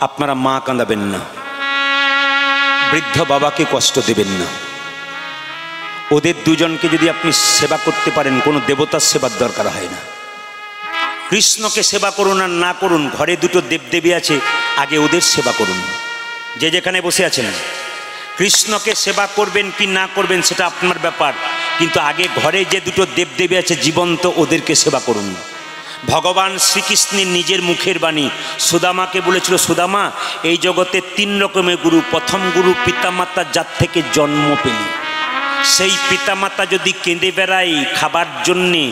আপনারা মা কাঁদাবেন না, বৃদ্ধ বাবাকে কষ্ট দেবেন না। ওদের দুজনকে যদি আপনি সেবা করতে পারেন, কোনো দেবতার সেবার দরকার হয় না। কৃষ্ণকে সেবা করুন আর না করুন, ঘরে দুটো দেবদেবী আছে, আগে ওদের সেবা করুন। যে যেখানে বসে আছেন, কৃষ্ণকে সেবা করবেন কি না করবেন সেটা আপনার ব্যাপার, কিন্তু আগে ঘরে যে দুটো দেবদেবী আছে জীবন্ত, ওদেরকে সেবা করুন। ভগবান শ্রীকৃষ্ণের নিজের মুখের বাণী, সুদামাকে বলেছিল, সুদামা এই জগতে 3 রকমের গুরু। প্রথম গুরু পিতামাতা, যার থেকে জন্ম পেলি, সেই পিতামাতা যদি কেঁদে বেড়াই খাবার জন্যে,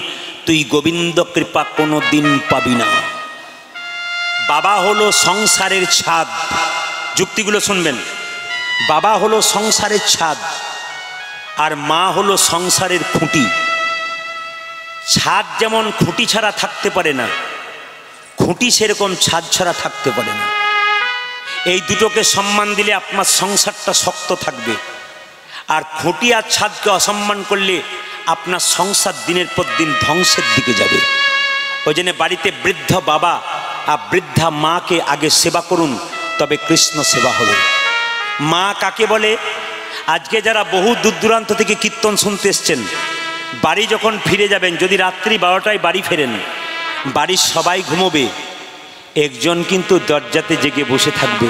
তুই গোবিন্দ কৃপা কোনো দিন পাবি না। বাবা হলো সংসারের ছাদ, যুক্তিগুলো শুনবেন। বাবা হলো সংসারের ছাদ, আর মা হলো সংসারের খুঁটি। ছাদ যেমন খুঁটি ছাড়া থাকতে পারে না, খুঁটি সেরকম ছাদ ছাড়া থাকতে পারে না। এই দুটোকে সম্মান দিলে আপনার সংসারটা শক্ত থাকবে, আর খুঁটি আর ছাদকে অসম্মান করলে আপনার সংসার দিনের পর দিন ধ্বংসের দিকে যাবে। ওই জন্য বাড়িতে বৃদ্ধ বাবা আর বৃদ্ধা মাকে আগে সেবা করুন, তবে কৃষ্ণ সেবা হবে। মা কাকে বলে? আজকে যারা বহু দূর দূরান্ত থেকে কীর্তন শুনতে এসছেন, বাড়ি যখন ফিরে যাবেন, যদি রাত্রি 12টায় বাড়ি ফেরেন, বাড়ির সবাই ঘুমোবে, একজন কিন্তু দরজাতে জেগে বসে থাকবে,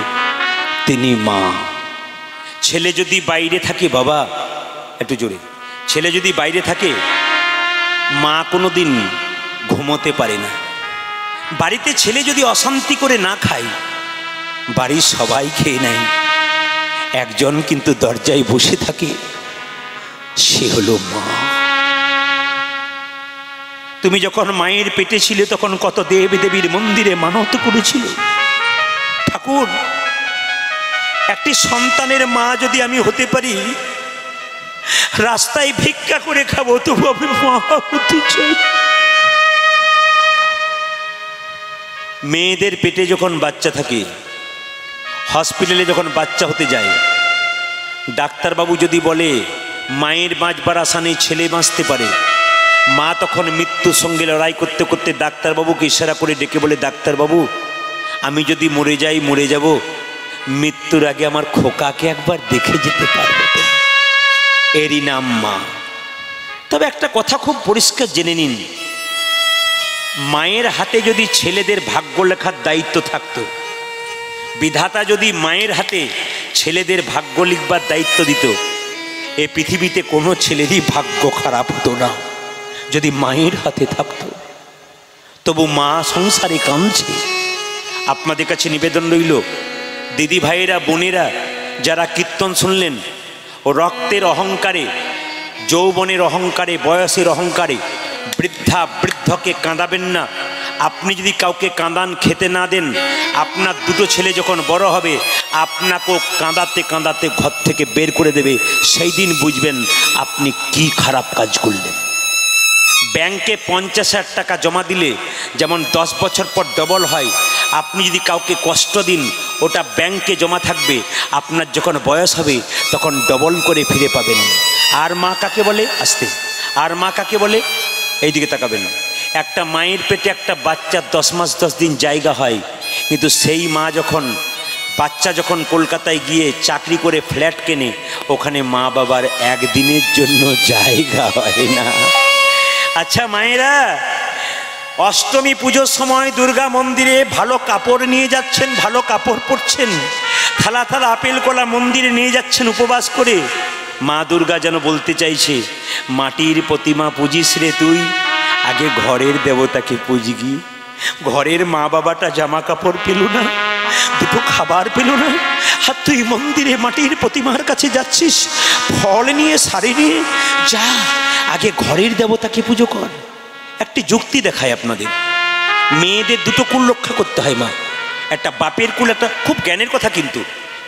তিনি মা। ছেলে যদি বাইরে থাকে, বাবা একটু জোরে, ছেলে যদি বাইরে থাকে, মা কোনো দিন ঘুমোতে পারে না। বাড়িতে ছেলে যদি অশান্তি করে না খায়, বাড়ির সবাই খেয়ে নেয়, একজন কিন্তু দরজায় বসে থাকে, সে হলো মা। তুমি যখন মায়ের পেটে ছিলে, তখন কত দেব দেবীর মন্দিরে মানত করেছিল। ঠাকুর, একটি সন্তানের মা যদি আমি হতে পারি, রাস্তায় ভিক্ষা করে খাবো, তবু আমি মা হতে চাই। মেয়েদের পেটে যখন বাচ্চা থাকে, হসপিটালে যখন বাচ্চা হতে যায়, ডাক্তারবাবু যদি বলে মায়ের বাঁচবার আশা নেই, ছেলে বাঁচতে পারে, মা তখন মৃত্যুর সঙ্গে লড়াই করতে করতে ডাক্তারবাবুকে ইশারা করে ডেকে বলে, ডাক্তারবাবু আমি যদি মরে যাই, মরে যাব, মৃত্যুর আগে আমার খোকাকে একবার দেখে যেতে পারবে তো? এরই নাম মা। তবে একটা কথা খুব পরিষ্কার জেনে নিন, মায়ের হাতে যদি ছেলেদের ভাগ্য লেখার দায়িত্ব থাকতো, বিধাতা যদি মায়ের হাতে ছেলেদের ভাগ্য লিখবার দায়িত্ব দিত, এ পৃথিবীতে কোনো ছেলেরই ভাগ্য খারাপ হতো না, যদি মায়ের হাতে থাকতো। তবু মা সংসারে কাঁদছে। আপনাদের কাছে নিবেদন রইল, দিদি ভাইয়েরা, বোনেরা, যারা কীর্তন শুনলেন, ও রক্তের অহংকারে, যৌবনের অহংকারে, বয়সের অহংকারে বৃদ্ধকে কাঁদাবেন না। আপনি যদি কাউকে কাঁদান, খেতে না দেন, আপনার দুটো ছেলে যখন বড় হবে, আপনাকেও কাঁদাতে কাঁদাতে ঘর থেকে বের করে দেবে। সেই দিন বুঝবেন আপনি কি খারাপ কাজ করলেন। ব্যাংকে 50,000 টাকা জমা দিলে যেমন 10 বছর পর ডবল হয়, আপনি যদি কাউকে কষ্ট দিন, ওটা ব্যাংকে জমা থাকবে, আপনার যখন বয়স হবে তখন ডবল করে ফিরে পাবেন। আর মা কাকে বলে? আসতে, আর মা কাকে বলে? এইদিকে তাকাবেন। একটা মায়ের পেটে একটা বাচ্চা 10 মাস 10 দিন জায়গা হয়, কিন্তু সেই মা যখন বাচ্চা যখন কলকাতায় গিয়ে চাকরি করে ফ্ল্যাট কেনে, ওখানে মা বাবার একদিনের জন্য জায়গা হয় না। আচ্ছা মায়েরা, অষ্টমী পুজোর সময় দুর্গা মন্দিরে ভালো কাপড় নিয়ে যাচ্ছেন, ভালো কাপড় পরছেন, থালা থালা আপেল কলা মন্দিরে নিয়ে যাচ্ছেন উপবাস করে। মা দুর্গা যেন বলতে চাইছে, মাটির প্রতিমা পুজিস রে তুই, আগে ঘরের দেবতাকে পুজগি। ঘরের মা বাবাটা জামা কাপড় পেল না, দুটো খাবার পেল না, আর তুই মন্দিরে মাটির প্রতিমার কাছে যাচ্ছিস ফল নিয়ে, শাড়ি নিয়ে। যা, আগে ঘরের দেবতাকে পুজো কর। একটি যুক্তি দেখায় আপনাদের, মেয়েদের দুটো কুল রক্ষা করতে হয় মা। একটা বাপের কুল, একটা খুব জ্ঞানের কথা, কিন্তু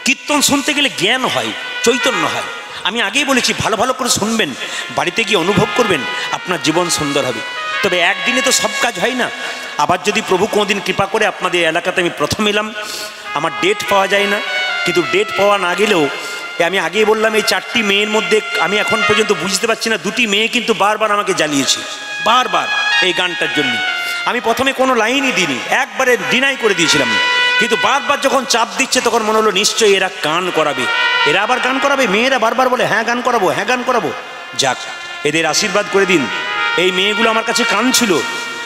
কীর্তন শুনতে গেলে জ্ঞান হয়, চৈতন্য হয়। আমি আগেই বলেছি, ভালো ভালো করে শুনবেন, বাড়িতে গিয়ে অনুভব করবেন, আপনার জীবন সুন্দর হবে। তবে একদিনে তো সব কাজ হয় না। আবার যদি প্রভু কোনোদিন কৃপা করে, আপনাদের এলাকাতে আমি প্রথম এলাম, আমার ডেট পাওয়া যায় না, কিন্তু ডেট পাওয়া না গেলেও আমি আগেই বললাম, এই 4টি মেয়ের মধ্যে আমি এখন পর্যন্ত বুঝতে পারছি না, 2টি মেয়ে কিন্তু বারবার আমাকে জ্বালিয়েছে, বারবার এই গানটার জন্য। আমি প্রথমে কোনো লাইনই দিইনি, একবারে ডিনাই করে দিয়েছিলাম, কিন্তু বারবার যখন চাপ দিচ্ছে তখন মনে হলো নিশ্চয়ই এরা গান করাবে, এরা আবার গান করাবে। মেয়েরা বারবার বলে হ্যাঁ গান করাবো, হ্যাঁ গান করাবো। যাক, এদের আশীর্বাদ করে দিন। এই মেয়েগুলো আমার কাছে কাঁদছিল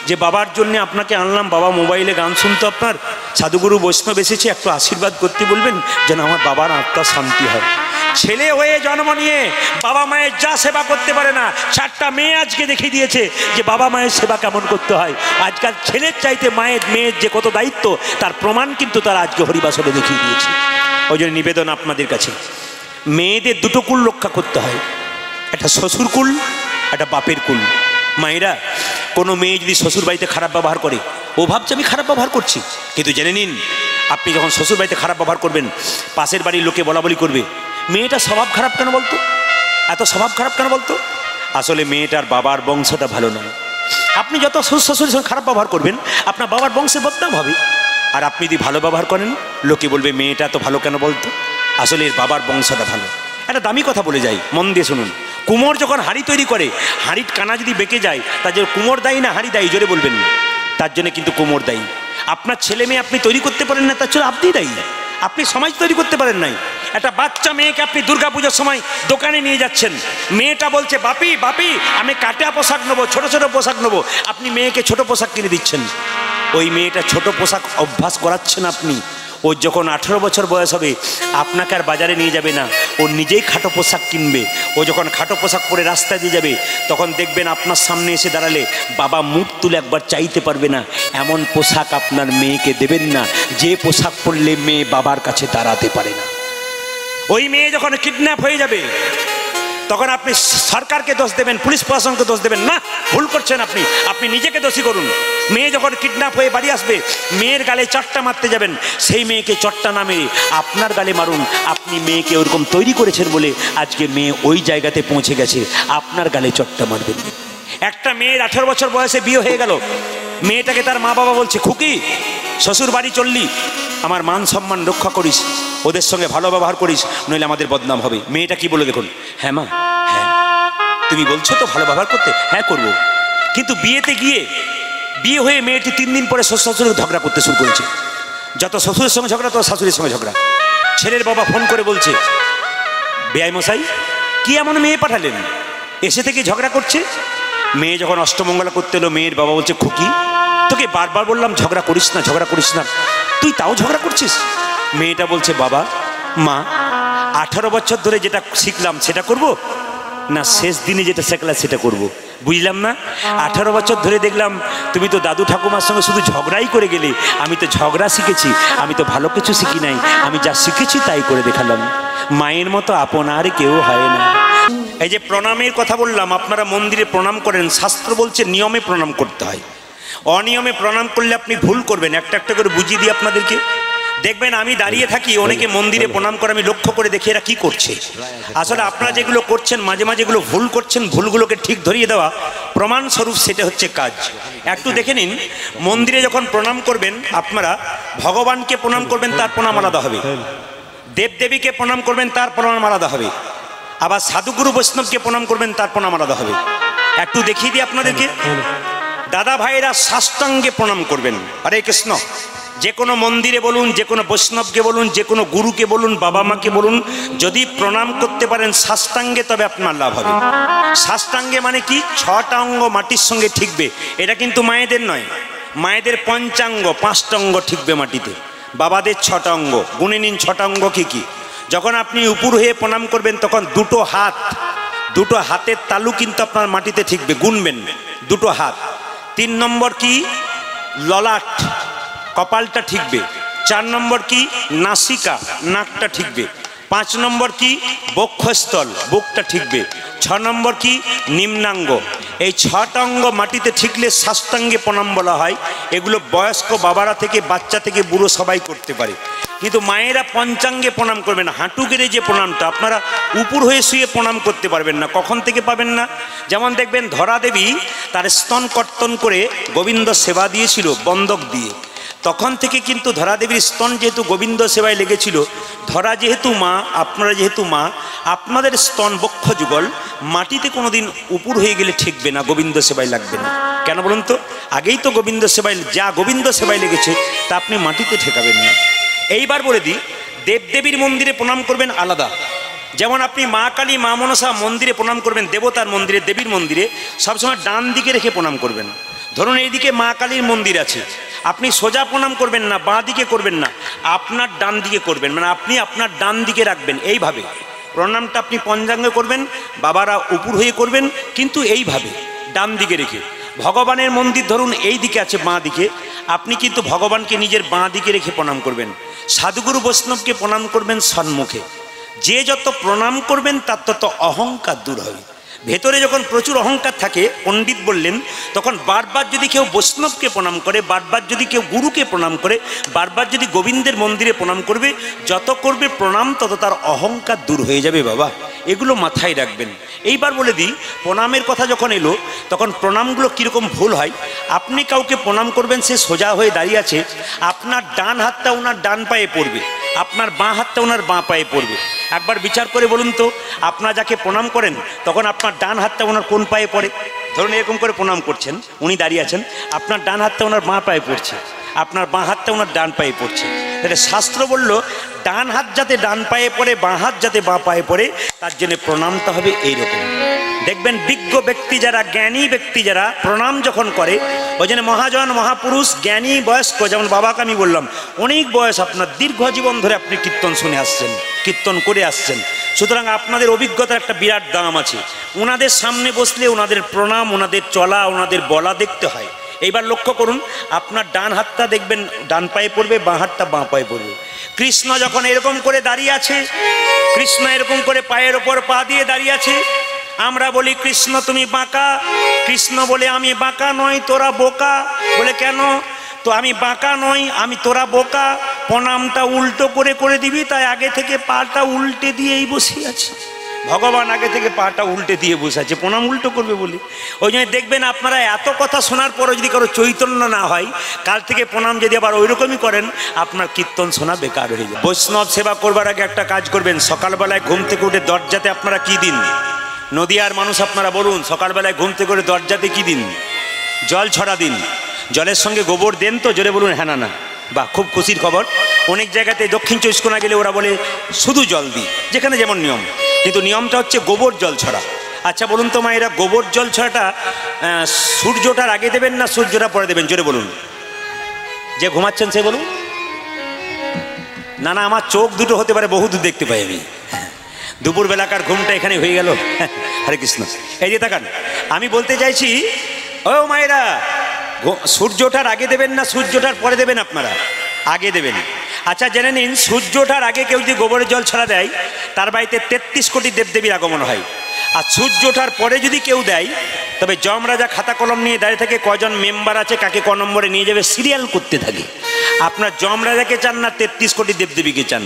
যে বাবার জন্য আপনাকে আনলাম, বাবা মোবাইলে গান শুনতো আপনার, সাধুগুরু বৈষ্ণব এসেছে, একটু আশীর্বাদ করতে বলবেন যেন আমার বাবার আত্মা শান্তি হয়। ছেলে হয়ে জন্ম নিয়ে বাবা মায়ের যা সেবা করতে পারে না, 4টা মেয়ে আজকে দেখিয়ে দিয়েছে যে বাবা মায়ের সেবা কেমন করতে হয়। আজকাল ছেলের চাইতে মেয়ের যে কত দায়িত্ব তার প্রমাণ কিন্তু তারা আজকে হরিবাসরে দেখিয়ে দিয়েছে। ওই জন্য নিবেদন আপনাদের কাছে, মেয়েদের দুটো কুল রক্ষা করতে হয়, একটা শ্বশুর কুল, একটা বাপের কুল। মায়েরা, কোনো মেয়ে যদি শ্বশুর বাড়িতে খারাপ ব্যবহার করে, ও ভাবছে আমি খারাপ ব্যবহার করছি, কিন্তু জেনে নিন আপনি যখন শ্বশুর বাড়িতে খারাপ ব্যবহার করবেন, পাশের বাড়ির লোকে বলা বলি করবে মেয়েটা স্বভাব খারাপ কেন বলতো, এত স্বভাব খারাপ কেন বলতো। আসলে মেয়েটার বাবার বংশটা ভালো নয়। আপনি যত শ্বশুরের সঙ্গে খারাপ ব্যবহার করবেন আপনার বাবার বংশের বদনাম হবে। আর আপনি যদি ভালো ব্যবহার করেন লোকে বলবে মেয়েটা তো ভালো কেন বলতো, আসলে এর বাবার বংশটা ভালো। একটা দামি কথা বলে যাই, মন দিয়ে শুনুন। কুমোর যখন হাঁড়ি তৈরি করে, হাঁড়ির কানা যদি বেঁকে যায় তার জন্য কুমোর দায়ী না হাঁড়ি দায়ী, জোরে বলবেন। তার জন্য কিন্তু কুমোর দায়ী। আপনার ছেলে মেয়ে আপনি তৈরি করতে পারেন না, তার জন্য আপনি দায়ী। আপনি সমাজ তৈরি করতে পারেন নাই। একটা বাচ্চা মেয়েকে আপনি দুর্গাপূজার সময় দোকানে নিয়ে যাচ্ছেন, মেয়েটা বলছে বাপি বাপি আমি কাটা পোশাক নেবো, ছোট ছোট পোশাক নেবো, আপনি মেয়েকে ছোট পোশাক কিনে দিচ্ছেন। ওই মেয়েটা ছোট পোশাক অভ্যাস করাচ্ছেন আপনি। ও যখন 18 বছর বয়স হবে আপনাকে আর বাজারে নিয়ে যাবে না, ও নিজেই খাটো পোশাক কিনবে। ও যখন খাটো পোশাক পরে রাস্তায় দিয়ে যাবে তখন দেখবেন আপনার সামনে এসে দাঁড়ালে বাবা মুখ তুলে একবার চাইতে পারবে না। এমন পোশাক আপনার মেয়েকে দেবেন না যে পোশাক পরলে মেয়ে বাবার কাছে দাঁড়াতে পারে না। ওই মেয়ে যখন কিডন্যাপ হয়ে যাবে তখন আপনি সরকারকে দোষ দেবেন, পুলিশ প্রশাসনকে দোষ দেবেন না, ভুল করছেন আপনি। আপনি নিজেকে দোষী করুন। মেয়ে যখন কিডন্যাপ হয়ে বাড়ি আসবে মেয়ের গালে চট্টা মারতে যাবেন, সেই মেয়েকে চট্টা না মেরে আপনার গালে মারুন। আপনি মেয়েকে ওরকম তৈরি করেছেন বলে আজকে মেয়ে ওই জায়গাতে পৌঁছে গেছে, আপনার গালে চট্টা মারবেন। একটা মেয়ের 18 বছর বয়সে বিয়ে হয়ে গেল, মেয়েটাকে তার মা বাবা বলছে খুকি শ্বশুর বাড়ি চললি, আমার মান সম্মান রক্ষা করিস, ওদের সঙ্গে ভালো ব্যবহার করিস, নইলে আমাদের বদনাম হবে। মেয়েটা কি বলে দেখুন, হ্যাঁ মা, হ্যাঁ তুমি বলছো তো ভালো ব্যবহার করতে, হ্যাঁ করবো। কিন্তু বিয়ে হয়ে মেয়েটি 3 দিন পরে শ্বশুর শাশুড়ি ঝগড়া করতে শুরু করেছে। যত শ্বশুরের সঙ্গে ঝগড়া তত শাশুড়ির সঙ্গে ঝগড়া। ছেলের বাবা ফোন করে বলছে বেআই মশাই কি এমন মেয়ে পাঠালেন, এসে থেকে ঝগড়া করছে। মেয়ে যখন অষ্টমঙ্গলা করতে এলো মেয়ের বাবা বলছে খুকি তোকে বারবার বললাম ঝগড়া করিস না, ঝগড়া করিস না, তুই তাও ঝগড়া করছিস। মেয়েটা বলছে বাবা মা 18 বছর ধরে যেটা শিখলাম সেটা করব না শেষ দিনে যেটা শিখলাম সেটা করব, বুঝলাম না। 18 বছর ধরে দেখলাম তুমি তো দাদু ঠাকুমার সঙ্গে শুধু ঝগড়াই করে গেলে, আমি তো ঝগড়া শিখেছি, আমি তো ভালো কিছু শিখি নাই, আমি যা শিখেছি তাই করে দেখালাম। মায়ের মতো আপনার কেউ হয় না। এই যে প্রণামের কথা বললাম, আপনারা মন্দিরে প্রণাম করেন, শাস্ত্র বলছে নিয়মে প্রণাম করতে হয়। অনিয়মে প্রণাম করলে আপনি ভুল করবেন। একটা একটা করে বুঝিয়ে দিই আপনাদেরকে। দেখবেন আমি দাঁড়িয়ে থাকি অনেকে মন্দিরে প্রণাম করে, আমি লক্ষ্য করে দেখি এরা কি করছে। আসলে আপনারা যেগুলো করছেন মাঝে মাঝে যেগুলো ভুল করছেন, ভুলগুলোকে ঠিক ধরিয়ে দেওয়া প্রমাণস্বরূপ সেটা হচ্ছে কাজ। একটু দেখে নিন, মন্দিরে যখন প্রণাম করবেন আপনারা ভগবানকে প্রণাম করবেন, তার প্রণাম আলাদা হবে। দেবদেবীকে প্রণাম করবেন, তার প্রণাম আলাদা হবে। আবার সাধুগুরু বৈষ্ণবকে প্রণাম করবেন, তার প্রণাম আলাদা হবে। একটু দেখিয়ে দিই আপনাদেরকে। দাদা ভাইয়েরা সাষ্টাঙ্গে প্রণাম করবেন, হরে কৃষ্ণ। যে কোনো মন্দিরে বলুন, যে কোনো বৈষ্ণবকে বলুন, যে কোনো গুরুকে বলুন, বাবা মাকে বলুন, যদি প্রণাম করতে পারেন সাষ্টাঙ্গে তবে আপনার লাভ হবে। সাষ্টাঙ্গে মানে কি, 6টা অঙ্গ মাটির সঙ্গে ঠিকবে। এটা কিন্তু মায়েদের নয়, মায়েদের পঞ্চাঙ্গ 5টা অঙ্গ ঠিকবে মাটিতে, বাবাদের 6টা অঙ্গ। গুনে নিন 6টা অঙ্গ কি কি। যখন আপনি উপর হয়ে প্রণাম করবেন তখন দুটো হাতের তালু কিন্তু আপনার মাটিতে ঠিকবে, গুনবেন 2টো হাত। 3 নম্বর কি, ললাট কপালটা ঠিকবে। 4 নম্বর কি, নাসিকা নাকটা ঠিকবে। 5 নম্বর কি, বক্ষস্থল বুকটা ঠিকবে। 6 নম্বর কি, নিম্নাঙ্গ। এই 6টা অঙ্গ মাটিতে ঠিকলে সাষ্টাঙ্গে প্রণাম বলা হয়। এগুলো বয়স্ক বাবারা থেকে বাচ্চা থেকে বুড়ো সবাই করতে পারে। কিন্তু মায়েরা পঞ্চাঙ্গে প্রণাম করবেন, হাঁটু গেড়ে যে প্রণামটা, আপনারা উপর হয়ে শুয়ে প্রণাম করতে পারবেন না। কখন থেকে পাবেন না, যেমন দেখবেন ধরা দেবী তার স্তন কর্তন করে গোবিন্দ সেবা দিয়েছিল বন্ধক দিয়ে, তখন থেকে কিন্তু ধরা দেবীর স্তন যেহেতু গোবিন্দ সেবায় লেগেছিল, ধরা যেহেতু মা, আপনারা যেহেতু মা, আপনাদের স্তন বক্ষ যুগল মাটিতে কোনোদিন উপর হয়ে গেলে ঠেকবে না, গোবিন্দ সেবায় লাগবে না। কেন বলুন তো? আগেই তো গোবিন্দ সেবায়, যা গোবিন্দ সেবায় লেগেছে তা আপনি মাটিতে ঠেকাবেন না। এইবার বলে দিই, দেবদেবীর মন্দিরে প্রণাম করবেন আলাদা। যেমন আপনি মা কালী, মা মনসা মন্দিরে প্রণাম করবেন, দেবতার মন্দিরে, দেবীর মন্দিরে সবসময় ডান দিকে রেখে প্রণাম করবেন। ধরুন এইদিকে মা কালীর মন্দির আছে, আপনি সোজা প্রণাম করবেন না, বাঁ দিকে করবেন না, আপনার ডান দিকে করবেন, মানে আপনি আপনার ডান দিকে রাখবেন। এইভাবে প্রণামটা আপনি পঞ্চাঙ্গে করবেন, বাবারা উপর হয়ে করবেন, কিন্তু এইভাবে ডান দিকে রেখে। ভগবানের মন্দির ধরুন এই দিকে আছে, বাঁ দিকে, আপনি কিন্তু ভগবানকে নিজের বাঁ দিকে রেখে প্রণাম করবেন। সাধুগুরু বৈষ্ণবকে প্রণাম করবেন সম্মুখে। যে যত প্রণাম করবেন তার তত অহংকার দূর হবে। ভেতরে যখন প্রচুর অহংকার থাকে, পণ্ডিত বললেন, তখন বারবার যদি কেউ বৈষ্ণবকে প্রণাম করে, বারবার যদি কেউ গুরুকে প্রণাম করে, বারবার যদি গোবিন্দের মন্দিরে প্রণাম করবে, যত করবে প্রণাম তত তার অহংকার দূর হয়ে যাবে বাবা। এগুলো মাথায় রাখবেন। এইবার বলে দিই, প্রণামের কথা যখন এলো তখন প্রণামগুলো কীরকম ভুল হয়। আপনি কাউকে প্রণাম করবেন, সে সোজা হয়ে দাঁড়িয়ে আছে, আপনার ডান হাতটা ওনার ডান পায়ে পড়বে, আপনার বাঁ হাতটা ওনার বাঁ পায়ে পড়বে। একবার বিচার করে বলুন তো, আপনারা যাকে প্রণাম করেন তখন আপনার ডান হাতটা ওনার কোন পায়ে পড়ে? ধরুন এরকম করে প্রণাম করছেন, উনি দাঁড়িয়ে আছেন, আপনার ডান হাতটা ওনার বাঁ পায়ে পড়ছে, আপনার বাঁ হাতটা ওনার ডান পায়ে পড়ছে। তাহলে শাস্ত্র বলল, ডান হাত যাতে ডান পায়ে পড়ে, বাঁ হাত যাতে বাঁ পায়ে পড়ে, তার জন্য প্রণামটা হবে এইরকম। দেখবেন বিজ্ঞ ব্যক্তি যারা, জ্ঞানী ব্যক্তি যারা প্রণাম যখন করে, ওই জন্য মহাজন, মহাপুরুষ, জ্ঞানী, বয়স্ক, যেমন বাবাকে আমি বললাম অনেক বয়স, আপনার দীর্ঘ জীবন ধরে আপনি কীর্তন শুনে আসছেন, কীর্তন করে আসছেন, সুতরাং আপনাদের অভিজ্ঞতার একটা বিরাট দাম আছে। ওনাদের সামনে বসলে ওনাদের প্রণাম, ওনাদের চলা, ওনাদের বলা দেখতে হয়। এইবার লক্ষ্য করুন, আপনার ডান হাতটা দেখবেন ডান পায়ে পড়বে, বাঁ হাতটা বাঁ পায়ে পড়বে। কৃষ্ণ যখন এরকম করে দাঁড়িয়ে আছে, কৃষ্ণ এরকম করে পায়ের ওপর পা দিয়ে দাঁড়িয়ে আছে, আমরা বলি কৃষ্ণ তুমি বাঁকা, কৃষ্ণ বলে আমি বাঁকা নই, তোরা বোকা। বলে কেন? তো আমি বাঁকা নই, আমি তোরা বোকা, প্রণামটা উল্টো করে করে দিবি, তাই আগে থেকে পাটা উল্টে দিয়েই বসে আছি। ভগবান আগে থেকে পাটা উল্টে দিয়ে বসে আছে, প্রণাম উল্টো করবে বলে। ওই জন্য দেখবেন আপনারা এত কথা শোনার পরও যদি কারো চৈতন্য না হয়, কাল থেকে প্রণাম যদি আবার ওই রকমই করেন, আপনার কীর্তন শোনা বেকার হয়ে যায়। বৈষ্ণব সেবা করবার আগে একটা কাজ করবেন, সকালবেলায় ঘুম থেকে উঠে দরজাতে আপনারা কি দিন? নদিয়ার মানুষ আপনারা বলুন, সকালবেলায় ঘুম থেকে করে দরজাতে কি দিন? জল ছড়া দিন। জলের সঙ্গে গোবর দেন তো? জোরে বলুন হ্যাঁ না না। বাহ, খুব খুশির খবর। অনেক জায়গাতে দক্ষিণ চব্বিশ পরগনা গেলে ওরা বলে শুধু জল দিই, যেখানে যেমন নিয়ম, কিন্তু নিয়মটা হচ্ছে গোবর জল ছড়া। আচ্ছা বলুন তো মায়েরা, গোবর জল ছড়াটা সূর্যটার আগে দেবেন না সূর্যটা পরে দেবেন? জোরে বলুন। যে ঘুমাচ্ছেন সে বলুন। না না, আমার চোখ দুটো হতে পারে, বহু দূর দেখতে পাই আমি। দুপুরবেলাকার ঘুমটা এখানে হয়ে গেল। হরে কৃষ্ণ। এই যে তাকান, আমি বলতে চাইছি, ও মায়েরা, সূর্যটার আগে দেবেন না সূর্যটার পরে দেবেন? আপনারা আগে দেবেন। আচ্ছা জেনে নিন, সূর্যটার আগে কেউ যদি গোবরের জল ছড়া দেয়, তার বাড়িতে 33 কোটি দেবদেবীর আগমন হয়। আর সূর্যটার পরে যদি কেউ দেয়, তবে যমরাজা খাতা কলম নিয়ে দাঁড়িয়ে থাকে, কজন মেম্বার আছে, কাকে ক নম্বরে নিয়ে যাবে, সিরিয়াল করতে থাকে। আপনার যমরাজাকে চান না 33 কোটি দেবদেবীকে চান?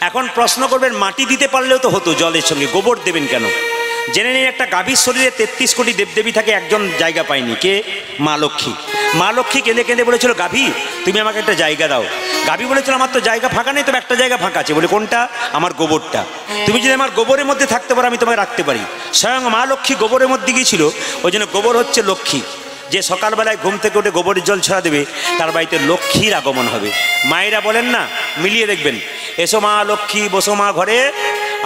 এখন প্রশ্ন করবেন, মাটি দিতে পারলেও তো হতো, জলের সঙ্গে গোবর দেবেন কেন? জেনে নিন, একটা গাভীর শরীরে 33 কোটি দেবদেবী থাকে, একজন জায়গা পায়নি। কে? মা লক্ষ্মী। মা লক্ষ্মী কেঁদে কেঁদে বলেছিল, গাভী তুমি আমাকে একটা জায়গা দাও। গাভী বলেছিল, আমার তো জায়গা ফাঁকা নেই, তবে একটা জায়গা ফাঁকা আছে। বলে কোনটা? আমার গোবরটা। তুমি যদি আমার গোবরের মধ্যে থাকতে পারো, আমি তোমায় রাখতে পারি। স্বয়ং মা লক্ষ্মী গোবরের মধ্যে গিয়েছিল। ওই জন্য গোবর হচ্ছে লক্ষ্মী। যে সকালবেলায় ঘুম থেকে উঠে গোবরের জল ছড়া দেবে, তার বাড়িতে লক্ষ্মীর আগমন হবে। মায়েরা বলেন না, মিলিয়ে দেখবেন, এসো মা লক্ষ্মী বসো মা ঘরে,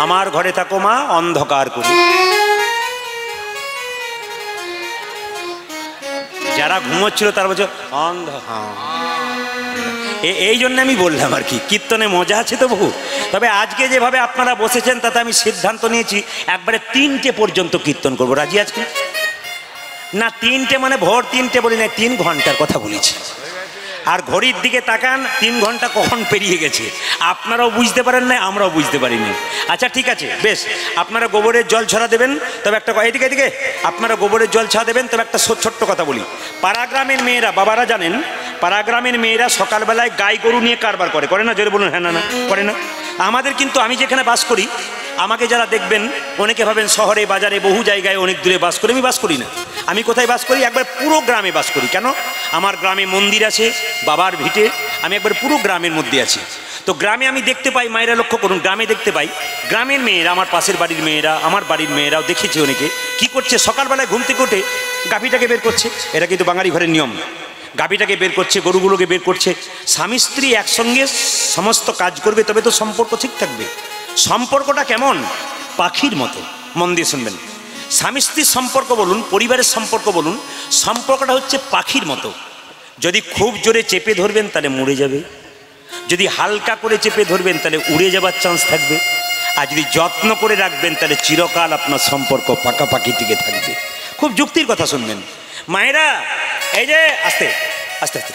আমার ঘরে থাকো মা অন্ধকার করে। যারা ঘুমোচ্ছিল তারা বলছে অন্ধ। এই জন্য আমি বললাম আর কি, কীর্তনে মজা আছে তো বহু। তবে আজকে যেভাবে আপনারা বসেছেন, তাতে আমি সিদ্ধান্ত নিয়েছি একবারে 3টে পর্যন্ত কীর্তন করবো। রাজি আজকে না? 3টে মানে ভোর 3টে বলি না, 3 ঘন্টার কথা বলেছি। আর ঘড়ির দিকে তাকান, 3 ঘন্টা কখন পেরিয়ে গেছে আপনারাও বুঝতে পারেন না, আমরাও বুঝতে পারিনি। আচ্ছা ঠিক আছে, বেশ, আপনারা গোবরের জল ছড়া দেবেন। তবে একটা এদিকে এদিকে আপনারা গোবরের জল ছড়া দেবেন। তবে একটা ছোট্ট কথা বলি, পাড়াগ্রামের মেয়েরা, বাবারা জানেন, পাড়াগ্রামের মেয়েরা সকালবেলায় গাই গরু নিয়ে কারবার করে না? জোরে বলুন হ্যাঁ না না। করে না? আমাদের কিন্তু, আমি যেখানে বাস করি, আমাকে যারা দেখবেন অনেকে ভাবেন শহরে বাজারে বহু জায়গায় অনেক দূরে বাস করি। আমি বাস করি না। আমি কোথায় বাস করি? একবার পুরো গ্রামে বাস করি। কেন? আমার গ্রামে মন্দির আছে, বাবার ভিটে, আমি একবার পুরো গ্রামের মধ্যে আছি। তো গ্রামে আমি দেখতে পাই, মায়েরা লক্ষ্য করুন, গ্রামে দেখতে পাই গ্রামের মেয়েরা, আমার পাশের বাড়ির মেয়েরা, আমার বাড়ির মেয়েরাও দেখেছি অনেকে কি করছে, সকালবেলায় ঘুম থেকে উঠে গাভীটাকে বের করছে, এটা কিন্তু বাঙালি ঘরের নিয়ম। গাভীটাকে বের করছে, গরুগুলোকে বের করছে। স্বামী স্ত্রী একসঙ্গে সমস্ত কাজ করবে, তবে তো সম্পর্ক ঠিক থাকবে। সম্পর্কটা কেমন? পাখির মতো। মন দিয়ে শুনবেন। স্বামী স্ত্রীর সম্পর্ক বলুন, পরিবারের সম্পর্ক বলুন, সম্পর্কটা হচ্ছে পাখির মতো। যদি খুব জোরে চেপে ধরবেন তাহলে মরে যাবে, যদি হালকা করে চেপে ধরবেন তাহলে উড়ে যাবার চান্স থাকবে, আর যদি যত্ন করে রাখবেন তাহলে চিরকাল আপনার সম্পর্ক পাকাপাকি টিকে থাকবে। খুব যুক্তির কথা শুনবেন মায়েরা। এই যে আস্তে আস্তে আস্তে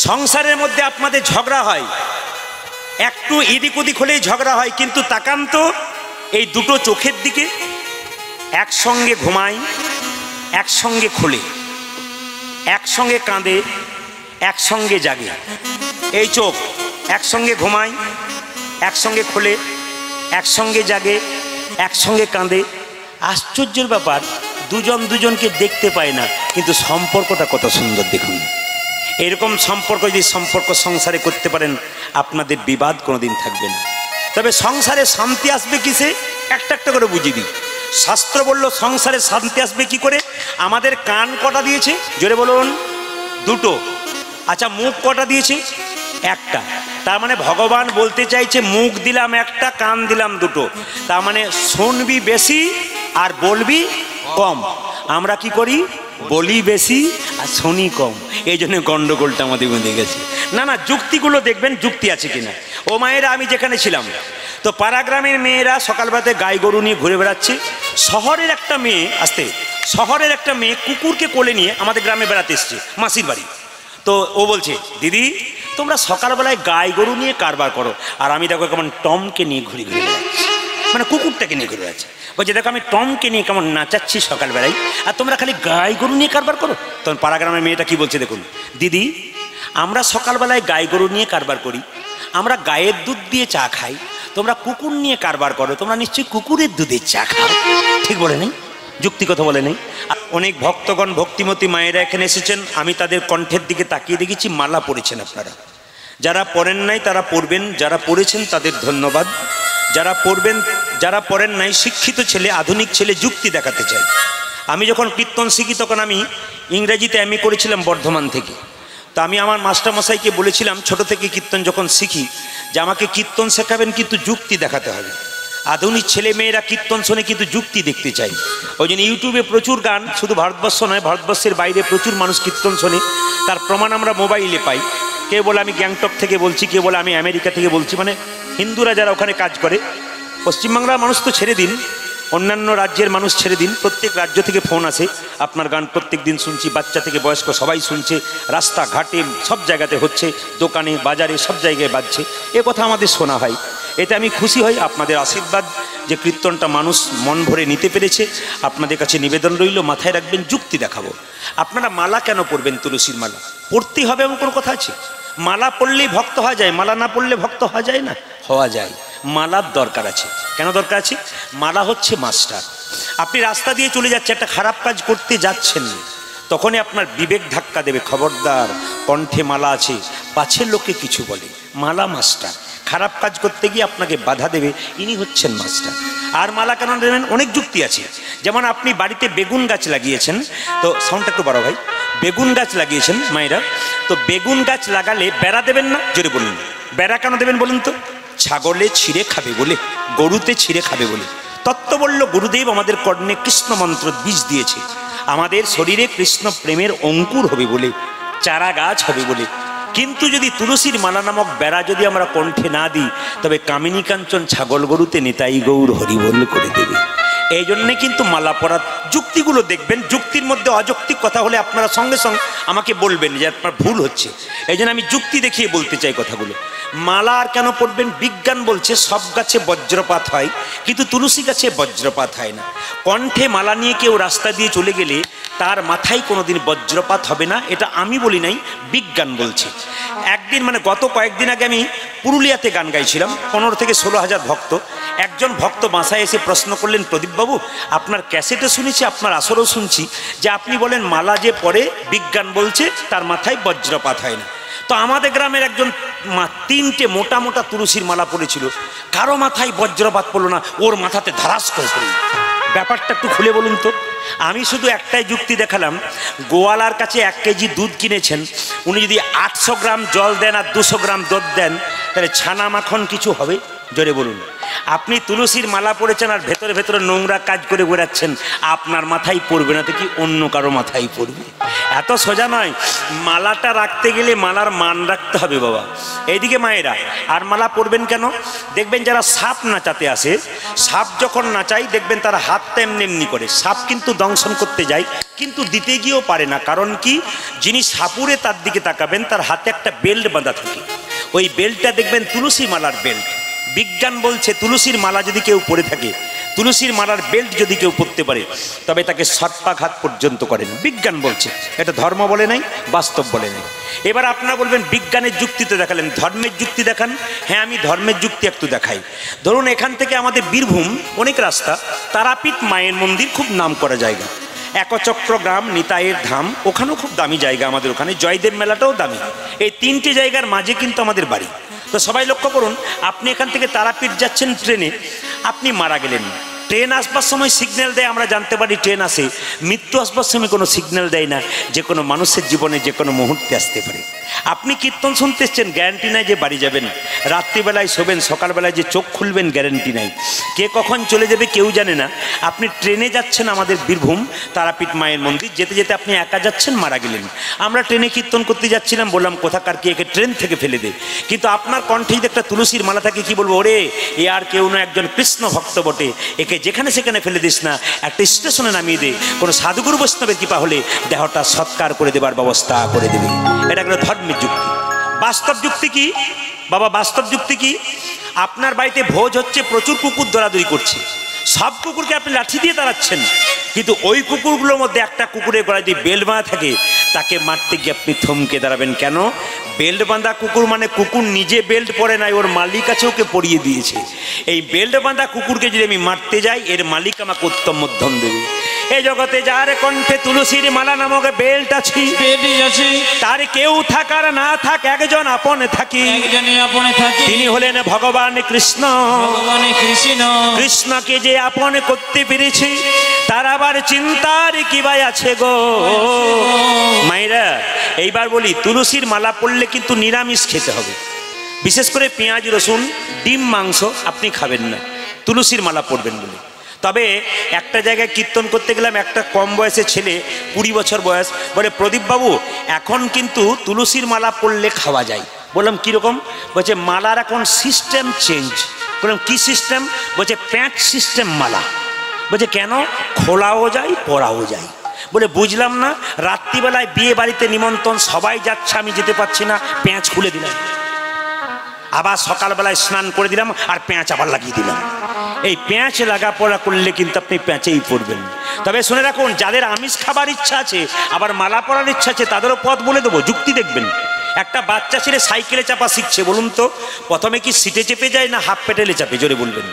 সংসারের মধ্যে আপনাদের ঝগড়া হয়, একটু এদিক ওদিক হলেই ঝগড়া হয়, কিন্তু তাকান তো এই দুটো চোখের দিকে। একসঙ্গে ঘুমায়, একসঙ্গে খোলে, একসঙ্গে কাঁদে, একসঙ্গে জাগে। এই চোখ একসঙ্গে ঘুমায়, একসঙ্গে খোলে, একসঙ্গে জাগে, একসঙ্গে কাঁদে। আশ্চর্যের ব্যাপার, দুজন দুজনকে দেখতে পায় না, কিন্তু সম্পর্কটা কত সুন্দর দেখুন। এরকম সম্পর্ক যদি সংসারে করতে পারেন, আপনাদের বিবাদ কোনোদিন থাকবে না। তবে সংসারে শান্তি আসবে কিসে? একটা একটা করে বুঝিয়ে দিই। শাস্ত্র বলল সংসারে শান্তি আসবে কি করে? আমাদের কান কটা দিয়েছে? জোরে বলুন। দুটো। আচ্ছা, মুখ কটা দিয়েছে? একটা। তার মানে ভগবান বলতে চাইছে মুখ দিলাম একটা, কান দিলাম দুটো। তার মানে শুনবি বেশি আর বলবি কম। আমরা কি করি? বলি বেশি আর শুনি কম। এই জন্য গন্ডগোলটা আমাদের বেঁধে গেছে। না না, যুক্তিগুলো দেখবেন যুক্তি আছে কিনা। ও মায়েরা, আমি যেখানে ছিলাম তো পাড়াগ্রামের মেয়েরা সকালবেলাতে গাই গরু নিয়ে ঘুরে বেড়াচ্ছে। শহরের একটা মেয়ে শহরের একটা মেয়ে কুকুরকে কোলে নিয়ে আমাদের গ্রামে বেড়াতে এসছে, মাসির বাড়ি। তো ও বলছে, দিদি তোমরা সকালবেলায় গাই গরু নিয়ে কারবার করো, আর আমি দেখো কেমন টমকে নিয়ে ঘুরে ঘুরে বেড়াচ্ছি, মানে কুকুরটাকে নিয়ে ঘুরে বেড়াচ্ছি। বলছে দেখো আমি টমকে নিয়ে কেমন নাচাচ্ছি সকালবেলায়, আর তোমরা খালি গাই গরু নিয়ে কারবার করো। তখন পাড়াগ্রামের মেয়েটা কি বলছে দেখুন, দিদি আমরা সকালবেলায় গাই গরু নিয়ে কারবার করি, আমরা গায়ের দুধ দিয়ে চা খাই, তোমরা কুকুর নিয়ে কারবার করো, তোমরা নিশ্চয়ই কুকুরের দুধের চা খাও। ঠিক বলে নেই? যুক্তি কথা বলে নেই? অনেক ভক্তগণ ভক্তিমতী মায়েরা এখানে এসেছেন, আমি তাদের কণ্ঠের দিকে তাকিয়ে দেখেছি মালা পড়েছেন আপনারা। যারা পড়েন নাই তারা পড়বেন, যারা পড়েছেন তাদের ধন্যবাদ। যারা পড়বেন, যারা পড়েন নাই, শিক্ষিত ছেলে, আধুনিক ছেলে, যুক্তি দেখাতে চাই। আমি যখন কীর্তন শিখি তখন আমি ইংরেজিতে এমএ করেছিলাম বর্ধমান থেকে। তো আমি আমার মাস্টারমশাইকে বলেছিলাম ছোট থেকে কীর্তন যখন শিখি যে আমাকে কীর্তন শেখাবেন কিন্তু যুক্তি দেখাতে হবে। আধুনিক ছেলে মেয়েরা কীর্তন শোনে কিন্তু যুক্তি দেখতে চাই। ওই জন্য ইউটিউবে প্রচুর গান, শুধু ভারতবর্ষ নয় ভারতবর্ষের বাইরে প্রচুর মানুষ কীর্তন শোনে, তার প্রমাণ আমরা মোবাইলে পাই। কেউ বলে আমি গ্যাংটক থেকে বলছি, কেউ বলে আমি আমেরিকা থেকে বলছি, মানে হিন্দুরা যারা ওখানে কাজ করে। পশ্চিমবাংলার মানুষ তো ছেড়ে দিন, অন্যান্য রাজ্যের মানুষ ছেড়ে দিন, প্রত্যেক রাজ্য থেকে ফোন আসে, আপনার গান প্রত্যেক দিন শুনছি, বাচ্চা থেকে বয়স্ক সবাই শুনছে, রাস্তাঘাটে সব জায়গাতে হচ্ছে, দোকানে বাজারে সব জায়গায় বাজছে, এ কথা আমাদের শোনা হয়। এতে আমি খুশি হই, আপনাদের আশীর্বাদ যে কীর্তনটা মানুষ মন ভরে নিতে পেরেছে। আপনাদের কাছে নিবেদন রইল, মাথায় রাখবেন, যুক্তি দেখাবো। আপনারা মালা কেন পড়বেন? তুলসীর মালা পড়তেই হবে এমন কোনো কথা আছে? মালা পড়লেই ভক্ত হওয়া যায়? মালা না পড়লে ভক্ত হওয়া যায় না? হওয়া যায়। মালার দরকার আছে। কেন দরকার আছে? মালা হচ্ছে মাস্টার। আপনি রাস্তা দিয়ে চলে যাচ্ছেন, একটা খারাপ কাজ করতে যাচ্ছেন, তখনই আপনার বিবেক ধাক্কা দেবে, খবরদার কণ্ঠে মালা আছে, পাছের লোকে কিছু বলে। মালা মাস্টার। খারাপ কাজ করতে গিয়ে আপনাকে বাধা দেবে, ইনি হচ্ছেন মাস্টার। আর মালা কেন দেবেন? অনেক যুক্তি আছে। যেমন আপনি বাড়িতে বেগুন গাছ লাগিয়েছেন, তো সাউন্ডটা একটু বড় ভাই, বেগুন গাছ লাগিয়েছেন মায়েরা, তো বেগুন গাছ লাগালে বেড়া দেবেন না? জোরে বলুন। বেড়া কেন দেবেন বলুন তো? ছাগলে ছিঁড়ে খাবে বলে, গরুতে ছিঁড়ে খাবে বলে। তত্ত্ব বলল গুরুদেব আমাদের কর্ণে কৃষ্ণ মন্ত্র বীজ দিয়েছে, আমাদের শরীরে কৃষ্ণ প্রেমের অঙ্কুর হবে বলে, চারা গাছ হবে বলে। কিন্তু যদি তুলসীর মালা নামক বেড়া যদি আমরা কণ্ঠে না দিই, তবে কামিনী কাঞ্চন ছাগল গরুতে নিতাই গৌর হরিবল করে দেবে। এই জন্যে কিন্তু মালা পরার যুক্তিগুলো দেখবেন, যুক্তির মধ্যে অযৌক্তিক কথা হলে আপনারা সঙ্গে সঙ্গে আমাকে বলবেন যে আপনার ভুল হচ্ছে। এই জন্য আমি যুক্তি দেখিয়ে বলতে চাই কথাগুলো। মালা আর কেন পড়বেন? বিজ্ঞান বলছে সব গাছে বজ্রপাত হয়, কিন্তু তুলসী গাছে বজ্রপাত হয় না। কণ্ঠে মালা নিয়ে কেউ রাস্তা দিয়ে চলে গেলে তার মাথায় কোনোদিন বজ্রপাত হবে না, এটা আমি বলি নাই, বিজ্ঞান বলছে। একদিন মানে গত কয়েকদিন আগে আমি পুরুলিয়াতে গান গাইছিলাম, 15 থেকে 16 হাজার ভক্ত। একজন ভক্ত বাসায় এসে প্রশ্ন করলেন, প্রদীপবাবু আপনার ক্যাসেটে শুনেছি, আপনার আসরেও শুনছি যে আপনি বলেন মালা যে পরে বিজ্ঞান বলছে তার মাথায় বজ্রপাত হয় না। তো আমাদের গ্রামের একজন 3টে মোটা মোটা তুলসীর মালা পড়েছিল, কারো মাথায় বজ্রপাত পড়লো না, ওর মাথাতে ধারাস করে পড়ল। ব্যাপারটা একটু খুলে বলুন তো। আমি শুধু একটাই যুক্তি দেখালাম, গোয়ালার কাছে 1 কেজি দুধ কিনেছেন, উনি যদি 800 গ্রাম জল দেন আর 200 গ্রাম দুধ দেন, তাহলে ছানা মাখন কিছু হবে? জোরে বলুন। আপনি তুলসীর মালা পড়েছেন আর ভেতরে ভেতরে নোংরা কাজ করে বেড়াচ্ছেন, আপনার মাথায় পড়বে না তো কি অন্য কারো মাথায় পড়বে? এত সোজা নয়। মালাটা রাখতে গেলে মালার মান রাখতে হবে বাবা। এইদিকে মায়েরা, আর মালা পরবেন কেন? দেখবেন যারা সাপ নাচাতে আসে, সাপ যখন নাচাই দেখবেন তারা হাতটা এমনি এমনি করে, সাপ কিন্তু দংশন করতে যায় কিন্তু দিতে গিয়েও পারে না। কারণ কি? যিনি সাপুরে তার দিকে তাকাবেন তার হাতে একটা বেল্ট বাঁধা থাকে, ওই বেল্টটা দেখবেন তুলসী মালার বেল্ট। বিজ্ঞান বলছে তুলসীর মালা যদি কেউ পরে থাকে, তুলসীর মালার বেল্ট যদি কেউ পরতে পারে, তবে তাকে সর্পাঘাত পর্যন্ত করেন। বিজ্ঞান বলছে, এটা ধর্ম বলে নাই, বাস্তব বলে নাই। এবার আপনারা বলবেন বিজ্ঞানের যুক্তি তো দেখালেন, ধর্মের যুক্তি দেখান। হ্যাঁ, আমি ধর্মের যুক্তি একটু দেখাই। ধরুন এখান থেকে আমাদের বীরভূম অনেক রাস্তা, তারাপীঠ মায়ের মন্দির খুব নাম করা জায়গা, একচক্র গ্রাম, নিতাইয়ের ধাম, ওখানেও খুব দামি জায়গা আমাদের ওখানে, জয়দেব মেলাটাও দামি। এই 3টে জায়গার মাঝে কিন্তু আমাদের বাড়ি। তো সবাই লক্ষ্য করুন, আপনি এখান থেকে তারাপীঠ যাচ্ছেন ট্রেনে, আপনি মারা গেলেন, ট্রেন আসবার সময় সিগন্যাল দেয়, আমরা জানতে পারি ট্রেন আসে। মৃত্যু আসবার সময় কোনো সিগন্যাল দেয় না, যে কোনো মানুষের জীবনে যে কোনো মুহূর্তে আসতে পারে। আপনি কীর্তন শুনতে এসছেন, গ্যারান্টি নাই যে বাড়ি যাবেন, রাত্রিবেলায় শোবেন, সকালবেলায় যে চোখ খুলবেন গ্যারান্টি নাই, কে কখন চলে যাবে কেউ জানে না। আপনি ট্রেনে যাচ্ছেন আমাদের বীরভূম তারাপীঠ মায়ের মন্দির, যেতে যেতে আপনি একা যাচ্ছেন, মারা গেলেন। আমরা ট্রেনে কীর্তন করতে যাচ্ছিলাম, বললাম কোথাকার কি, একে ট্রেন থেকে ফেলে দে। কিন্তু আপনার কণ্ঠে যদি একটা তুলসীর মালা থাকে, কি বলবো, ওরে এ আর কেউ না, একজন কৃষ্ণ ভক্ত বটে, একে যেখানে সেখানে ফেলে দিস না, একটা স্টেশনে নামিয়ে দে, কোনো সাধুগুরু বৈষ্ণবের কৃপা হলে দেহটা সৎকার করে দেবার ব্যবস্থা করে দেবে। এটা একটা ধর্মের যুক্তি। বাস্তব যুক্তি কি বাবা? বাস্তব যুক্তি কি? আপনার বাড়িতে ভোজ হচ্ছে, প্রচুর কুকুর দৌড়াদৌড়ি করছে, সব কুকুরকে আপনি লাঠি দিয়ে তাড়াচ্ছেন, কিন্তু ওই কুকুরগুলোর মধ্যে একটা কুকুরের গলায় যদি বেল্ট বাঁধা থাকে, তাকে মারতে গিয়ে আপনি থমকে দাঁড়াবেন কেন? বেল্ট বাঁধা কুকুর মানে কুকুর নিজে বেল্ট পরে নাই, ওর মালিক আছে ওকে পরিয়ে দিয়েছে। এই বেল্ট বাঁধা কুকুরকে যদি আমি মারতে যাই, এর মালিক আমাকে উত্তম মধ্যম দেবে। এই জগতে যার কণ্ঠে তুলসীর মালা নামক বেল্ট আছে, তার কেউ থাকার না থাক, একজন আপনে থাকি, তিনি হলেন ভগবান কৃষ্ণ। কৃষ্ণকে যে আপন করতে পেরেছে, তার আবার চিন্তার কি ভাই আছে গো মায়েরা। এইবার বলি, তুলসীর মালা পড়লে কিন্তু নিরামিষ খেতে হবে, বিশেষ করে পেঁয়াজ রসুন ডিম মাংস আপনি খাবেন না, তুলসীর মালা পড়বেন বলে। তবে একটা জায়গায় কীর্তন করতে গেলাম, একটা কম বয়সে ছেলে, 20 বছর বয়স, বলে প্রদীপ বাবু এখন কিন্তু তুলসীর মালা পড়লে খাওয়া যায়। বললাম কীরকম? বলছে মালার এখন সিস্টেম চেঞ্জ। বললাম কি সিস্টেম? বলছে প্যাঁচ সিস্টেম মালা। বলছে কেন? খোলাও যায় পরাও যায়। বলে বুঝলাম না, রাত্রিবেলায় বিয়ে বাড়িতে নিমন্ত্রণ, সবাই যাচ্ছে, আমি যেতে পারছি না, প্যাঁচ খুলে দিলাম, আবার সকালবেলায় স্নান করে দিলাম আর প্যাঁচ আবার লাগিয়ে দিলাম। এই প্যাঁচ লাগা পড়া করলে কিন্তু আপনি প্যাঁচেই পড়বেন। তবে শুনে রাখুন, যাদের আমিষ খাবার ইচ্ছা আছে, আবার মালা পরার ইচ্ছা আছে, তাদেরও পথ বলে দেবো, যুক্তি দেখবেন। একটা বাচ্চা ছেলে সাইকেলে চাপা শিখছে, বলুন তো প্রথমে কি সিটে চেপে যায় না হাফ পেডেলে চাপে? জোরে বলবেন।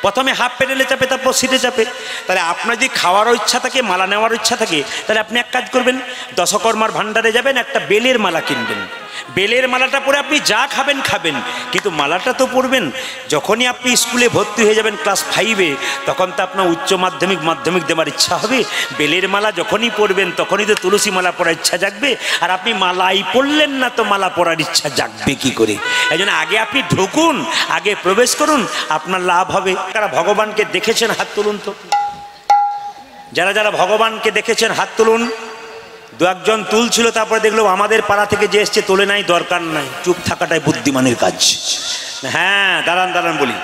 প্রথমে হাফ পেডেলে চাপে, তারপর সিটে চাপে। তাহলে আপনার যদি খাওয়ারও ইচ্ছা থাকে, মালা নেওয়ার ইচ্ছা থাকে, তাহলে আপনি এক কাজ করবেন, দশকর্মার ভাণ্ডারে যাবেন, একটা বেলের মালা কিনবেন। বেলের মালাটা পরে আপনি যা খাবেন খাবেন, কিন্তু মালাটা তো পরবেন। যখনই আপনি স্কুলে ভর্তি হয়ে যাবেন ক্লাস 5-এ, তখন তো আপনার উচ্চ মাধ্যমিক মাধ্যমিক দেওয়ার ইচ্ছা হবে। বেলের মালা যখনই পরবেন, তখনই তো তুলসী মালা পরার ইচ্ছা জাগবে। আর আপনি মালাই পরলেন না, তো মালা পরার ইচ্ছা জাগবে কি করে? এই জন্য আগে আপনি ঢুকুন, আগে প্রবেশ করুন, আপনার লাভ হবে। যারা ভগবানকে দেখেছেন হাত তুলুন তো। যারা যারা ভগবানকে দেখেছেন হাত তুলুন। 2-1 তুলছিল, তারপরে দেখলো আমাদের পাড়া থেকে যে এসছে তোলে নাই, দরকার নাই, চুপ থাকাটাই বুদ্ধিমানের কাজ। হ্যাঁ, দাঁড়ান দাঁড়ান বলি।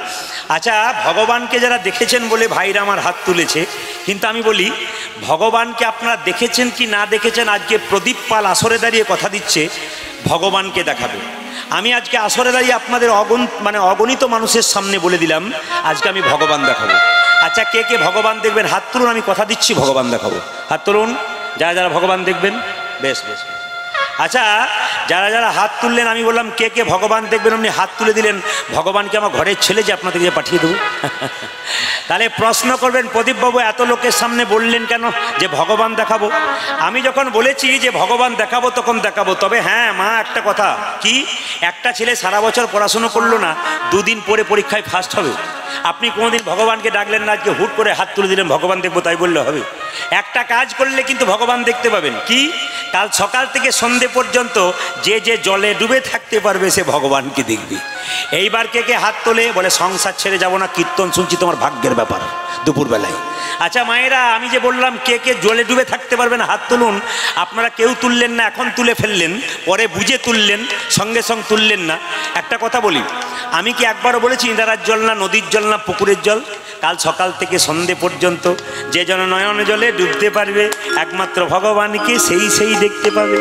আচ্ছা, ভগবানকে যারা দেখেছেন বলে ভাইরা আমার হাত তুলেছে, কিন্তু আমি বলি ভগবানকে আপনারা দেখেছেন কি না দেখেছেন, আজকে প্রদীপ পাল আসরে দাঁড়িয়ে কথা দিচ্ছে ভগবানকে দেখাবে। আমি আজকে আসরে দাঁড়িয়ে আপনাদের অগণিত মানুষের সামনে বলে দিলাম আজকে আমি ভগবান দেখাবো। আচ্ছা, কে কে ভগবান দেখবেন হাত তুলুন, আমি কথা দিচ্ছি ভগবান দেখাবো। হাত তুলুন যারা যারা ভগবান দেখবেন। বেশ বেশ। আচ্ছা, যারা যারা হাত তুললেন, আমি বললাম কে কে ভগবান দেখবেন, আপনি হাত তুলে দিলেন। ভগবানকে আমার ঘরের ছেলে যে আপনাদেরকে যে পাঠিয়ে দেবো। তাহলে প্রশ্ন করবেন, প্রদীপবাবু এত লোকের সামনে বললেন কেন যে ভগবান দেখাবো? আমি যখন বলেছি যে ভগবান দেখাবো তখন দেখাবো। তবে হ্যাঁ মা, একটা কথা কি, একটা ছেলে সারা বছর পড়াশুনো করলো না, 2 দিন পরে পরীক্ষায় ফার্স্ট হবে। আপনি কোনোদিন ভগবানকে ডাকলেন না, আজকে হুট করে হাত তুলে দিলেন ভগবান দেখবো তাই বললে হবে? একটা কাজ করলে কিন্তু ভগবান দেখতে পাবেন। কি? কাল সকাল থেকে সন্ধে পর্যন্ত যে যে জলে ডুবে থাকতে পারবে সে ভগবানকে দেখবে। এইবার কে কে হাত তোলে? বলে সংসার ছেড়ে যাব না, কীর্তন শুনছি, তোমার ভাগ্যের ব্যাপার দুপুরবেলায়। আচ্ছা মায়েরা, আমি যে বললাম কে কে জলে ডুবে থাকতে পারবেন হাত তুলুন। আপনারা কেউ তুললেন না, এখন তুলে ফেললেন, পরে বুঝে তুললেন, সঙ্গে সঙ্গে তুললেন না। একটা কথা বলি, আমি কি একবারও বলেছি ইন্দারার জল না নদীর জল না পুকুরের জল? কাল সকাল থেকে সন্ধে পর্যন্ত যে জন নয়ন জলে ডুবতে পারবে একমাত্র ভগবানকে, সেই দেখতে পাবে।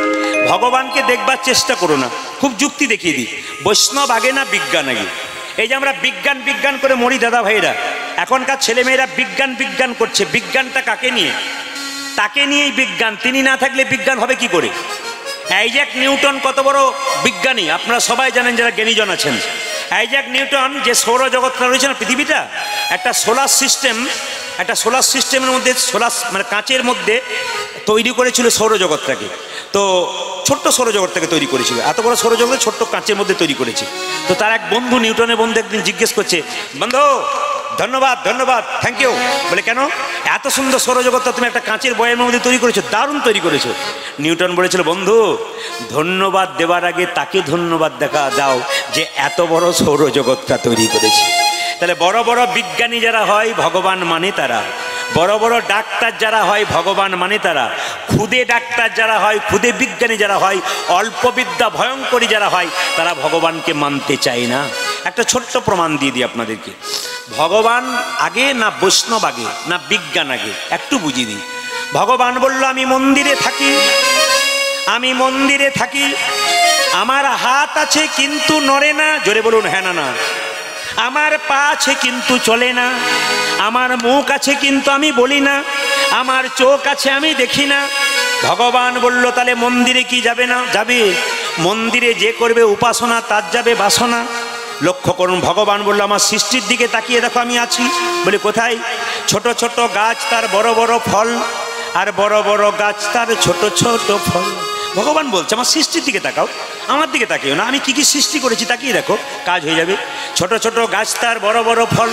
ভগবানকে দেখবার চেষ্টা করো না। খুব যুক্তি দেখিয়ে দিই, বৈষ্ণব আগে না বিজ্ঞান আগে? এই যে আমরা বিজ্ঞান বিজ্ঞান করে মরি দাদা ভাইরা, এখনকার ছেলেমেয়েরা বিজ্ঞান বিজ্ঞান করছে। বিজ্ঞানটা কাকে নিয়ে? তাকে নিয়েই বিজ্ঞান। তিনি না থাকলে বিজ্ঞান হবে কি করে? আইজ্যাক নিউটন কত বড় বিজ্ঞানী আপনারা সবাই জানেন যারা জ্ঞানীজন আছেন। আইজ্যাক নিউটন যে সৌরজগৎটা রয়েছে না পৃথিবীটা, একটা সোলার সিস্টেমের মধ্যে মানে কাঁচের মধ্যে তৈরি করেছিল সৌরজগৎটাকে। তো ছোট্ট সৌরজগৎটাকে তৈরি করেছিল, এত বড় সৌরজগৎ ছোট্ট কাঁচের মধ্যে তৈরি করেছে। তো তার এক বন্ধু, নিউটনের বন্ধু, একদিন জিজ্ঞেস করছে, বন্ধু ধন্যবাদ ধন্যবাদ, থ্যাংক ইউ। বলে কেন? এত সুন্দর সৌরজগৎটা তুমি একটা কাঁচের বয়ের মধ্যে তৈরি করেছো, দারুণ তৈরি করেছো। নিউটন বলেছিল, বন্ধু ধন্যবাদ দেওয়ার আগে তাকে ধন্যবাদ দাও যে এত বড় সৌরজগৎটা তৈরি করেছে। তাহলে বড় বড় বিজ্ঞানী যারা হয় ভগবান মানে তারা, বড় বড় ডাক্তার যারা হয় ভগবান মানে তারা, খুদে ডাক্তার যারা হয়, খুদে বিজ্ঞানী যারা হয়, অল্প বিদ্যা ভয়ঙ্করী যারা হয়, তারা ভগবানকে মানতে চায় না। একটা ছোট্ট প্রমাণ দিয়ে দিই আপনাদেরকে। ভগবান আগে না বৈষ্ণব আগে না বিজ্ঞান আগে? একটু বুঝিয়ে দিই। ভগবান বলল, আমি মন্দিরে থাকি, আমার হাত আছে কিন্তু নড়ে না। জোরে বলুন হ্যাঁ না না। আমার পা আছে কিন্তু চলে না, আমার মুখ আছে কিন্তু আমি বলি না, আমার চোখ আছে আমি দেখি না। ভগবান বলল, তাহলে মন্দিরে কি যাবে না? যাবে। মন্দিরে যে করবে উপাসনা তার যাবে বাসনা। লক্ষ্য করুন, ভগবান বলল, আমার সৃষ্টির দিকে তাকিয়ে দেখো আমি আছি। বলে কোথায়? ছোট ছোট গাছ তার বড় বড় ফল, আর বড় বড় গাছ তার ছোট ছোট ফল। ভগবান বলছে, আমার সৃষ্টির দিকে তাকাও, আমার দিকে তাকিও না, আমি কি কি সৃষ্টি করেছি তাকিয়ে দেখো, কাজ হয়ে যাবে। ছোট ছোট গাছ তার বড় বড় ফল,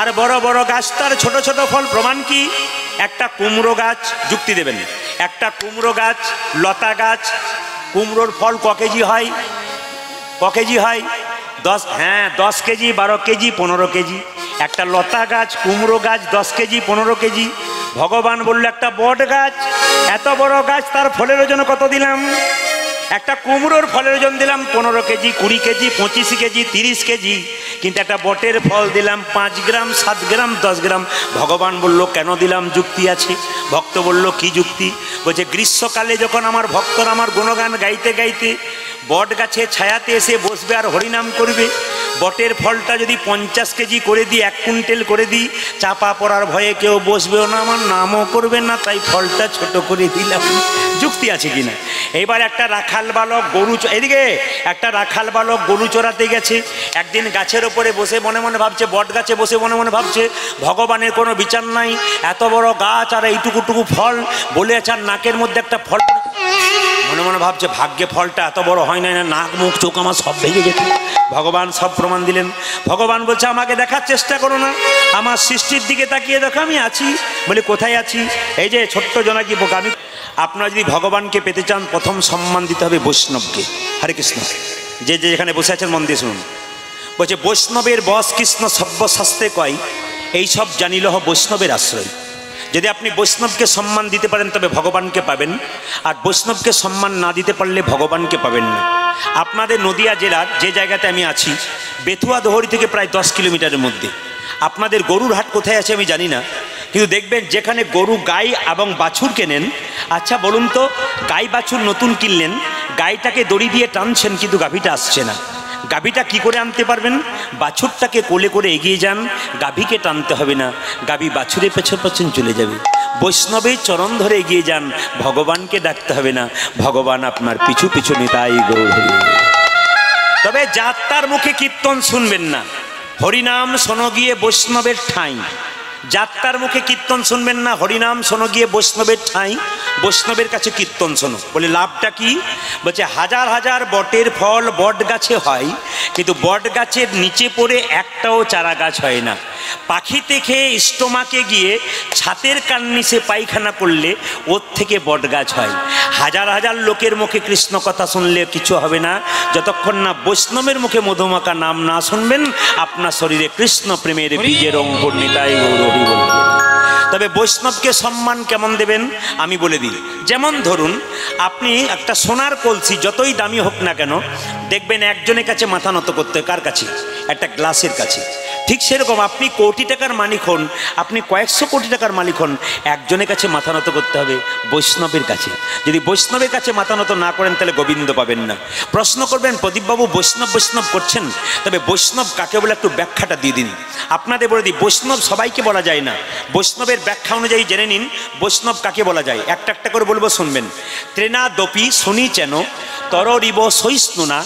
আর বড় বড় গাছ তার ছোট ছোট ফল। প্রমাণ কি? একটা কুমড়ো গাছ, যুক্তি দেবেন, একটা কুমড়ো গাছ, লতা গাছ, কুমড়োর ফল ক কেজি হয়? 10 কেজি, 12 কেজি, 15 কেজি। একটা লতা গাছ, কুমড়ো গাছ 10 কেজি, 15 কেজি। ভগবান বলল, একটা বট গাছ, এত বড় গাছ, তার ফলের ওজন কত দিলাম? একটা কুমড়োর ফলের ওজন দিলাম 15 কেজি, 20 কেজি, 25 কেজি, 30 কেজি। কিন্তু একটা বটের ফল দিলাম 5 গ্রাম, 7 গ্রাম, 10 গ্রাম। ভগবান বলল, কেন দিলাম? যুক্তি আছে। ভক্ত বলল, কি যুক্তি? বলছে, গ্রীষ্মকালে যখন আমার ভক্তরা আমার গুণগান গাইতে গাইতে বট গাছের ছায়াতে এসে বসবে আর হরিনাম করবে, বটের ফলটা যদি 50 কেজি করে দিই, 1 কুইন্টাল করে দিই, চাপা পড়ার ভয়ে কেউ বসবেও না, আমার নামও করবে না, তাই ফলটা ছোট করে দিলাম। যুক্তি আছে কিনা? এইবার একটা রাখাল বালক গরু চড়াতে গেছে। একদিন গাছের ওপরে বসে মনে মনে ভাবছে, বট গাছে বসে মনে মনে ভাবছে, ভগবানের কোনো বিচার নাই, এত বড় গাছ আর এইটুকুটুকু ফল, বলে আছে আর নাকের মধ্যে একটা ফল। মনে মনে ভাবছে, ভাগ্যে ফলটা এত বড় হয় না, নাক মুখ চোখ আমার সব ভেঙে যেত। ভগবান সব প্রমাণ দিলেন। ভগবান বলছে, আমাকে দেখার চেষ্টা করো না, আমার সৃষ্টির দিকে তাকিয়ে দেখো আমি আছি। বলে কোথায় আছি? এই যে ছোট্ট জোনাকি পোকা। আমি আপনারা যদি ভগবানকে পেতে চান, প্রথম সম্মান দিতে হবে বৈষ্ণবকে। হরে কৃষ্ণ। যে যেখানে বসে আছেন মন দিয়ে শুনুন। বলছে, বৈষ্ণবের বস কৃষ্ণ সব্যশাস্ত্রে কয়, এইসব জানিলহ বৈষ্ণবের আশ্রয়। যদি আপনি বৈষ্ণবকে সম্মান দিতে পারেন তবে ভগবানকে পাবেন, আর বৈষ্ণবকে সম্মান না দিতে পারলে ভগবানকে পাবেন না। আপনাদের নদিয়া জেলার যে জায়গাতে আমি আছি, বেথুয়া দহরি থেকে প্রায় 10 কিলোমিটারের মধ্যে। আপনাদের গরুর হাট কোথায় আছে আমি জানি না, কিন্তু দেখবেন যেখানে গরু গাই এবং বাছুর কেনেন, আচ্ছা বলুন তো, গাই বাছুর নতুন কিনলেন, গাইটাকে দড়ি দিয়ে টানছেন কিন্তু গাভীটা আসছে না। গাভীটা কি করে আনতে পারবেন? বাছুরটাকে কোলে করে এগিয়ে যান, গাভীকে টানতে হবে না, গাভী বাছুরের পেছন পেছন চলে যাবে। বৈষ্ণবের চরণ ধরে এগিয়ে যান, ভগবানকে ডাকতে হবে না, ভগবান আপনার পিছু পিছু নিতাই গৌর। তবে যাত্রার মুখে কীর্তন শুনবেন না, হরিনাম শোনো গিয়ে বৈষ্ণবের ঠাঁই। যাত্রার মুখে কীর্তন শুনবেন না, হরিনাম শোনো গিয়ে বৈষ্ণবের ঠাঁই, বৈষ্ণবের কাছে কীর্তন শোনো। বলে লাভটা কি? বলছে, হাজার হাজার বটের ফল বট গাছে হয়, কিন্তু বট গাছের নিচে পড়ে একটাও চারা গাছ হয় না। পাখিতে খেয়ে স্টোমাকে গিয়ে ছাতের কান্নিসে পায়খানা করলে ওর থেকে বটগাছ হয়। হাজার হাজার লোকের মুখে কৃষ্ণ কথা শুনলে কিছু হবে না, যতক্ষণ না বৈষ্ণবের মুখে মধুমাখা নাম না শুনবেন আপনার শরীরে কৃষ্ণ প্রেমের বীজের অঙ্কুর নিতাই গৌর হরি বলবেন। তবে বৈষ্ণবকে সম্মান কেমন দেবেন আমি বলে দিই। যেমন ধরুন আপনি একটা সোনার কলসি যতই দামি হোক না কেন, দেখবেন একজনের কাছে মাথা নত করতে হয়। কার কাছে? একটা গ্লাসের কাছে। ঠিক সেরকম আপনি কোটি টাকার মালিক হন, আপনি কয়েকশো কোটি টাকার মালিক হন, একজনের কাছে মাথা নত করতে হবে, বৈষ্ণবের কাছে। যদি বৈষ্ণবের কাছে মাথা নত না করেন তাহলে গোবিন্দ পাবেন না। প্রশ্ন করবেন প্রদীপবাবু বৈষ্ণব বৈষ্ণব করছেন, তবে বৈষ্ণব কাকে বলে একটু ব্যাখ্যাটা দিয়ে দিন। আপনাদের বলে দিই, বৈষ্ণব সবাইকে বলা যায় না, বৈষ্ণবের ব্যাখ্যা অনুযায়ী জেনে নিন বৈষ্ণব কাকে বলা যায়। একটা একটা করে বলবো, শুনবেন। ত্রেনা দপি শুনি চেন তরিব সহিষ্ণুনা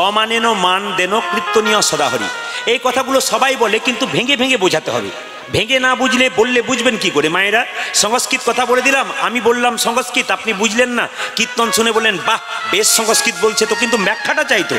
অমানেন মান দেন কীর্তনীয় সদাহরি। এই কথাগুলো সবাই বলে, কিন্তু ভেঙে ভেঙে বোঝাতে হবে। ভেঙে না বুঝলে বললে বুঝবেন কি করে? মায়েরা, সংস্কৃত কথা বলে দিলাম, আমি বললাম সংস্কৃত, আপনি বুঝলেন না, কীর্তন শুনে বললেন বাহ বেশ সংস্কৃত বলছে তো, কিন্তু ব্যাখ্যাটা চাইতো।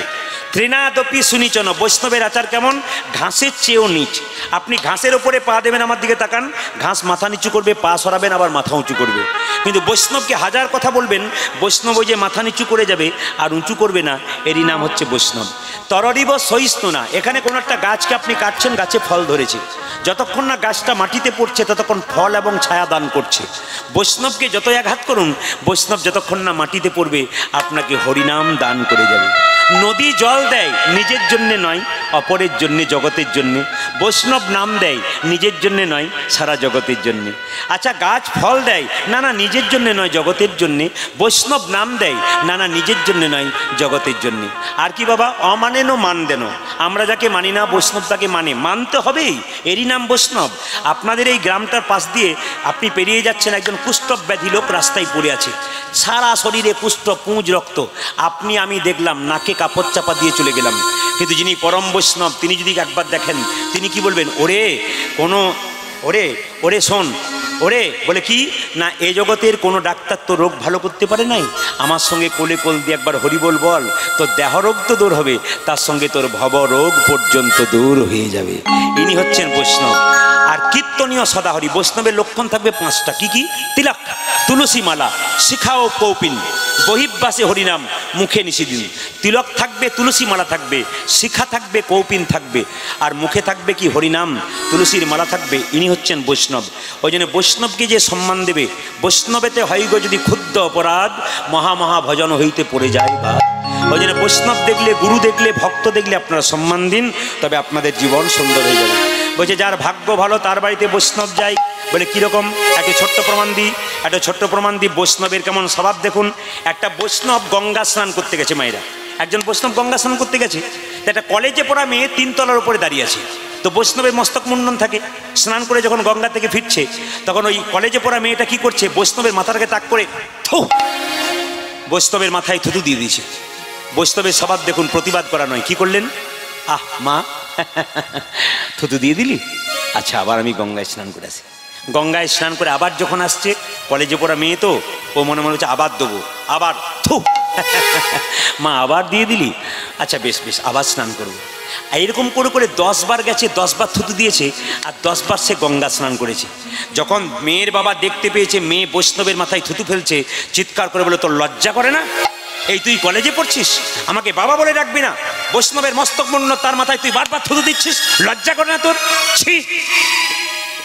ত্রিনাদপি সুনিচন, বৈষ্ণবের আচার কেমন? ঘাসের চেয়েও নিচ। আপনি ঘাসের ওপরে পা দেবেন, আমার দিকে তাকান, ঘাস মাথা নিচু করবে, পা সরাবেন, আবার মাথা উঁচু করবে। কিন্তু বৈষ্ণবকে হাজার কথা বলবেন, বৈষ্ণব ওই যে মাথা নিচু করে যাবে আর উঁচু করবে না, এরই নাম হচ্ছে বৈষ্ণব। তরিব সহিষ্ণুনা, এখানে কোনো একটা গাছকে আপনি কাটছেন, গাছে ফল ধরেছে, যতক্ষণ না গাছটা মাটিতে পড়ছে ততক্ষণ ফল এবং ছায়া দান করছে। বৈষ্ণবকে যতই আঘাত করুন, বৈষ্ণব যতক্ষণ না মাটিতে পড়বে আপনাকে হরিনাম দান করে যাবে। নদী জল দেয় নিজের জন্যে নয়, অপরের জন্যে, জগতের জন্যে। বৈষ্ণব নাম দেয় নিজের জন্যে নয়, সারা জগতের জন্যে। আচ্ছা, গাছ ফল দেয়, না না নিজের জন্যে নয়, জগতের জন্যে। বৈষ্ণব নাম দেয়, না না নিজের জন্যে নয়, জগতের জন্যে। আর কি বাবা? অমানেন মান দেন, আমরা যাকে মানি না বৈষ্ণব তাকে মানতে হবেই, এরই নাম বৈষ্ণব। আপনাদের এই গ্রামটার পাশ দিয়ে আপনি পেরিয়ে যাচ্ছেন, একজন কুষ্ঠব্যাধি ব্যাধি লোক রাস্তায় পড়ে আছে, সারা শরীরে কুষ্ঠ, পুঁজ রক্ত। আপনি আমি দেখলাম, নাকে কাপড় চাপা দিয়ে চলে গেলাম, কিন্তু যিনি পরম বৈষ্ণব তিনি যদি একবার দেখেন, তিনি কি বলবেন? ওরে কোনো ওরে ওরে শোন, ওরে বলে কি না, এ জগতের কোনো ডাক্তার তো রোগ ভালো করতে পারে নাই, আমার সঙ্গে কোলে কোল দিয়ে একবার হরিবোল বল, তোর দেহ রোগ তো দূর হবে, তার সঙ্গে তোর ভব রোগ পর্যন্ত দূর হয়ে যাবে। ইনি হচ্ছেন বৈষ্ণব। আর কীর্তনীয় সদাহরি, বৈষ্ণবের লক্ষণ থাকবে পাঁচটা। কি কি? তিলক, তুলসী মালা, শিখা ও কৌপিন, বহির্বাসে হরিনাম, মুখে নিষিদিন। তিলক থাকবে, তুলসী মালা থাকবে, শিখা থাকবে, কৌপিন থাকবে, আর মুখে থাকবে কি? হরিনাম, তুলসীর মালা থাকবে। ইনি হচ্ছেন বৈষ্ণব। ওই জন্য বৈষ্ণবকে যে সম্মান দেবে, বৈষ্ণবেতে হইগ যদি ক্ষুদ্র অপরাধ, মহা ভজন হইতে পড়ে যায় বা। ওই জন্য বৈষ্ণব দেখলে, গুরু দেখলে, ভক্ত দেখলে আপনারা সম্মান দিন, তবে আপনাদের জীবন সুন্দর হয়ে যাবে। বলছে যার ভাগ্য ভালো তার বাড়িতে বৈষ্ণব যায়। বলে কীরকম? একটা ছোট্ট প্রমাণ দিই, বৈষ্ণবের কেমন স্বভাব দেখুন। একটা বৈষ্ণব গঙ্গা স্নান করতে গেছে, মায়েরা, একজন বৈষ্ণব গঙ্গা স্নান করতে গেছে, তো একটা কলেজে পড়া মেয়ে 3 তলার উপরে দাঁড়িয়ে আছে। তো বৈষ্ণবের মস্তক মুন্ডন থাকে, স্নান করে যখন গঙ্গা থেকে ফিরছে, তখন ওই কলেজে পড়া মেয়েটা কি করছে? বৈষ্ণবের মাথাটাকে তাক করে থু, বৈষ্ণবের মাথায় থুতু দিয়ে দিয়েছে। বৈষ্ণবের স্বভাব দেখুন, প্রতিবাদ করা নয়। কি করলেন? আহ মা, থুতু দিয়ে দিলি, আচ্ছা আবার আমি গঙ্গায় স্নান করে আসি। গঙ্গায় স্নান করে আবার যখন আসছে, কলেজে পড়া মেয়ে তো, ও মনে হচ্ছে আবার দেবো, আবার থু, মা আবার দিয়ে দিলি, আচ্ছা বেশ বেশ আবার স্নান করবো। এইরকম করে করে 10 বার গেছে, 10 বার থুতু দিয়েছে, আর 10 বার সে গঙ্গা স্নান করেছে। যখন মেয়ের বাবা দেখতে পেয়েছে মেয়ে বৈষ্ণবের মাথায় থুতু ফেলছে, চিৎকার করে বলে তোর লজ্জা করে না? এই তুই কলেজে পড়ছিস, আমাকে বাবা বলে ডাকবি না? বৈষ্ণবের মস্তক মুন্ডন, তার মাথায় তুই বারবার থুতু দিচ্ছিস, লজ্জা করে না তোর? ছি!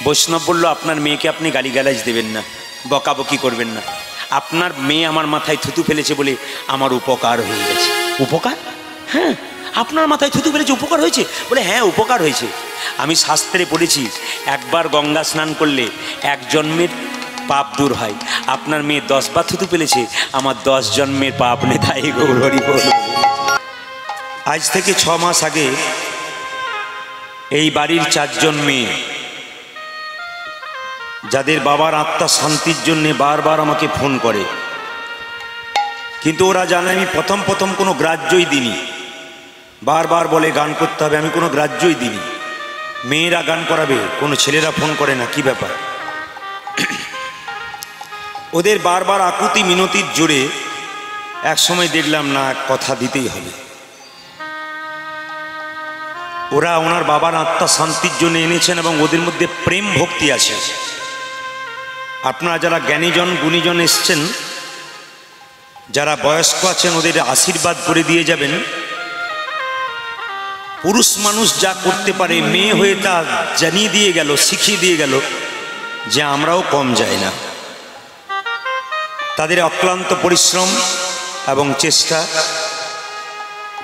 বৈষ্ণব বলল আপনার মেয়েকে আপনি গালিগালাজ দেবেন না, বকাবকি করবেন না। আপনার মেয়ে আমার মাথায় থুতু ফেলেছে বলে আমার উপকার হয়ে গেছে। উপকার? হ্যাঁ, আপনার মাথায় থুতু ফেলেছে, উপকার হয়েছে? বলে হ্যাঁ উপকার হয়েছে। আমি শাস্ত্রে পড়েছি, একবার গঙ্গা স্নান করলে 1 জন্মের পাপ দূর হয়। আপনার মেয়ে 10 বার থুতু ফেলেছে, আমার 10 জন্মের পাপ নেতাই গৌর হরি বল। আজ থেকে 6 মাস আগে এই বাড়ির 4 জন মেয়ে, যাদের বাবার আত্মা শান্তির জন্য বারবার আমাকে ফোন করে, কিন্তু ওরা জানে আমি প্রথম কোনো গ্রাহ্যই দিইনি। বারবার বলে গান করতে হবে, আমি কোনো গ্রাহ্যই দিইনি। মেয়েরা গান করাবে, কোনো ছেলেরা ফোন করে না, কি ব্যাপার? ওদের বারবার আকুতি মিনতির জোরে এক সময় দেখলাম না, কথা দিতেই হবে। ওরা ওনার বাবার আত্মা শান্তির জন্য এনেছেন এবং ওদের মধ্যে প্রেম ভক্তি আছে। আপনারা যারা জ্ঞানীজন গুণীজন এসছেন, যারা বয়স্ক আছেন, ওদের আশীর্বাদ করে দিয়ে যাবেন। পুরুষ মানুষ যা করতে পারে মেয়ে হয়ে তা জানিয়ে দিয়ে গেল, শিখিয়ে দিয়ে গেল যে আমরাও কম যাই না। তাদের অক্লান্ত পরিশ্রম এবং চেষ্টা,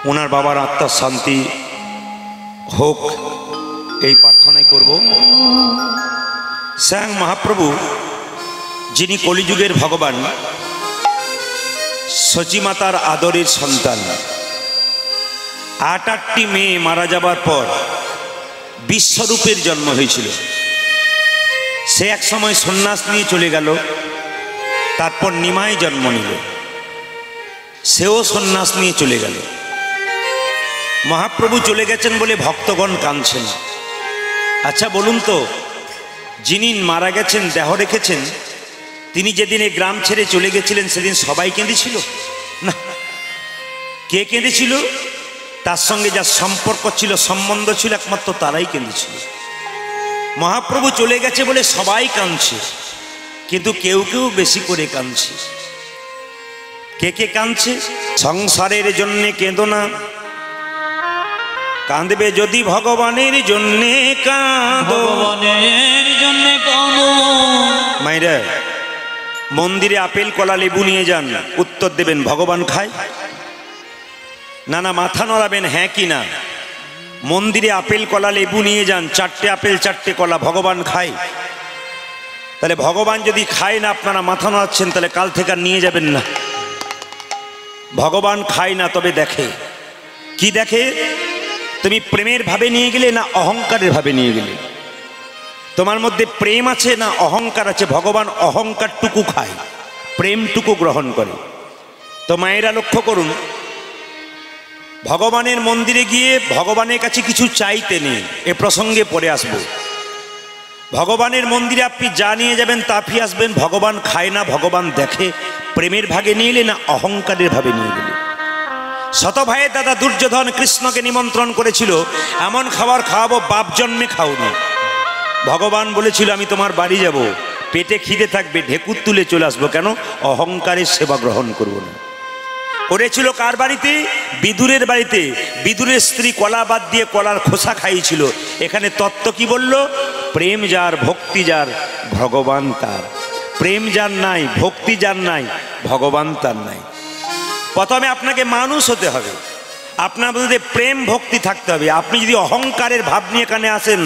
ওনার বাবার আত্মার শান্তি হোক এই প্রার্থনাই করব। স্বয়ং মহাপ্রভু যিনি কলিযুগের ভগবান, সচিমাতার আদরের সন্তান, 8টি মেয়ে মারা যাবার পর বিশ্বরূপের জন্ম হয়েছিল। সে এক সময় সন্ন্যাস নিয়ে চলে গেল, তারপর নিমাই জন্ম নিল, সেও সন্ন্যাস নিয়ে চলে গেল। মহাপ্রভু চলে গেছেন বলে ভক্তগণ কাঁদছেন। আচ্ছা বলুন তো, যিনি মারা গেছেন, দেহ রেখেছেন, তিনি যেদিন এই গ্রাম ছেড়ে চলে গেছিলেন সেদিন সবাই কেঁদেছিল? না। কে কেঁদেছিল? তার সঙ্গে যার সম্পর্ক ছিল, সম্বন্ধ ছিল, একমাত্র তারাই কেঁদেছিল। মহাপ্রভু চলে গেছে বলে সবাই কাঁদছে, কিন্তু কেউ কেউ বেশি করে কাঁদছে। কে কে কাঁদছে? সংসারের জন্যে কেঁদো না, কাঁদবে যদি ভগবানের জন্যে কাঁদো। মাইরা, মন্দিরে আপেল কলা লেবু নিয়ে যান, উত্তর দেবেন ভগবান খায়? না না, মাথা নড়াবেন হ্যাঁ কি না। মন্দিরে আপেল কলা লেবু নিয়ে যান, 4টে আপেল 4টে কলা, ভগবান খায়? তাহলে ভগবান যদি খায় না, আপনারা মাথা নড়াচ্ছেন, তাহলে কাল থেকে আর নিয়ে যাবেন না। ভগবান খায় না, তবে দেখে। কি দেখে? তুমি প্রেমের ভাবে নিয়ে গেলে না অহংকারের ভাবে নিয়ে গেলে? তোমার মধ্যে প্রেম আছে না অহংকার আছে? ভগবান অহংকারটুকু খায়, প্রেমটুকু গ্রহণ করে। তো মায়েরা লক্ষ্য করুন, ভগবানের মন্দিরে গিয়ে ভগবানের কাছে কিছু চাইতে নেই, এ প্রসঙ্গে পরে আসব। ভগবানের মন্দিরে আপনি যা নিয়ে যাবেন তা ফিরে আসবেন। ভগবান খায় না, ভগবান দেখে। প্রেমের ভাগে নিয়ে এলে না অহংকারের ভাবে নিয়ে গেলে? শত ভাইয়ের দাদা দুর্যোধন কৃষ্ণকে নিমন্ত্রণ করেছিল, এমন খাবার খাওয়াবো বাপ জন্মে খাওনি। ভগবান বলেছিল আমি তোমার বাড়ি যাব, পেটে খিদে থাকবে, ঢেকুর তুলে চলে আসবো। কেন? অহংকারের সেবা গ্রহণ করব না। করেছিল কার বাড়িতে? বিদুরের বাড়িতে। বিদুরের স্ত্রী কলা বাদ দিয়ে কলার খোসা খাইয়েছিল। এখানে তত্ত্ব কি বলল? প্রেম যার, ভক্তি যার, ভগবান তার। প্রেম যার নাই, ভক্তি যার নাই, ভগবান তার নাই। প্রথমে আপনাকে মানুষ হতে হবে, আপনার মধ্যে প্রেম ভক্তি থাকতে হবে। আপনি যদি অহংকারের ভাব নিয়ে এখানে আসেন,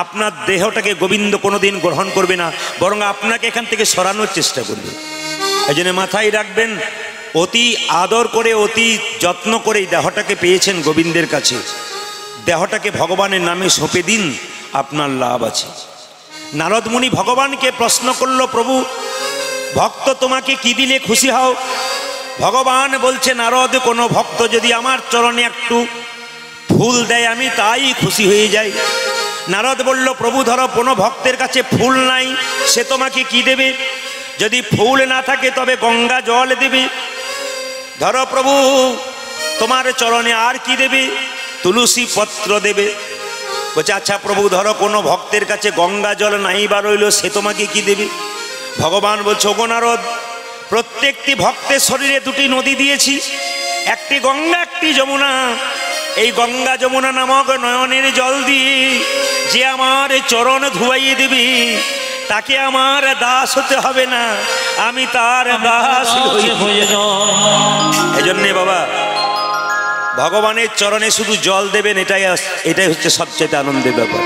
আপনার দেহটাকে গোবিন্দ কোনোদিন গ্রহণ করবে না, বরং আপনাকে এখান থেকে সরানোর চেষ্টা করবে। এই জন্য মাথায় রাখবেন, অতি আদর করে, অতি যত্ন করে এই দেহটাকে পেয়েছেন গোবিন্দের কাছে। দেহটাকে ভগবানের নামে সঁপে দিন, আপনার লাভ আছে। নারদ মুনি ভগবানকে প্রশ্ন করলো, প্রভু ভক্ত তোমাকে কি দিলে খুশি হও? ভগবান বলছে, নারদ কোনো ভক্ত যদি আমার চরণে একটু ফুল দেয় আমি তাই খুশি হয়ে যাই। নারদ বলল, প্রভু ধরো কোনো ভক্তের কাছে ফুল নাই, সে তোমাকে কি দেবে? যদি ফুল না থাকে তবে গঙ্গা জল দেবে। ধরো প্রভু তোমার চরণে আর কি দেবে? তুলসী পত্র দেবে। বলছে আচ্ছা প্রভু ধরো কোনো ভক্তের কাছে গঙ্গা জল নাই বা রইল, সে তোমাকে কি দেবে? ভগবান বলছে, ওগো নারদ, প্রত্যেকটি ভক্তের শরীরে 2টি নদী দিয়েছি, একটি গঙ্গা একটি যমুনা। এই গঙ্গা যমুনা নামক নয়নের জল দিয়ে যে আমার চরণ ধুয়াইয়ে দেবে, তাকে আমার দাস হতে হবে না, আমি তার দাস হয়ে যাব। এজন্যে বাবা ভগবানের চরণে শুধু জল দেবেন, এটাই হচ্ছে সবচেয়ে আনন্দের ব্যাপার।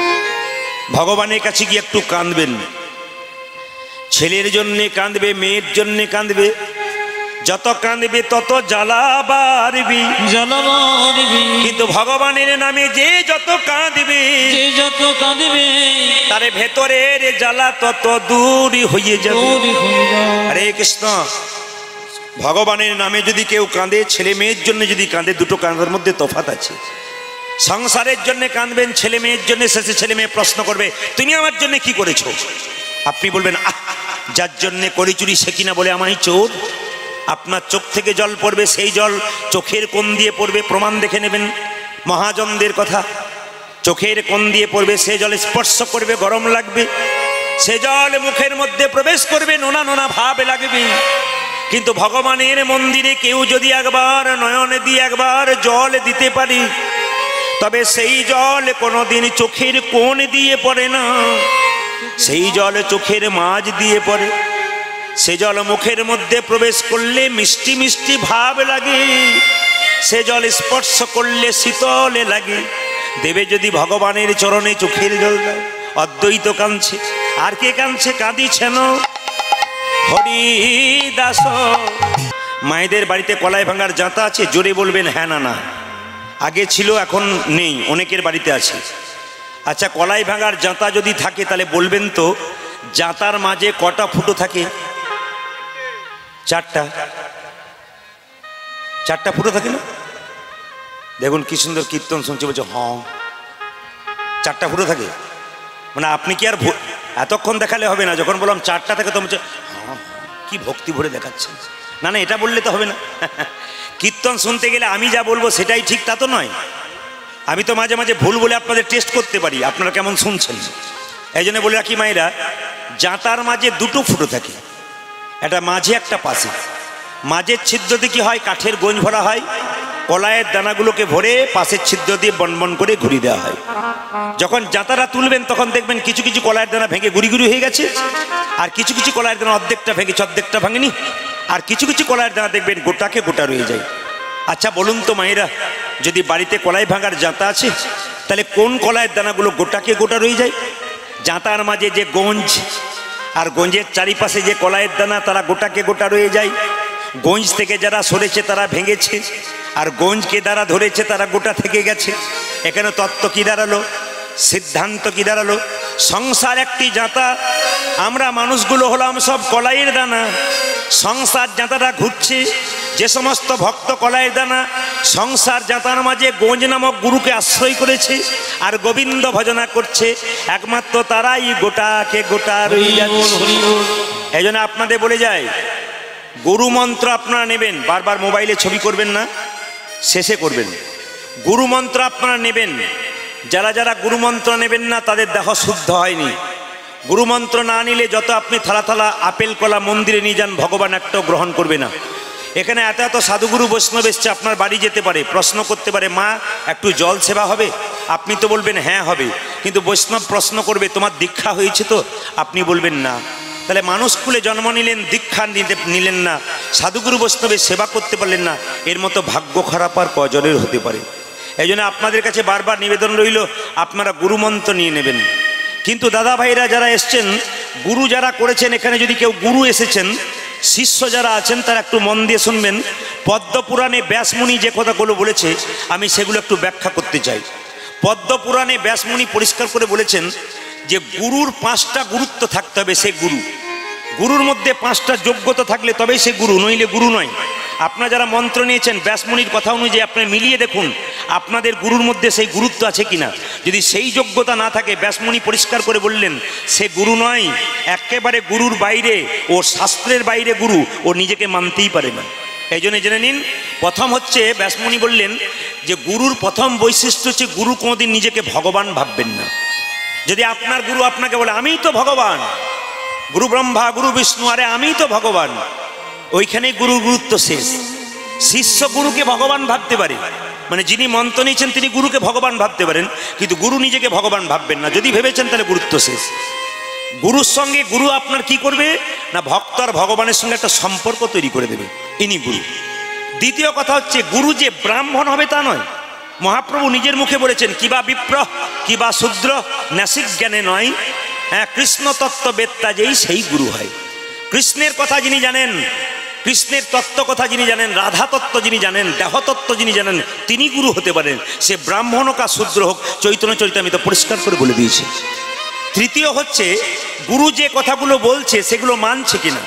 ভগবানের কাছে গিয়ে একটু কাঁদবেন। ছেলের জন্যে কাঁদবে, মেয়ের জন্যে কাঁদবে, যত কাঁদবে তত জ্বালা বাড়বি। কিন্তু ভগবানের নামে যে যত কাঁদবে, তার ভেতরের জ্বালা তত দূরই হয়ে যাবে। হরে কৃষ্ণ। ভগবানের নামে যদি কেউ কাঁদে, ছেলে মেয়ের জন্য যদি কাঁদে, দুটো কাঁদার মধ্যে তফাৎ আছে। সংসারের জন্য কাঁদবেন, ছেলে মেয়ের জন্য, শেষে ছেলে মেয়ে প্রশ্ন করবে তুমি আমার জন্য কি করেছো? আপনি বলবেন আহ, যার জন্যে করি চুরি সে কিনা বলে আমায় চোর। আপনার চোখ থেকে জল পড়বে, সেই জল চোখের কোণ দিয়ে পড়বে, প্রমাণ দেখে নেবেন। মহাজনদের কথা, চোখের কোণ দিয়ে পড়বে, সে জল স্পর্শ করবে গরম লাগবে, সে জল মুখের মধ্যে প্রবেশ করবে নোনা নোনা ভাব লাগবে। কিন্তু ভগবানের মন্দিরে কেউ যদি একবার নয়ন দিয়ে একবার জল দিতে পারে, তবে সেই জল কোনোদিন চোখের কোণ দিয়ে পড়ে না, সেই জল চোখের মাঝ দিয়ে পড়ে। সে জল মুখের মধ্যে প্রবেশ করলে মিষ্টি মিষ্টি ভাব লাগে, সে জল স্পর্শ করলে শীতলে লাগে। দেবে যদি ভগবানের চরণে চোখের জল দাও। অদ্বৈত কাঁদছে, আর কে কাঁদছে? কাঁদিছেন হরিদাস। মায়েদের বাড়িতে কলাই ভাঙার জাঁতা আছে? জোরে বলবেন হ্যাঁ না না। আগে ছিল, এখন নেই, অনেকের বাড়িতে আছে। আচ্ছা, কলাই ভাঙার জাঁতা যদি থাকে তাহলে বলবেন তো জাঁতার মাঝে কটা ফুটো থাকে? চারটা। চারটা ফুটো থাকে না? দেখুন কি সুন্দর কীর্তন শুনছে, বলছে হ্যাঁ চারটা ফুটো থাকে। মানে আপনি কি আর এতক্ষণ দেখালে হবে না, যখন বললাম চারটা থাকে তো বলছে হ্যাঁ, কি ভক্তি ভরে দেখাচ্ছে। না না, এটা বললে তো হবে না। কীর্তন শুনতে গেলে আমি যা বলবো সেটাই ঠিক তা তো নয়। আমি তো মাঝে মাঝে ভুল বলে আপনাদের টেস্ট করতে পারি আপনারা কেমন শুনছেন। এই জন্য বলে রাখি মায়েরা, জাঁতার মাঝে দুটো ফুটো থাকে, একটা মাঝে একটা পাশে। মাঝের ছিদ্রতে কি হয়? কাঠের গোঁজ ভরা হয়, কলাইয়ের দানাগুলোকে ভরে পাশের ছিদ্র দিয়ে বনবন করে ঘুরিয়ে দেওয়া হয়। যখন জাঁতারা তুলবেন তখন দেখবেন কিছু কিছু কলাইয়ের দানা ভেঙে গুড়ি গুড়ি হয়ে গেছে, আর কিছু কিছু কলাইয়ের দানা অর্ধেকটা ভেঙেছে অর্ধেকটা ভাঙেনি, আর কিছু কিছু কলাইয়ের দানা দেখবেন গোটাকে গোটা রয়ে যায়। আচ্ছা বলুন তো মায়েরা, যদি বাড়িতে কলাই ভাঙার জাঁতা আছে তাহলে কোন কলাইয়ের দানাগুলো গোটাকে গোটা রয়ে যায়? জাঁতার মাঝে যে গঞ্জ আর গঞ্জের চারিপাশে যে কলাইয়ের দানা তারা গোটাকে গোটা রয়ে যায়। গঞ্জ থেকে যারা সরেছে তারা ভেঙেছে, আর গঞ্জকে দ্বারা ধরেছে তারা গোটা থেকে গেছে। এখানে তত্ত্ব কি দাঁড়ালো? সিদ্ধান্ত কি দাঁড়ালো? সংসার একটি জাঁতা, আমরা মানুষগুলো হলাম সব কলাইয়ের দানা। সংসার জাঁতাটা ঘুরছে, যে সমস্ত ভক্ত কলাইয়ের দানা সংসার জাঁতার মাঝে গঞ্জ নামক গুরুকে আশ্রয় করেছে আর গোবিন্দ ভজনা করছে, একমাত্র তারাই গোটাকে গোটা রয়ে যাচ্ছে। এই জন্য আপনাদের বলে যায়, গুরু মন্ত্র আপনারা নেবেন, বারবার মোবাইলে ছবি করবেন না, শেষে করবেন। গুরু মন্ত্র আপনারা নেবেন, যারা যারা গুরু মন্ত্র নেবেন না তাদের দেহ শুদ্ধ হয়নি। গুরু মন্ত্র না নিলে যত আপনি থালা থালা আপেল কলা মন্দিরে নিয়ে যান, ভগবান একটাও গ্রহণ করবে না। এখানে এত এত সাধুগুরু বৈষ্ণব এসছে, আপনার বাড়ি যেতে পারে, প্রশ্ন করতে পারে, মা একটু জল সেবা হবে? আপনি তো বলবেন হ্যাঁ হবে, কিন্তু বৈষ্ণব প্রশ্ন করবে তোমার দীক্ষা হয়েছে তো? আপনি বলবেন না। তাহলে মানুষ কুলে জন্ম নিলেন, দীক্ষা নিলেন না, সাধুগুরু বৈষ্ণবের সেবা করতে পারলেন না, এর মতো ভাগ্য খারাপ আর কজনের হতে পারে? এই জন্য আপনাদের কাছে বারবার নিবেদন রইল, আপনারা গুরুমন্ত্র নিয়ে নেবেন। কিন্তু দাদা ভাইরা যারা এসছেন, গুরু যারা করেছেন, এখানে যদি কেউ গুরু এসেছেন, শিষ্য যারা আছেন তারা একটু মন দিয়ে শুনবেন। পদ্মপুরাণে ব্যাসমুনি যে কথাগুলো বলেছে আমি সেগুলো একটু ব্যাখ্যা করতে চাই। পদ্মপুরাণে ব্যাসমুনি পরিষ্কার করে বলেছেন যে গুরুর 5টা গুরুত্ব থাকতে হবে। সে গুরু, গুরুর মধ্যে 5টা যোগ্যতা থাকলে তবেই সে গুরু, নইলে গুরু নয়। আপনারা যারা মন্ত্র নিয়েছেন, ব্যাসমুনির কথা অনুযায়ী আপনি মিলিয়ে দেখুন আপনাদের গুরুর মধ্যে সেই গুরুত্ব আছে কিনা। যদি সেই যোগ্যতা না থাকে, ব্যাসমুনি পরিষ্কার করে বললেন সে গুরু নয়, একেবারে গুরুর বাইরে, ও শাস্ত্রের বাইরে গুরু, ও নিজেকে মানতেই পারে না। এই জন্য জেনে নিন, প্রথম হচ্ছে ব্যাসমুনি বললেন যে গুরুর প্রথম বৈশিষ্ট্য হচ্ছে গুরু কোনোদিন নিজেকে ভগবান ভাববেন না। যদি আপনার গুরু আপনাকে বলে আমিই তো ভগবান, গুরু ব্রহ্মা গুরু বিষ্ণু, আরে আমিই তো ভগবান, ওইখানেই গুরুর গুরুত্ব শেষ। শিষ্য গুরুকে ভগবান ভাবতে পারে, মানে যিনি মন্ত্র নিয়েছেন তিনি গুরুকে ভগবান ভাবতে পারেন, কিন্তু গুরু নিজেকে ভগবান ভাববেন না। যদি ভেবেছেন তাহলে গুরুত্ব শেষ। গুরুর সঙ্গে গুরু আপনার কি করবে না, ভক্ত আর ভগবানের সঙ্গে একটা সম্পর্ক তৈরি করে দেবে, ইনি গুরু। দ্বিতীয় কথা হচ্ছে, গুরু যে ব্রাহ্মণ হবে তা নয়। মহাপ্রভু নিজের মুখে বলেছেন, কিবা বিপ্র কিবা শূদ্র নাসিক জ্ঞানে নয়, হ্যাঁ কৃষ্ণ তত্ত্ববেত্তা যেই সেই গুরু হয়। কৃষ্ণের কথা যিনি জানেন, কৃষ্ণের তত্ত্ব কথা যিনি জানেন, রাধা তত্ত্ব যিনি জানেন, দেহতত্ত্ব যিনি জানেন, তিনি গুরু হতে পারেন। সে ব্রাহ্মণ হোক আর শূদ্র হোক, চৈতন্য চরিতামৃত পরিষ্কার করে বলে দিয়েছে। তৃতীয় হচ্ছে, গুরু যে কথাগুলো বলছে সেগুলো মানছে কিনা।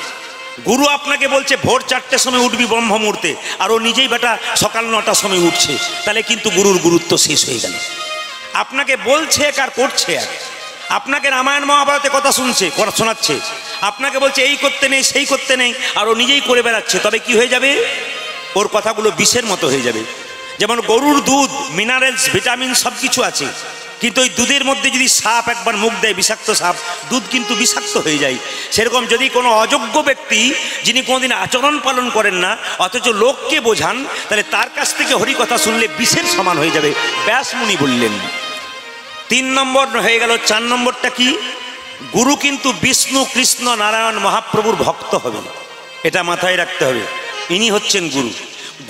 গুরু আপনাকে বলছে ভোর 4টের সময় উঠবি ব্রহ্ম মুহূর্তে, আর ও নিজেই বেটা সকাল 9টার সময় উঠছে, তাহলে কিন্তু গুরুর গুরুত্ব শেষ হয়ে গেল। আপনাকে বলছে এক আর করছে এক। আপনাকে রামায়ণ মহাভারতে কথা শোনাচ্ছে, আপনাকে বলছে এই করতে নেই সেই করতে নেই, আর ও নিজেই করে বেড়াচ্ছে, তবে কি হয়ে যাবে, ওর কথাগুলো বিষের মতো হয়ে যাবে। যেমন গরুর দুধ, মিনারেলস, ভিটামিন সব কিছু আছে, কিন্তু ওই দুধের মধ্যে যদি সাপ একবার মুখ দেয়, বিষাক্ত সাপ, দুধ কিন্তু বিষাক্ত হয়ে যায়। সেরকম যদি কোনো অযোগ্য ব্যক্তি যিনি কোনোদিন আচরণ পালন করেন না অথচ লোককে বোঝান, তাহলে তার কাছ থেকে হরিকথা শুনলে বিষের সমান হয়ে যাবে, ব্যাসমুনি বললেন। 3 নম্বর হয়ে গেল। 4 নম্বরটা কি? গুরু কিন্তু বিষ্ণু, কৃষ্ণ, নারায়ণ মহাপ্রভুর ভক্ত হবে, এটা মাথায় রাখতে হবে। ইনি হচ্ছেন গুরু।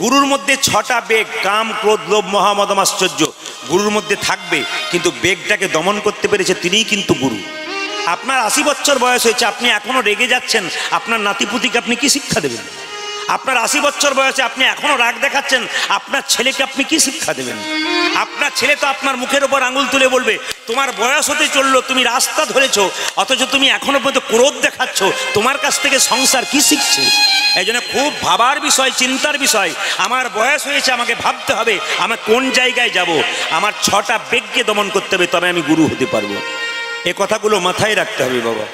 গুরুর মধ্যে 6টা বেগ, কাম, ক্রোধ, লোভ, মোহ, মদ, মাশ্চর্য গুরুর মধ্যে থাকবে, কিন্তু বেগটাকে দমন করতে পেরেছে তিনিই কিন্তু গুরু। আপনার 80 বছর বয়স হয়েছে, আপনি এখনো রেগে যাচ্ছেন, আপনার নাতিপুতিকে আপনি কি শিক্ষা দেবেন? আপনার 80 বছর বয়সে আপনি এখনো রাগ দেখাচ্ছেন, আপনার ছেলেকে আপনি কি শিক্ষা দেবেন? আপনার ছেলে তো আপনার মুখের উপর আঙুল তুলে বলবে, তোমার বয়স হতে চললো, তুমি রাস্তা ধরেছো, অথচ তুমি এখনো পর্যন্ত ক্রোধ দেখাচ্ছ, তোমার কাছ থেকে সংসার কি শিখছে? এই জন্য খুব ভাবার বিষয়, চিন্তার বিষয়। আমার বয়স হয়েছে, আমাকে ভাবতে হবে আমি কোন জায়গায় যাব। আমার 6টা বেগকে দমন করতে হবে, তবে আমি গুরু হতে পারবো। এ কথাগুলো মাথায় রাখতে হবে বাবা।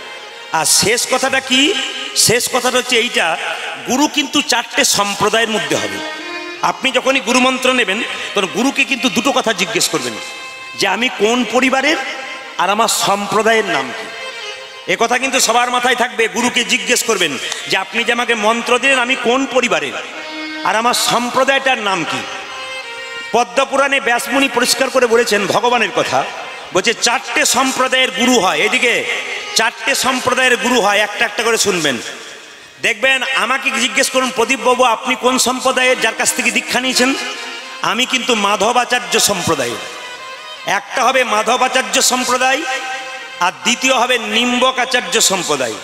আর শেষ কথাটা কি? শেষ কথাটা হচ্ছে এইটা, গুরু কিন্তু 4টে সম্প্রদায়ের মধ্যে হবে। আপনি যখনই গুরু মন্ত্র নেবেন তখন গুরুকে কিন্তু 2টো কথা জিজ্ঞেস করবেন, যে আমি কোন পরিবারের আর আমার সম্প্রদায়ের নাম কি। এ কথা কিন্তু সবার মাথায় থাকবে। গুরুকে জিজ্ঞেস করবেন যে আপনি যে আমাকে মন্ত্র দিলেন, আমি কোন পরিবারের আর আমার সম্প্রদায়টার নাম কি। পদ্মপুরাণে ব্যাসমুনি পরিষ্কার করে বলেছেন ভগবানের কথা, বলছে 4টে সম্প্রদায়ের গুরু হয়। এদিকে 4টে সম্প্রদায়ের গুরু হয়, একটা একটা করে শুনবেন। দেখবেন, আমাকে জিজ্ঞেস করুন, প্রদীপ বাবু আপনি কোন সম্প্রদায়ের, যার কাছ থেকে দীক্ষা নিয়েছেন? আমি কিন্তু মাধবাচার্য সম্প্রদায়ের। একটা হবে মাধবাচার্য সম্প্রদায়, আর দ্বিতীয় হবে নিম্বকাচার্য সম্প্রদায়,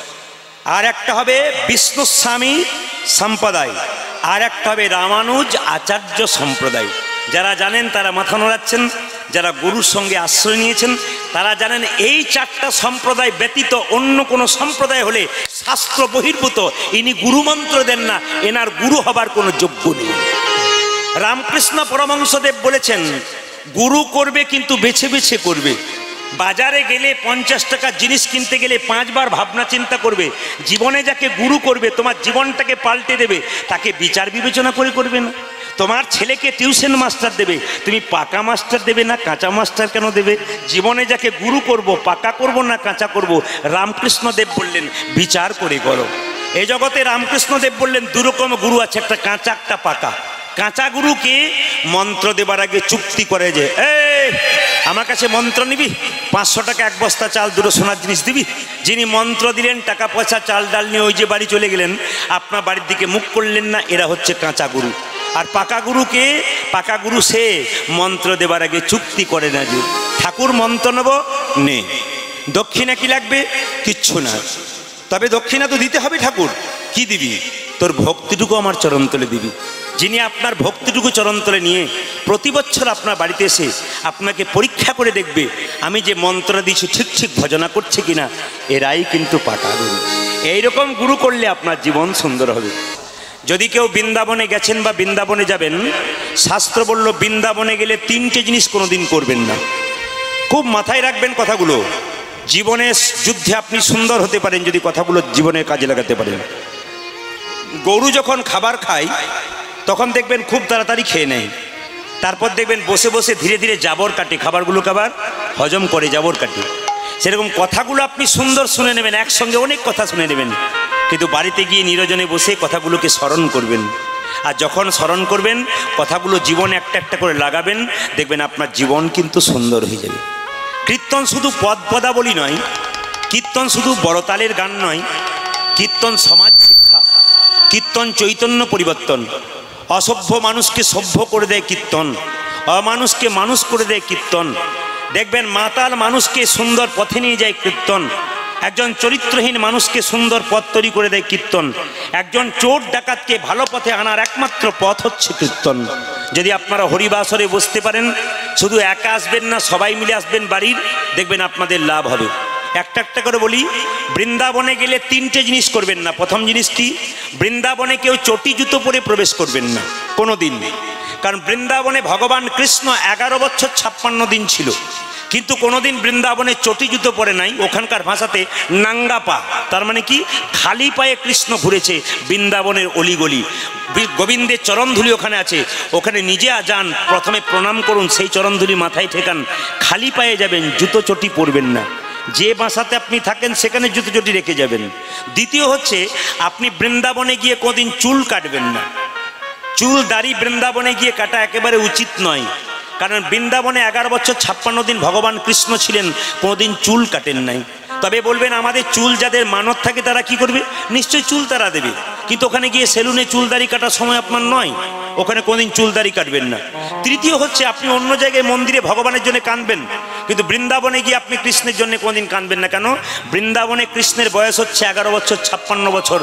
আর একটা হবে বিষ্ণুস্বামী সম্প্রদায়, আর একটা হবে রামানুজ আচার্য সম্প্রদায়। যারা জানেন তারা মাথা নোড়াচ্ছেন, যারা গুরুর সঙ্গে আশ্রয় নিয়েছেন তারা জানেন এই 4টা সম্প্রদায় ব্যতীত অন্য কোনো সম্প্রদায় হলে শাস্ত্র বহির্ভূত, ইনি গুরুমন্ত্র দেন না, এনার গুরু হবার কোনো যোগ্য নেই। রামকৃষ্ণ পরমহংসদেব বলেছেন, গুরু করবে কিন্তু বেছে বেছে করবে। বাজারে গেলে 50 টাকার জিনিস কিনতে গেলে 5 বার ভাবনা চিন্তা করবে। জীবনে যাকে গুরু করবে, তোমার জীবনটাকে পাল্টে দেবে, তাকে বিচার বিবেচনা করে করবে না। তোমার ছেলেকে টিউশন মাস্টার দেবে, তুমি পাকা মাস্টার দেবে না কাঁচা মাস্টার কেন দেবে? জীবনে যাকে গুরু করব, পাকা করব না কাঁচা করব, রামকৃষ্ণদেব বললেন বিচার করে করো। এই জগতে রামকৃষ্ণদেব বললেন 2 রকম গুরু আছে, একটা কাঁচা একটা পাকা। কাঁচা গুরুকে মন্ত্র দেবার আগে চুক্তি করে যে আমার কাছে মন্ত্র নিবি, 500 টাকা 1 বস্তা চাল 2টো সোনার জিনিস দিবি। যিনি মন্ত্র দিলেন, টাকা পয়সা চাল ডাল নিয়ে ওই যে বাড়ি চলে গেলেন, আপনার বাড়ির দিকে মুখ করলেন না, এরা হচ্ছে কাঁচা গুরু। আর পাকা গুরুকে, পাকা গুরু সে মন্ত্র দেবার আগে চুক্তি করে না, যে ঠাকুর মন্ত্র নেব নে, দক্ষিণা কি লাগবে? কিচ্ছু না, তবে দক্ষিণা তো দিতে হবে। ঠাকুর কি দিবি? তোর ভক্তিটুকু আমার চরণতলে দিবি। যিনি আপনার ভক্তিটুকু চরণতলে নিয়ে প্রতি বছর আপনার বাড়িতে এসে আপনাকে পরীক্ষা করে দেখবে আমি যে মন্ত্র দিয়েছি ঠিক ঠিক ভজনা করছে কিনা, এরাই কিন্তু পাকা গুরু। এইরকম গুরু করলে আপনার জীবন সুন্দর হবে। যদি কেউ বৃন্দাবনে গেছেন বা বৃন্দাবনে যাবেন, শাস্ত্র বলল বৃন্দাবনে গেলে 3টে জিনিস কোনোদিন করবেন না। খুব মাথায় রাখবেন কথাগুলো। জীবনের যুদ্ধে আপনি সুন্দর হতে পারেন যদি কথাগুলো জীবনে কাজে লাগাতে পারেন। গরু যখন খাবার খায় তখন দেখবেন খুব তাড়াতাড়ি খেয়ে নেয়, তারপর দেখবেন বসে বসে ধীরে ধীরে জাবর কাটে, খাবারগুলোকে আবার হজম করে জাবর কাটে। সেরকম কথাগুলো আপনি সুন্দর শুনে নেবেন, একসঙ্গে অনেক কথা শুনে নেবেন, কিন্তু বাড়িতে গিয়ে নিরজনে বসে কথাগুলোকে স্মরণ করবেন। আর যখন স্মরণ করবেন কথাগুলো জীবনে একটা একটা করে লাগাবেন, দেখবেন আপনার জীবন কিন্তু সুন্দর হয়ে যাবে। কীর্তন শুধু পদ পদাবলী নয়, কীর্তন শুধু বড়তালের গান নয়, কীর্তন সমাজ শিক্ষা, কীর্তন চৈতন্য পরিবর্তন। অসভ্য মানুষকে সভ্য করে দেয় কীর্তন, অমানুষকে মানুষ করে দেয় কীর্তন। দেখবেন মাতাল মানুষকে সুন্দর পথে নিয়ে যায় কীর্তন, একজন চরিত্রহীন মানুষকে সুন্দর পথ তৈরি করে দেয় কীর্তন, একজন চোর ডাকাতকে ভালো পথে আনার একমাত্র পথ হচ্ছে কীর্তন। যদি আপনারা হরিবাসরে বসতে পারেন, শুধু একা আসবেন না, সবাই মিলে আসবেন বাড়ির, দেখবেন আপনাদের লাভ হবে। একটা একটা করে বলি, বৃন্দাবনে গেলে 3টে জিনিস করবেন না। প্রথম জিনিস কি? বৃন্দাবনে কেউ চটি জুতো পরে প্রবেশ করবেন না কোনো দিন। কারণ বৃন্দাবনে ভগবান কৃষ্ণ 11 বছর 56 দিন ছিল, কিন্তু কোনোদিন বৃন্দাবনে চটি জুতো পরে নাই। ওখানকার ভাষাতে নাঙ্গা পা, তার মানে কি খালি পায়ে কৃষ্ণ ঘুরেছে বৃন্দাবনের অলিগলি। গোবিন্দের চরণধুলি ওখানে আছে, ওখানে নিজে যান, প্রথমে প্রণাম করুন, সেই চরণধুলি মাথায় ঠেকান, খালি পায়ে যাবেন, জুতো চটি পরবেন না। যে বাসাতে আপনি থাকেন সেখানে জুতো চটি রেখে যাবেন। দ্বিতীয় হচ্ছে আপনি বৃন্দাবনে গিয়ে কোনোদিন চুল কাটবেন না। চুল দাড়ি বৃন্দাবনে গিয়ে কাটা একেবারে উচিত নয়, কারণ বৃন্দাবনে 11 বছর 56 দিন ভগবান কৃষ্ণ ছিলেন, কোনোদিন চুল কাটেন নাই। তবে বলবেন আমাদের চুল যাদের মানত থাকে তারা কি করবে, নিশ্চয়ই চুল তারা দেবে, কিন্তু ওখানে গিয়ে সেলুনে চুল দাড়ি কাটার সময় আপনার নয়, ওখানে কোনোদিন চুল দাড়ি কাটবেন না। তৃতীয় হচ্ছে আপনি অন্য জায়গায় মন্দিরে ভগবানের জন্য কাঁদবেন, কিন্তু বৃন্দাবনে গিয়ে আপনি কৃষ্ণের জন্য কোনোদিন কাঁদবেন না। কেন? বৃন্দাবনে কৃষ্ণের বয়স হচ্ছে 11 বছর 56 বছর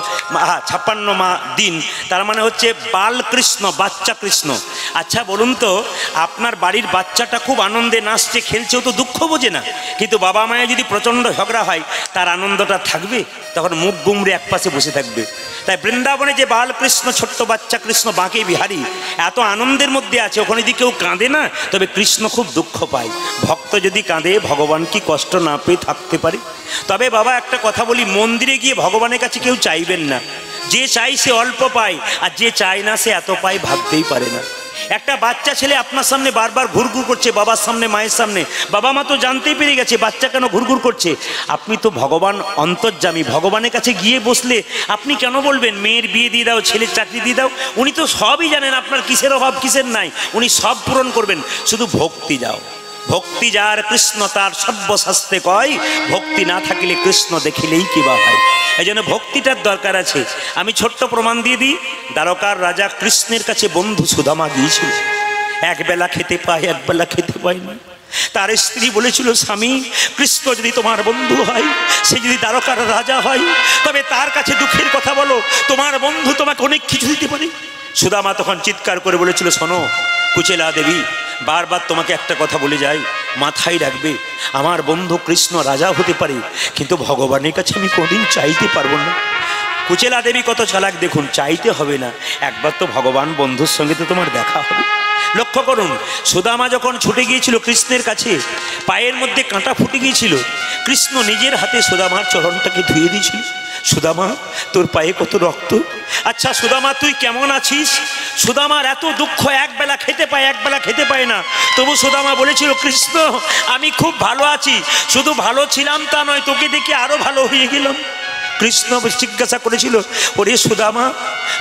56 দিন, তার মানে হচ্ছে বাল কৃষ্ণ, বাচ্চা কৃষ্ণ। আচ্ছা বলুন তো, আপনার বাড়ির বাচ্চাটা খুব আনন্দে নাচছে খেলছেও তো দুঃখ বোঝে না, কিন্তু বাবা মায়ের যদি প্রচণ্ড ঝগড়া হয় তার আনন্দটা থাকবে? তখন মুখ গুমড়ে একপাশে বসে থাকবে। তাই বৃন্দাবনে যে বালকৃষ্ণ, ছোট্ট বাচ্চা কৃষ্ণ বাঁকে বিহারী এত আনন্দের মধ্যে আছে, ওখানে যদি কেউ কাঁদে না তবে কৃষ্ণ খুব দুঃখ পায়। ভক্ত যদি কাঁদে ভগবান কি কষ্ট না পেয়ে থাকতে পারে? তবে বাবা একটা কথা বলি, মন্দিরে গিয়ে ভগবানের কাছে কেউ চাইবেন না। যে চাই সে অল্প পায়, আর যে চায় না সে এত পায় ভাবতেই পারে না। একটা বাচ্চা ছেলে আপনার সামনে বারবার ঘুরঘুর করছে, বাবার সামনে মায়ের সামনে, বাবা মা তো জানতেই পেরে গেছে বাচ্চা কেন ঘুরঘুর করছে। আপনি তো ভগবান অন্তর্যামী, ভগবানের কাছে গিয়ে বসলে আপনি কেন বলবেন মেয়ের বিয়ে দিয়ে দাও, ছেলের চাকরি দিয়ে দাও? উনি তো সবই জানেন আপনার কিসের অভাব কিসের নাই, উনি সব পূরণ করবেন। শুধু ভক্তি যাও, ভক্তি যার কৃষ্ণ তার সর্বশাস্ত্রে কয়, ভক্তি না থাকিলে কৃষ্ণ দেখিলেই কিবা হয়। এই জন্য ভক্তিটার দরকার আছে। আমি ছোট্ট প্রমাণ দিয়ে দিই, দ্বারকার রাজা কৃষ্ণের কাছে বন্ধু সুদামা গিয়েছিল, একবেলা খেতে পায় একবেলা খেতে পায় না। তার স্ত্রী বলেছিল, স্বামী কৃষ্ণ যদি তোমার বন্ধু হয়, সে যদি দ্বারকার রাজা হয়, তবে তার কাছে দুঃখের কথা বলো, তোমার বন্ধু তোমাকে অনেক কিছু দিতে পারে। সুদামা তখন চিৎকার করে বলেছিল, শোনো কুচেলা দেবী, বারবার তোমাকে একটা কথা বলে যাই, মাথায় রাখবে, আমার বন্ধু কৃষ্ণ রাজা হতে পারে, কিন্তু ভগবানের কাছে আমি কোনোদিন চাইতে পারবো না। কুচেলা দেবী কত চালাক দেখুন, চাইতে হবে না, একবার তো ভগবান বন্ধুর সঙ্গে তো তোমার দেখা হবে। লক্ষ্য করুন, সুদামা যখন ছুটে গিয়েছিল কৃষ্ণের কাছে, পায়ের মধ্যে কাঁটা ফুটে গিয়েছিল, কৃষ্ণ নিজের হাতে সুদামার চরণটাকে ধুয়ে দিয়েছিল। সুদামা তোর পায়ে কত রক্ত, আচ্ছা সুদামা তুই কেমন আছিস? সুদামার এত দুঃখ, একবেলা খেতে পায় একবেলা খেতে পায় না, তবু সুদামা বলেছিল, কৃষ্ণ আমি খুব ভালো আছি, শুধু ভালো ছিলাম তা নয়, তোকে দেখে আরো ভালো হয়ে গেলাম। কৃষ্ণ জিজ্ঞাসা করেছিল, ওরে সুদামা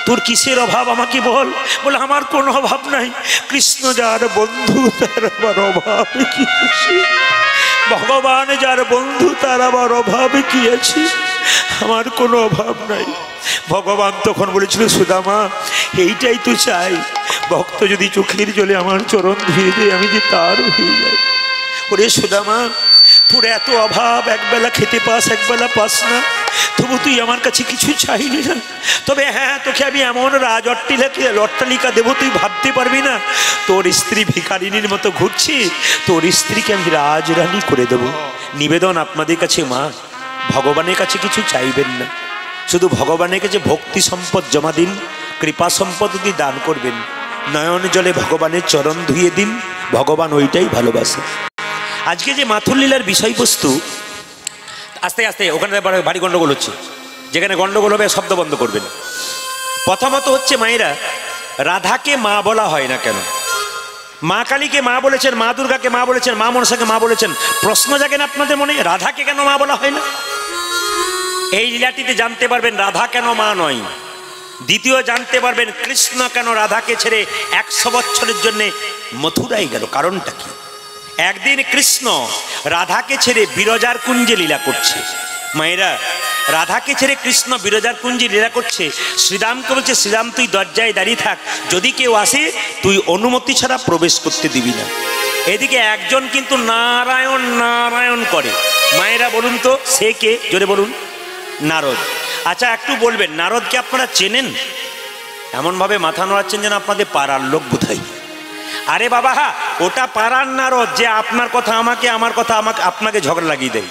তোর কিসের অভাব আমাকে বল। বলে আমার কোনো অভাব নাই, কৃষ্ণ যার বন্ধু তার আবার অভাব কি আছে? ভগবান যার বন্ধু তার আবার অভাব কি আছে? আমার কোনো অভাব নাই। ভগবান তখন বলেছিল, সুদামা এইটাই তো চাই, ভক্ত যদি চোখের জলে আমার চরণ ধুয়ে দেয় আমি যে তার হয়ে যাই। ওরে সুদামা তোর এত অভাব, একবেলা খেতে পাস একবেলা পাস না, তবু তুই আমার কাছে কিছু চাইলি না। তবে হ্যাঁ, তোকে আমি এমন অট্টালিকা দেবো তুই ভাবতে পারবি না। তোর স্ত্রী ভিখারিনীর মতো ঘুরছি, তোর স্ত্রীকে আমি রাজরানী করে দেবো। নিবেদন আপনাদের কাছে মা, ভগবানের কাছে কিছু চাইবেন না, শুধু ভগবানের কাছে ভক্তি সম্পদ জমা দিন, কৃপা সম্পদ যদি দান করবেন, নয়ন জলে ভগবানের চরণ ধুয়ে দিন, ভগবান ওইটাই ভালোবাসে। আজকে যে মাথুর লীলার বিষয়বস্তু, আস্তে আস্তে ওখানে ভারী গন্ডগোল হচ্ছে, যেখানে গন্ডগোল হবে শব্দ বন্ধ করবেন। প্রথমত হচ্ছে মায়েরা, রাধাকে মা বলা হয় না কেন? মা কালীকে মা বলেছেন, মা দুর্গাকে মা বলেছেন, মা মনসাকে মা বলেছেন, প্রশ্ন জাগেন আপনাদের মনে, রাধাকে কেন মা বলা হয় না? এই লীলাটিতে জানতে পারবেন রাধা কেন মা নয়। দ্বিতীয় জানতে পারবেন কৃষ্ণ কেন রাধাকে ছেড়ে 100 বছরের জন্য মথুরায় গেল, কারণটা কি? একদিন কৃষ্ণ রাধাকে ছেড়ে বিরজার কুঞ্জে লীলা করছে। মায়েরা, রাধাকে ছেড়ে কৃষ্ণ বিরজার কুঞ্জে লীলা করছে। শ্রীরামকে বলছে, শ্রীরাম তুই দরজায় দাঁড়িয়ে থাক, যদি কেউ আসে তুই অনুমতি ছাড়া প্রবেশ করতে দিবি না। এদিকে একজন কিন্তু নারায়ণ নারায়ণ করে। মায়েরা বলুন তো সে কে? জোরে বলুন। নারদ। আচ্ছা একটু বলবেন, নারদকে আপনারা চেনেন? এমনভাবে মাথা নাড়াচ্ছেন যেন আপনাদের পাড়ার লোক বোধহয়। আরে বাবা, ওটা পাড়ার নারদ যে আপনার কথা আমাকে, আমার কথা আমাকে, আপনাকে ঝগড়া লাগিয়ে দেয়।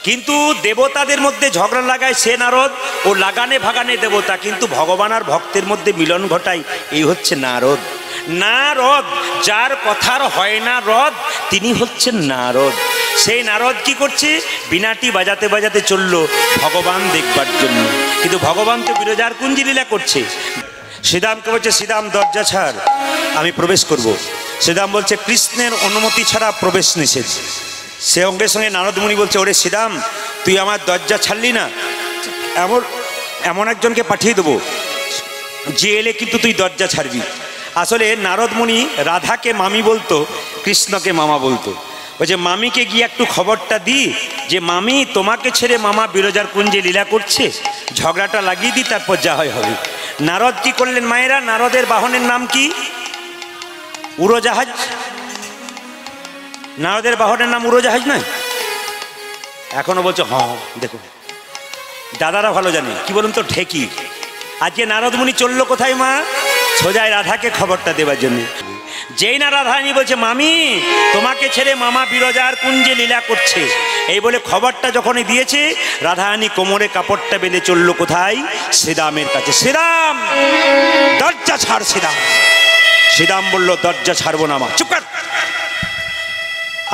কিন্তু দেবতাদের মধ্যে ঝগড়া লাগায় সে নারদ, ও লাগানে ভাগানে দেবতা, কিন্তু ভগবান আর ভক্তের মধ্যে মিলন ঘটায়, এই হচ্ছে নারদ। নারদ যার কথার হয় না রদ, তিনি হচ্ছেন নারদ। সেই নারদ কি করছে? বিনাটি বাজাতে বাজাতে চলল ভগবান দেখবার জন্য, কিন্তু ভগবান তো বিরজার কুঞ্জে লীলা করছে। শ্রীরামকে বলছে, শ্রীরাম দরজা ছাড়, আমি প্রবেশ করব। শ্রীরাম বলছে, কৃষ্ণের অনুমতি ছাড়া প্রবেশ নিষেধ। সে সঙ্গে সঙ্গে নারদমুনি বলছে, ওরে শ্রীরাম, তুই আমার দরজা ছাড়লি না, এমন একজনকে পাঠিয়ে দেবো যে এলে কিন্তু তুই দরজা ছাড়বি। আসলে নারদমুনি রাধাকে মামি বলতো, কৃষ্ণকে মামা বলতো। বলছে, মামিকে গিয়ে একটু খবরটা দিই যে মামি তোমাকে ছেড়ে মামা বিরজার কুঞ্জে লীলা করছে, ঝগড়াটা লাগিয়ে দিই, তারপর যা হয় হবে। নারদ কি করলেন মায়েরা? নারদের বাহনের নাম কি? উড়োজাহাজ। নারদের বাহনের নাম উড়োজাহাজ নয়? এখনো বলছো হ্যাঁ, দেখো দাদারা ভালো জানে, কি বলুন তো, ঢেকি। আজকে নারদমুনি চললো কোথায় মা? সোজায় রাধাকে খবরটা দেবার জন্য। যেই না রাধারানী বলছে, মামি তোমাকে ছেড়ে মামা বিরজার কুঞ্জে লীলা করছে, এই বলে খবরটা যখনই দিয়েছে, রাধারানী কোমরে কাপড়টা বেঁধে চললো কোথায়? শ্রীরামের কাছে। শ্রীরাম দরজা ছাড়। শ্রীরাম বলল, দরজা ছাড়বো না মা। চুপ কর,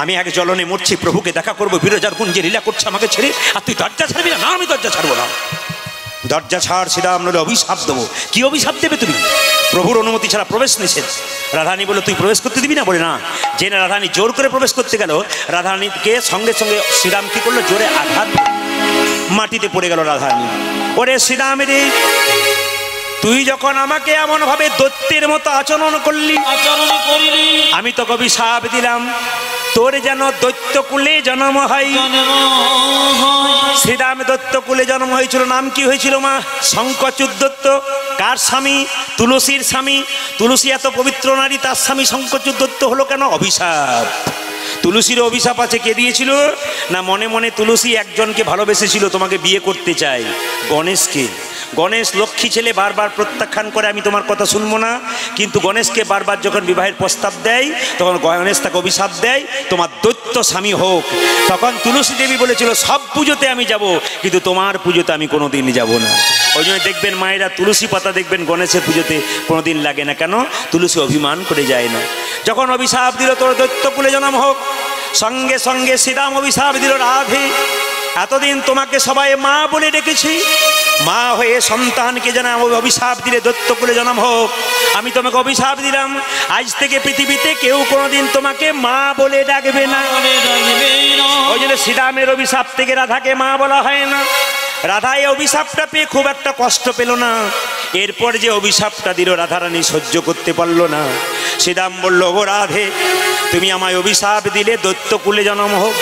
আমি এক জ্বলনে মরছি, প্রভুকে দেখা করবো, বিরজার কুঞ্জে লীলা করছে আমাকে ছেড়ে, আর তুই দরজা ছাড়বি না? না, আমি দরজা ছাড়বো না। দরজা ছাড় শ্রীরাম, নইলে অভিশাপ দেবো। কি অভিশাপ দেবে তুমি? প্রভুর অনুমতি ছাড়া প্রবেশ নিষেধ। রাধারানী বলল, তুই প্রবেশ করতে দিবি না? বলে না। যে না রাধারানী জোর করে প্রবেশ করতে গেল, রাধারানীকে সঙ্গে সঙ্গে শ্রীরাম কি করলো? জোরে আঘাত, মাটিতে পড়ে গেল রাধারানী। ওরে শ্রীরাম রে, তুই যখন আমাকে এমন ভাবে দৈত্যের মতো আচরণ করলি, আমি তোকে অভিশাপ দিলাম, তোর যেন দৈত্যকুলে জন্ম হয়। শ্রীরাম দৈত্যকুলে জন্ম হয়েছিল। নাম কি হয়েছিল মা? শঙ্কচূড় দত্ত। কার স্বামী? তুলসীর স্বামী। তুলসী এত পবিত্র নারী, তার স্বামী শঙ্কচূড় দত্ত হলো কেন? অভিশাপ। তুলসীর অভিশাপ আছে। কে দিয়েছিল? না, মনে মনে তুলসী একজনকে ভালোবেসেছিল, তোমাকে বিয়ে করতে চাই, গণেশকে। গণেশ লক্ষ্মী ছেলে, বারবার প্রত্যাখ্যান করে, আমি তোমার কথা শুনবো না। কিন্তু গণেশকে বারবার যখন বিবাহের প্রস্তাব দেয়, তখন গণেশ তাকে অভিশাপ দেয়, তোমার দৈত্য স্বামী হোক। তখন তুলসী দেবী বলেছিল, সব পুজোতে আমি যাব, কিন্তু তোমার পুজোতে আমি কোনোদিন যাব না। ওই জন্য দেখবেন মায়েরা, তুলসী পাতা দেখবেন গণেশের পুজোতে কোনোদিন লাগে না। কেন? তুলসী অভিমান করে যায় না। যখন অভিশাপ দিল তোর দৈত্যকুলে জন্ম হোক, সঙ্গে সঙ্গে শ্রীরাম অভিশাপ দিল, রাধে এতদিন তোমাকে সবাই মা বলে ডেকেছি, মা হয়ে সন্তানকে যেন অভিশাপ দিলে দৈত্যকুলে জন্ম হোক, আমি তোমাকে অভিশাপ দিলাম, আজ থেকে পৃথিবীতে কেউ কোনোদিন তোমাকে মা বলে ডাকবে না। ওই জন্য শ্রীরামের অভিশাপ থেকে রাধাকে মা বলা হয় না। রাধা এই অভিশাপটা পেয়ে খুব একটা কষ্ট পেল না। এরপর যে অভিশাপটা দিল, রাধারানী সহ্য করতে পারল না। শ্রীরাম বলল, ও রাধে, তুমি আমায় অভিশাপ দিলে দৈত্যকুলে জন্ম হোক।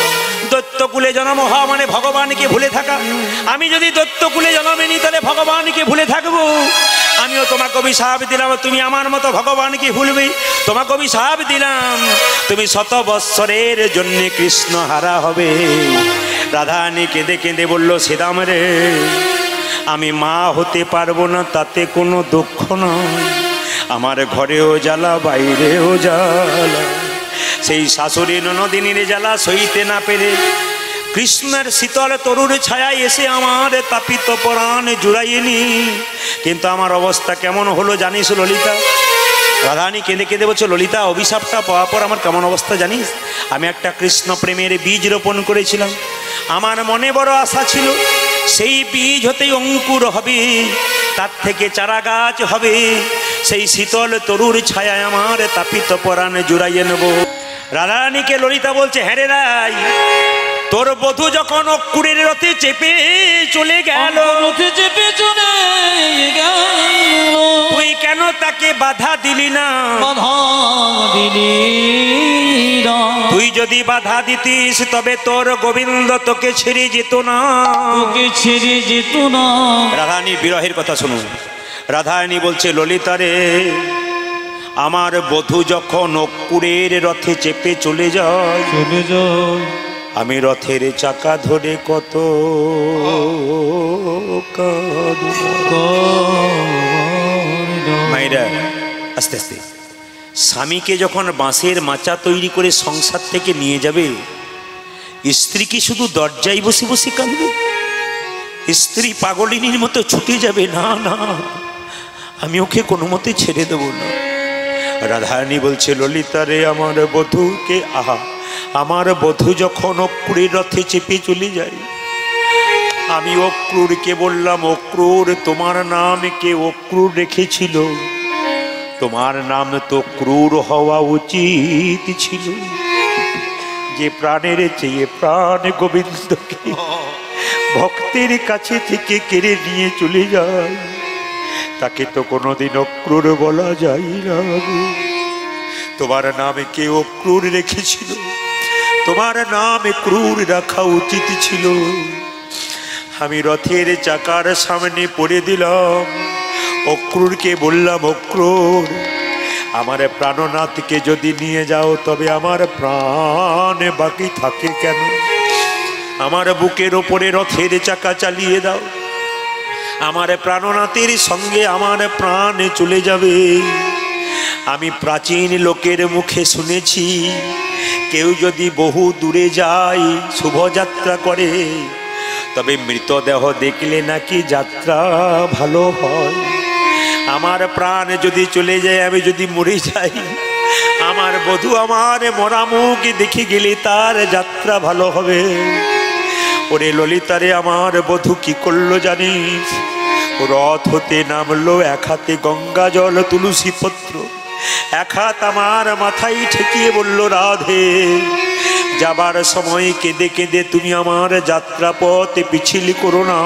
দৈত্যকুলে জন্ম হওয়া মানে ভগবানকে ভুলে থাকা। আমি যদি দৈত্যকুলে জন্ম নিই, তাহলে ভগবানকে ভুলে থাকবো। আমিও তোমাকে অভিশাপ দিলাম, তুমি আমার মতো ভগবানকে ভুলবে। তোমাকে অভিশাপ দিলাম, তুমি 100 বৎসরের জন্য কৃষ্ণ হারা হবে। রাধারানী কেঁদে কেঁদে বলল, শ্রীরাম রে, আমি মা হতে পারবো না, তাতে কোনো দুঃখ নয়। আমার ঘরেও জ্বালা, বাইরেও জ্বালা। সেই শাশুড়ি ননদিনীর জ্বালা সইতে না পেরে কৃষ্ণের শীতল তরুর ছায়ায় এসে আমার তাপিত পরাণ জুড়াইনি। কিন্তু আমার অবস্থা কেমন হলো জানিস ললিতা? রাধারানী কেঁদে কেঁদে বলছে, ললিতা, অভিশাপটা পাওয়ার পর আমার কেমন অবস্থা জানিস? আমি একটা কৃষ্ণ প্রেমের বীজ রোপণ করেছিলাম। আমার মনে বড় আশা ছিল, সেই বীজ হতেই অঙ্কুর হবে, তার থেকে চারা গাছ হবে। সেই শীতল তরুর ছায়ায় আমার তাপিত পরাণ জুড়াইয়ে নেব। রাধারানীকে ললিতা বলছে, হ্যাঁ রে রাই, তোর বধূ যখন অঙ্কুরের রথে চেপে চলে গেল, তুই কেন তাকে বাধা দিলি না? তুই যদি বাধা দিতিস, তবে তোর গোবিন্দ তোকে ছেড়ে যেত না। রাধারানী বিরহের কথা শুনুন। রাধারানী বলছে, ললিতা রে, আমার বধূ যখন অঙ্কুরের রথে চেপে চলে যায়, আমি রথের চাকা ধরে কত মায়েরা। আস্তে আস্তে স্বামীকে যখন বাঁশের মাচা তৈরি করে সংসার থেকে নিয়ে যাবে, স্ত্রী কি শুধু দরজায় বসে বসে কাঁদবে? স্ত্রী পাগলিনীর মতো ছুটে যাবে, না না, আমি ওকে কোনো মতে ছেড়ে দেবো না। রাধারানী বলছে, ললিতা রে, আমার বধূকে, আহা, আমার বধূ যখন অঙ্কুরের রথে চেপে চলে যায়, আমি অক্রূরকে বললাম, অক্রূর তোমার নাম কে অক্রূর রেখেছিল? তোমার নাম তো ক্রূর হওয়া উচিত ছিল। যে প্রাণের চেয়ে প্রাণ গোবিন্দকে ভক্তের কাছে থেকে কেড়ে নিয়ে চলে যায়, তাকে তো কোনোদিন অক্রূর বলা যায় না। তোমার নামে কে অক্রূর রেখেছিল? তোমার নামে ক্রূর রাখা উচিত ছিল। আমি রথের চাকার সামনে পড়ে দিলাম, অক্রূরকে বললাম, অক্রূর আমার প্রাণনাথকে যদি নিয়ে যাও তবে আমার প্রাণ বাকি থাকে কেন? আমার বুকের ওপরে রথের চাকা চালিয়ে দাও, আমার প্রাণনাথের সঙ্গে আমার প্রাণ চলে যাবে। আমি প্রাচীন লোকের মুখে শুনেছি, কেউ যদি বহু দূরে যায় শুভযাত্রা করে, তবে মৃতদেহ দেখলে নাকি যাত্রা ভালো হয়। আমার প্রাণ যদি চলে যায়, আমি যদি মরে যাই, আমার বধূ আমার মরা মুখ দেখে গেলে তার যাত্রা ভালো হবে। ওরে ললিতারে, আমার বধূ কি করলো জানিস? রথ হতে নামলো, এক হাতে গঙ্গা জল তুলসী পত্র, এক হাত আমার মাথায় ঠেকিয়ে বলল, রাধে যাবার সময় কেঁদে কেঁদে তুমি আমার যাত্রা পথে পিছিল করো না।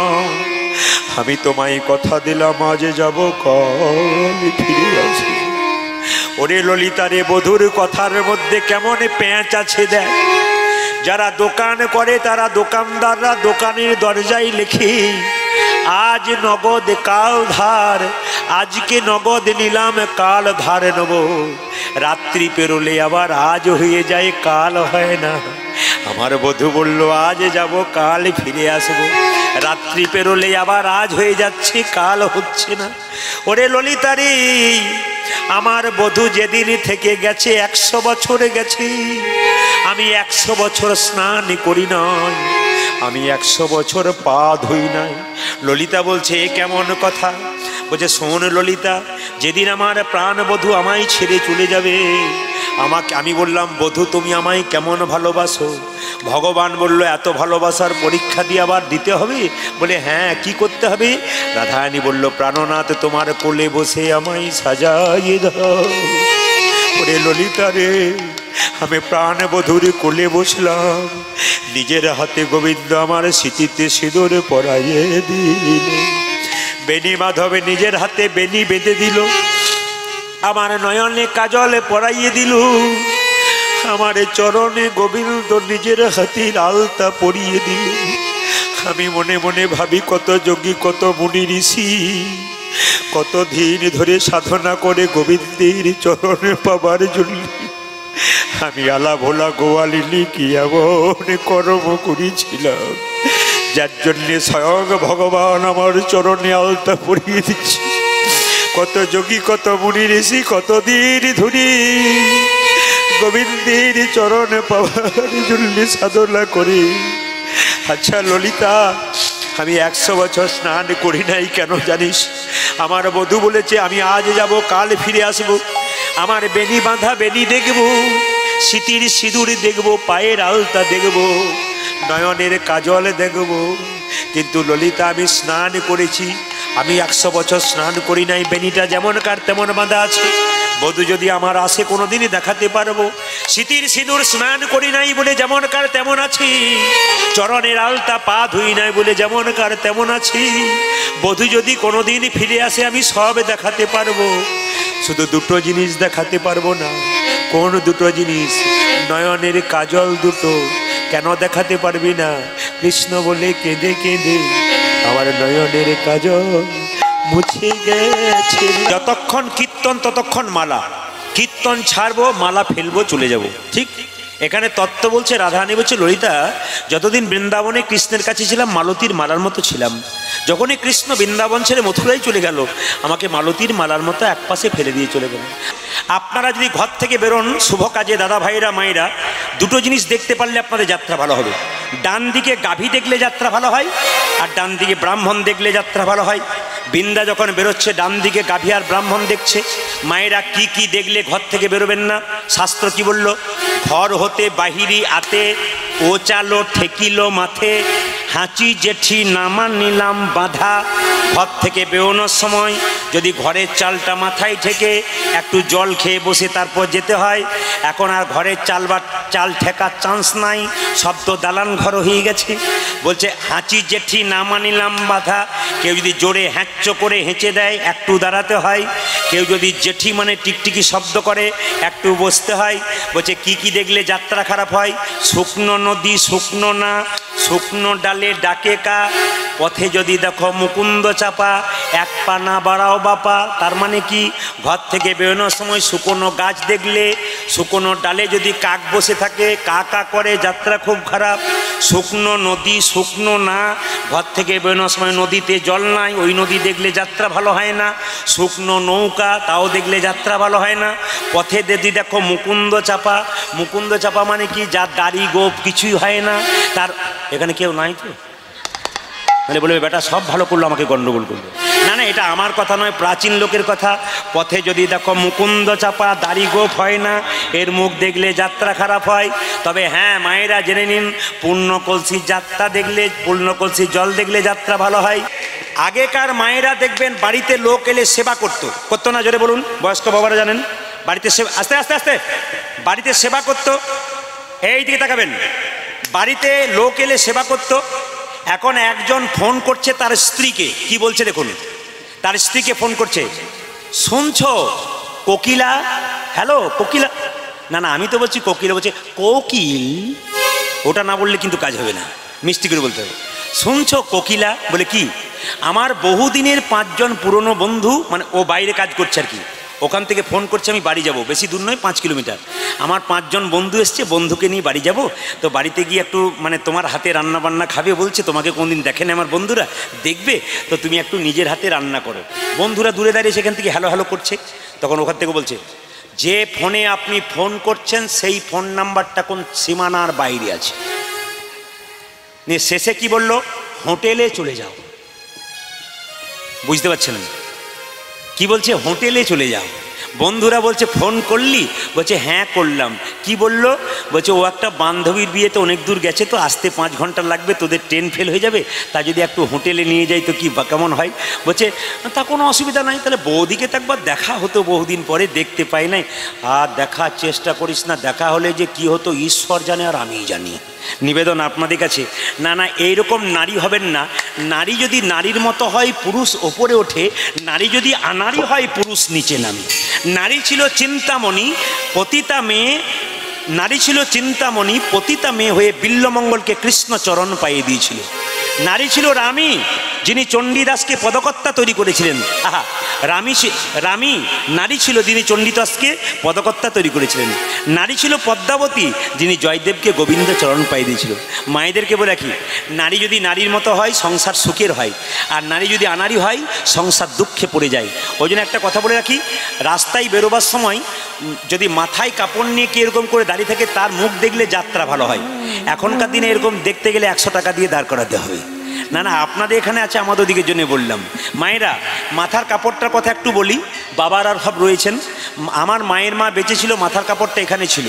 আমি তোমায় কথা দিলাম, আজ যাব কাল ফিরে আসি। ওরে ললিতারে, বধূর কথার মধ্যে কেমন পেঁচ আছে দেখ। যারা দোকান করে তারা দোকানদাররা দোকানের দরজায় লেখে, আজ নগদ কাল ধার, আজকে নগদ নিলাম কাল ধার নেব। রাত্রি পেরোলে আবার আজ হয়ে যায়, কাল হয় না। আমার বধূ বলল, আজ যাব কাল ফিরে আসবো। রাত্রি পেরোলে আবার আজ হয়ে যাচ্ছে, কাল হচ্ছে না। ওরে ললিতারি, আমার বধূ যেদিন থেকে গেছে 100 বছর গেছে। আমি 100 বছর স্নান করি নাই, আমি 100 বছর পা ধুই নাই। ললিতা বলছে, এ কেমন কথা? বলছে, শোন ললিতা, যেদিন আমার প্রাণ বধূ আমায় ছেড়ে চলে যাবে, আমি বললাম, বধূ তুমি আমায় কেমন ভালোবাসো? ভগবান বলল, এত ভালোবাসার পরীক্ষা দিয়ে আবার দিতে হবে? বলে, হ্যাঁ, কি করতে হবে? রাধারানী বলল, প্রাণনাথ তোমার কোলে বসে আমায় সাজাইয়ে দাও। ওরে ললিতা রে, আমি প্রাণ বধূর কোলে বসলাম, নিজের হাতে গোবিন্দ আমার স্মৃতিতে সিঁদুর পরাইয়ে দিল। বেণী মাধবে নিজের হাতে বেণী বেঁধে দিল, আমার নয়নে কাজল পরাইয়ে দিল, আমার চরণে গোবিন্দ নিজের হাতে আলতা পরিয়ে দিল। আমি মনে মনে ভাবি, কত যোগী, কত মুনি ঋষি কত দিন ধরে সাধনা করে গোবিন্দের চরণে পাবার জন্য আমি আলা ভোলা গোয়ালিনী কি এমন কর্ম করেছিলাম, যার জন্যে স্বয়ং ভগবান আমার চরণে আলতা পরিয়ে দিচ্ছে। কত যোগী, কত মুনি ঋষি কতদিন ধরে গোবিন্দের চরণে পাওয়ার জন্য সাধনা করি। আচ্ছা ললিতা, আমি 100 বছর স্নান করি নাই কেন জানিস? আমার বধূ বলেছে, আমি আজ যাব কাল ফিরে আসব। আমার বেণী বাঁধা বেণী দেখব, স্মৃতির সিঁদুর দেখব, পায়ের আলতা দেখব, নয়নের কাজল দেখব। কিন্তু ললিতা, আমি স্নান করেছি, আমি 100 বছর স্নান করি নাই। বেণীটা যেমনকার তেমন বাঁধা আছে। বধূ যদি আমার আসে কোনোদিনই দেখাতে পারবো। স্মৃতির সিঁদুর স্নান করি নাই বলে যেমনকার তেমন আছি, চরণের আলতা পা ধুই নাই বলে যেমনকার তেমন আছি। বধূ যদি কোনোদিন ফিরে আসে আমি সব দেখাতে পারবো, শুধু দুটো জিনিস দেখাতে পারবো না। কোন দুটো জিনিস? নয়নের কাজল দুটো। কেন দেখাতে পারবি না? কৃষ্ণ বলে কেঁদে কেঁদে আমার নয়নের কাজল মুছে গেছে। যতক্ষণ কীর্তন ততক্ষণ মালা, কীর্তন ছাড়বো মালা ফেলবো চলে যাব। ঠিক এখানে তত্ত্ব বলছে রাধারানী, বলছে ললিতা, যতদিন বৃন্দাবনে কৃষ্ণের কাছে ছিলাম মালতীর মালার মতো ছিলাম। যখনই কৃষ্ণ বৃন্দাবন ছেড়ে মথুরায় চলে গেল, আমাকে মালতীর মালার মতো একপাশে ফেলে দিয়ে চলে গেল। আপনারা যদি ঘর থেকে বেরোন শুভ কাজে, দাদা ভাইরা মায়েরা, দুটো জিনিস দেখতে পারলে আপনাদের যাত্রা ভালো হবে। ডান দিকে গাভী দেখলে যাত্রা ভালো হয়, আর ডান দিকে ব্রাহ্মণ দেখলে যাত্রা ভালো হয়। বৃন্দা যখন বেরোচ্ছে ডান দিকে গাভী আর ব্রাহ্মণ দেখছে। মায়েরা কি কি দেখলে ঘর থেকে বেরোবেন না? শাস্ত্র কি বলল? ঘর হতে বাহিরি আতে, ও চালো ঠেকিলো মাথে, হাঁচি জেঠি নামা নিলাম বাধা। ঘর থেকে বেরোনোর সময় যদি ঘরের চালটা মাথায় ঠেকে একটু জল খেয়ে বসে তারপর যেতে হয়। এখন আর ঘরের চাল ঠেকার চান্স নাই, সব তো দালান ঘর হয়ে গেছে। বলছে হাঁচি জেঠি নামা নিলাম বাধা। কেউ যদি জোরে হ্যাঁচ করে হেঁচে দেয় একটু দাঁড়াতে হয়, কেউ যদি জেঠি মানে টিকটিকি শব্দ করে একটু বসতে হয়। বলছে কি কি দেখলে যাত্রা খারাপ হয়? শুকনো নদী শুকনো না, শুকনো ডালে ডাকে কা। পথে যদি দেখো মুকুন্দ চাপা, এক পা না বাড়াও বাপা। তার মানে কি, ঘর থেকে বেরোনোর সময় শুকনো গাছ দেখলে, শুকনো ডালে যদি কাক বসে থাকে কা কা করে, যাত্রা খুব খারাপ। শুকনো নদী শুকনো না, ঘর থেকে বেরোনোর সময় নদীতে জল নাই, ওই নদী দেখলে যাত্রা ভালো হয় না। শুকনো নৌকা, তাও দেখলে যাত্রা ভালো হয় না। পথে যদি দেখো মুকুন্দ চাপা, মুকুন্দ চাপা মানে কি, যার দাড়ি গোপ কিছুই হয় না। তার এখানে কেউ নাই তো, মানে বলবে বেটা সব ভালো করলো, আমাকে গন্ডগোল করলো। না না, এটা আমার কথা নয়, প্রাচীন লোকের কথা। পথে যদি দেখো মুকুন্দ চাপা, দাড়ি গোপ হয় না, এর মুখ দেখলে যাত্রা খারাপ হয়। তবে হ্যাঁ মায়েরা জেনে নিন, পূর্ণ কলসি যাত্রা দেখলে, পূর্ণ কলসি জল দেখলে যাত্রা ভালো হয়। আগেকার মায়েরা দেখবেন বাড়িতে লোক এলে সেবা করতো না? জোরে বলুন, বয়স্ক বাবারা জানেন। বাড়িতে সেবা, আস্তে আস্তে আস্তে, বাড়িতে সেবা করতো। এই দিকে তাকাবেন, বাড়িতে লোক এলে সেবা করতো। এখন একজন ফোন করছে তার স্ত্রীকে, কি বলছে দেখুন, তার স্ত্রীকে ফোন করছে, শুনছো কোকিলা? হ্যালো কোকিলা? না না, আমি তো বলছি কোকিলা, বলছে কোকিল। ওটা না বললে কিন্তু কাজ হবে না, মিষ্টি করে বলতে হবে। শুনছো কোকিলা? বলে কি? আমার বহুদিনের 5 জন পুরনো বন্ধু, মানে ও বাইরে কাজ করছে আর কি, ওখান থেকে ফোন করছে আমি বাড়ি যাব, বেশি দূর নয় 5 কিলোমিটার। আমার 5 জন বন্ধু এসছে, বন্ধুকে নিয়ে বাড়ি যাব, তো বাড়িতে গিয়ে একটু মানে তোমার হাতে রান্না বান্না খাবে বলছে। তোমাকে কোনদিন দেখেন আমার বন্ধুরা, দেখবে তো তুমি একটু নিজের হাতে রান্না করো। বন্ধুরা দূরে দাঁড়িয়ে সেখান থেকে হ্যালো হ্যালো করছে। তখন ওখান থেকে বলছে, যে ফোনে আপনি ফোন করছেন সেই ফোন নাম্বারটা কোন সীমানার বাইরে আছে। নিয়ে শেষে কি বলল, হোটেলে চলে যাও। বুঝতে পারছেন কি বলছে? হোটেলে চলে যাও। বন্ধুরা বলছে ফোন করলি? বলছে হ্যাঁ করলাম। কি বলল? বলছে ও একটা বান্ধবীর বিয়েতে অনেক দূর গেছে, তো আসতে 5 ঘন্টা লাগবে, তোদের ট্রেন ফেল হয়ে যাবে, তা যদি একটু হোটেলে নিয়ে যাই তো কি কেমন হয়? বলছে তা কোনো অসুবিধা নাই, তাহলে বৌদিকে তো একবার দেখা হতো, বহুদিন পরে দেখতে পাই নাই। আর দেখার চেষ্টা করিস না, দেখা হলে যে কি হতো ঈশ্বর জানে আর আমিই জানি। নিবেদন আপনাদের কাছে, না না এইরকম নারী হবেন না। নারী যদি নারীর মতো হয় পুরুষ ওপরে ওঠে, নারী যদি আনারী হয় পুরুষ নিচে নামে। নারী ছিল চিন্তামণি, পতিতা মেয়ে, নারী ছিল চিন্তামণি, পতিতা মেয়ে হয়ে বিল্লমঙ্গলকে কৃষ্ণচরণ পাইয়ে দিয়েছিল। নারী ছিল রামী, যিনি চণ্ডীদাসকে পদকর্তা তৈরি করেছিলেন। আহা, রামী নারী ছিল যিনি চণ্ডীদাসকে পদকর্তা তৈরি করেছিলেন। নারী ছিল পদ্মাবতী, যিনি জয়দেবকে গোবিন্দ চরণ পাইয়ে দিয়েছিল। মায়েদেরকে বলে রাখি, নারী যদি নারীর মতো হয় সংসার সুখের হয়, আর নারী যদি আনারী হয় সংসার দুঃখে পড়ে যায়। ওই জন্য একটা কথা বলে রাখি, রাস্তায় বেরোবার সময় যদি মাথায় কাপড় নিয়ে কি এরকম করে দাঁড়িয়ে থাকে, তার মুখ দেখলে যাত্রা ভালো হয়। এখনকার দিনে এরকম দেখতে গেলে 100 টাকা দিয়ে দাঁড় করাতে হবে। না না, আপনাদের এখানে আছে, আমাদের ওদিকের জন্য বললাম। মায়েরা মাথার কাপড়টার কথা একটু বলি, বাবার আর সব রয়েছেন। আমার মায়ের মা বেঁচে ছিল, মাথার কাপড়টা এখানে ছিল।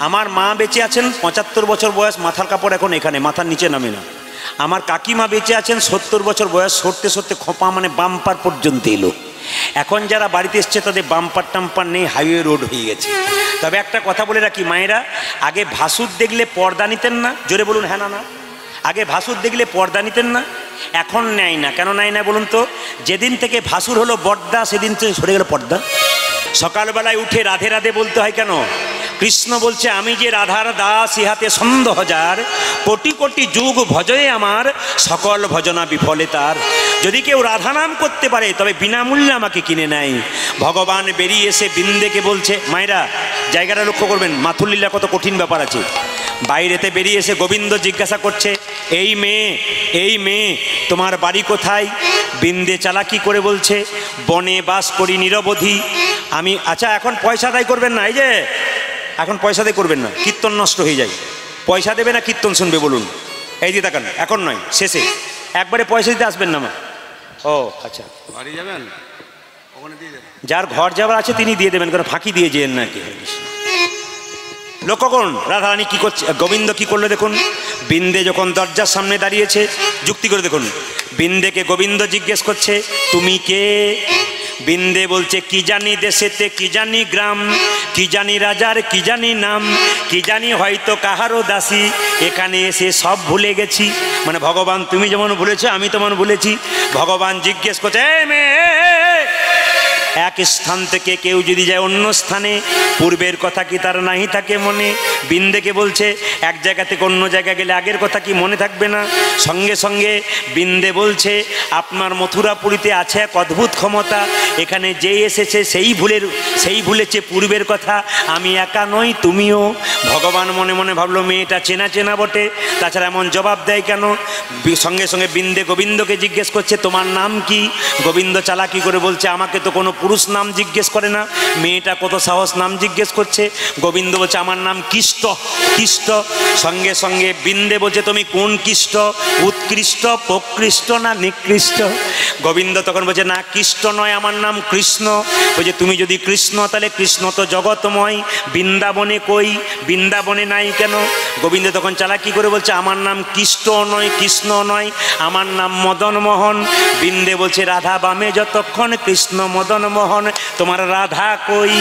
আমার মা বেঁচে আছেন, 75 বছর বয়স, মাথার কাপড় এখন এখানে, মাথার নিচে নামে না। আমার কাকিমা বেঁচে আছেন, 70 বছর বয়স, সরতে সরতে খোঁপা মানে বাম্পার পর্যন্ত এলো। এখন যারা বাড়িতে এসছে তাদের বাম্পার টাম্পার নেই, হাইওয়ে রোড হয়ে গেছে। তবে একটা কথা বলে রাখি মায়েরা, আগে ভাসুর দেখলে পর্দা নিতেন না? জোরে বলুন হ্যাঁ না না। আগে ভাসুর দেখলে পর্দা নিতেন না, এখন নেয় না। কেন নেয় না বলুন তো? যেদিন থেকে ভাসুর হলো বর্দা, সেদিন থেকে সরে গেল পর্দা। সকালবেলায় উঠে রাধে রাধে বলতে হয় কেন? কৃষ্ণ বলছে, আমি যে রাধার দাস, ইহাতে সন্দেহ হাজার, কোটি কোটি যুগ ভজয়ে আমার, সকল ভজনা বিফলে তার। যদি কেউ রাধা নাম করতে পারে তবে বিনামূল্যে আমাকে কিনে নেয়। ভগবান বেরিয়ে এসে বৃন্দেকে বলছে, মায়েরা জায়গাটা লক্ষ্য করবেন, মাথুরলীলা কত কঠিন ব্যাপার আছে। বাইরেতে বেরিয়ে এসে গোবিন্দ জিজ্ঞাসা করছে, এই মেয়ে তোমার বাড়ি কোথায়? বৃন্দে চালাকি করে বলছে, বনে বাস করি নিরবধি আমি। আচ্ছা এখন পয়সা আদায় করবেন না, এই যে এখন পয়সা আদায় করবেন না, কীর্তন নষ্ট হয়ে যায়। পয়সা দেবে না কীর্তন শুনবে বলুন? এই দিয়ে তাকান, এখন নয়, শেষে একবারে পয়সা দিতে আসবেন না মা। ও আচ্ছা, বাড়ি যাবেন, ওখানে দিয়ে দেবেন। যার ঘর যাওয়ার আছে তিনি দিয়ে দেবেন, কারণ ফাঁকি দিয়ে যেন না কি। লক্ষ্য করুন রাধারানী কি করছে, গোবিন্দ কি করলো দেখুন। বিন্দে যখন দরজার সামনে দাঁড়িয়েছে, যুক্তি করে দেখুন, বিন্দেকে গোবিন্দ জিজ্ঞেস করছে তুমি কে? বিন্দে বলছে কি জানি দেশেতে, কি জানি গ্রাম, কি জানি রাজার কি জানি নাম, কি জানি হয়তো কাহারও দাসী, এখানে এসে সব ভুলে গেছি। মানে ভগবান তুমি যেমন ভুলেছো আমি তেমন ভুলেছি। ভগবান জিজ্ঞেস করছে এই মেয়ে, এক স্থান থেকে কেউ যদি যায় অন্য স্থানে, পূর্বের কথা কি তার নাহি থাকে মনে? বিন্দেকে বলছে এক জায়গা থেকে অন্য জায়গা গেলে আগের কথা কি মনে থাকবে না? সঙ্গে সঙ্গে বিন্দে বলছে আপনার মথুরাপুরীতে আছে এক অদ্ভুত ক্ষমতা, এখানে যেই এসেছে সেই ভুলেছে পূর্বের কথা, আমি একা নই তুমিও। ভগবান মনে মনে ভাবলো মেয়েটা চেনা চেনা বটে, তাছাড়া এমন জবাব দেয় কেন? সঙ্গে সঙ্গে বিন্দে গোবিন্দকে জিজ্ঞেস করছে তোমার নাম কি? গোবিন্দ চালাকি করে বলছে আমাকে তো কোনো পুরুষ নাম জিজ্ঞেস করে না, মেয়েটা কত সাহস নাম জিজ্ঞেস করছে। গোবিন্দ বলছে আমার নাম কৃষ্ট। কৃষ্ট। সঙ্গে সঙ্গে বিন্দে বলছে তুমি কোন কৃষ্ট, উৎকৃষ্ট, প্রকৃষ্ট না নিকৃষ্ট? গোবিন্দ তখন বলছে না কৃষ্ট নয়, আমার নাম কৃষ্ণ। বলছে তুমি যদি কৃষ্ণ তাহলে কৃষ্ণ তো জগৎময়, বৃন্দাবনে কই? বৃন্দাবনে নাই কেন? গোবিন্দ তখন চালাকি করে বলছে আমার নাম কৃষ্ট নয়, কৃষ্ণ নয়, আমার নাম মদন মোহন। বিন্দে বলছে রাধা বামে যতক্ষণ, কৃষ্ণ মদন মোহন, তোমার রাধা কই?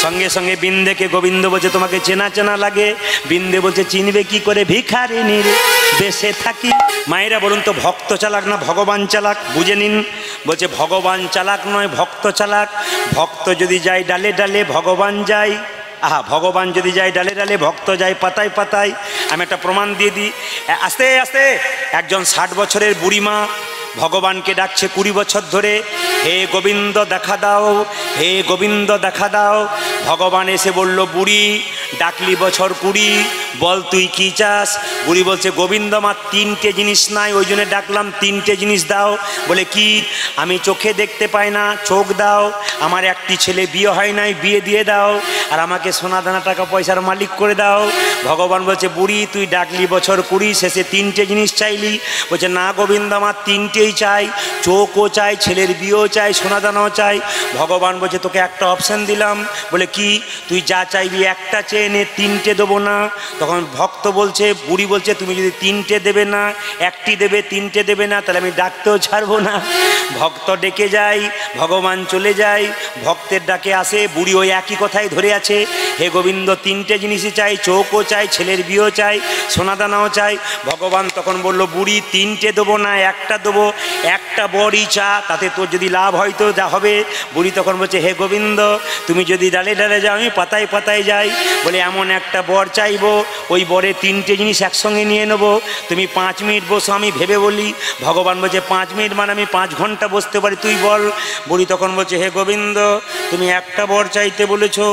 সঙ্গে সঙ্গে বিন্দেকে গোবিন্দ বলছে তোমাকে চেনা চেনা লাগে। বিন্দে বলছে চিনবে কি করে, ভিখারিনীর দেশে থাকি। মায়েরা বলুন তো ভক্ত চালাক না ভগবান চালাক? বুঝে নিন। বলছে ভগবান চালাক নয়, ভক্ত চালাক। ভক্ত যদি যায় ডালে ডালে, ভগবান যায় ভগবান যদি যায় ডালে ডালে, ভক্ত যায় পাতায় পাতায়। আমি একটা প্রমাণ দিয়ে দিই। আস্তে আস্তে একজন 60 বছরের বুড়িমা ভগবানকে ডাকছে 20 বছর ধরে, হে গোবিন্দ দেখা দাও, হে গোবিন্দ দেখা দাও। ভগবান এসে বলল বুড়ি ডাকলি বছর 20, বল তুই কি চাস? বুড়ি বলছে গোবিন্দ আমার 3টে জিনিস নাই, ওই জন্য ডাকলাম, 3টে জিনিস দাও। বলে কি? আমি চোখে দেখতে পাই না, চোখ দাও। আমার একটি ছেলে বিয়ে হয় নাই, বিয়ে দিয়ে দাও। আর আমাকে সোনা দানা টাকা পয়সার মালিক করে দাও। ভগবান বলছে বুড়ি তুই ডাকলি বছর 20, শেষে 3টে জিনিস চাইলি। বলছে না গোবিন্দ আমার 3টেই চাই, চোখও চাই, ছেলের বিয়েও চাই, সোনা দানাও চাই। ভগবান বলছে তোকে একটা অপশান দিলাম। বলে কি? তুই যা চাইবি একটা চেয়ে নে, 3টে দেবো না। তখন ভক্ত বলছে, বুড়ি বলছে তুমি যদি 3টে দেবে না, একটি দেবে, 3টে দেবে না, তাহলে আমি ডাকতেও ছাড়বো না। ভক্ত ডেকে যায়, ভগবান চলে যায়, ভক্তের ডাকে আসে। বুড়ি ওই একই কথাই ধরে আছে, হে গোবিন্দ 3টে জিনিসই চাই, চোখও চাই, ছেলের বিয়েও চাই, সোনাদানাও চাই। ভগবান তখন বলল বুড়ি 3টে দেবো না, একটা দেবো, একটা বরই চা, তাতে তোর যদি লাভ হয় তো যা হবে। বুড়ি তখন বলছে হে গোবিন্দ তুমি যদি ডালে ডালে যাও, আমি পাতায় পাতায় যাই। বলে এমন একটা বর চাইবো, ওই বরে 3টে জিনিস একসঙ্গে নিয়ে নেবো, তুমি 5 মিনিট বসো আমি ভেবে বলি। ভগবান বলছে 5 মিনিট মানে আমি 5 ঘন্টা বসতে পারি, তুই বল। বুড়ি তখন বলছে হে গোবিন্দ তুমি একটা বর চাইতে বলেছো,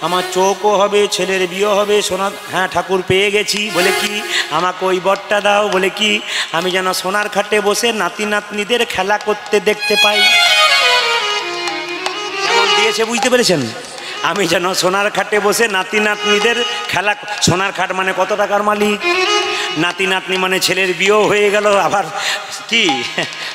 আমার চোখও হবে, ছেলের বিয়ে হবে, সোনা। হ্যাঁ ঠাকুর পেয়ে গেছি। বলে কি? আমাকে ওই বরটা দাও। বলে কি? আমি যেন সোনার খাটে বসে নাতি নাতনিদের খেলা করতে দেখতে পাই। কেমন দিয়েছে বুঝতে পেরেছেন? আমি যেন সোনার খাটে বসে নাতি নাতনিদের খেলা। সোনার খাট মানে কত টাকার মালিক? নাতি নাতনি মানে ছেলের বিয়েও হয়ে গেল, আবার কি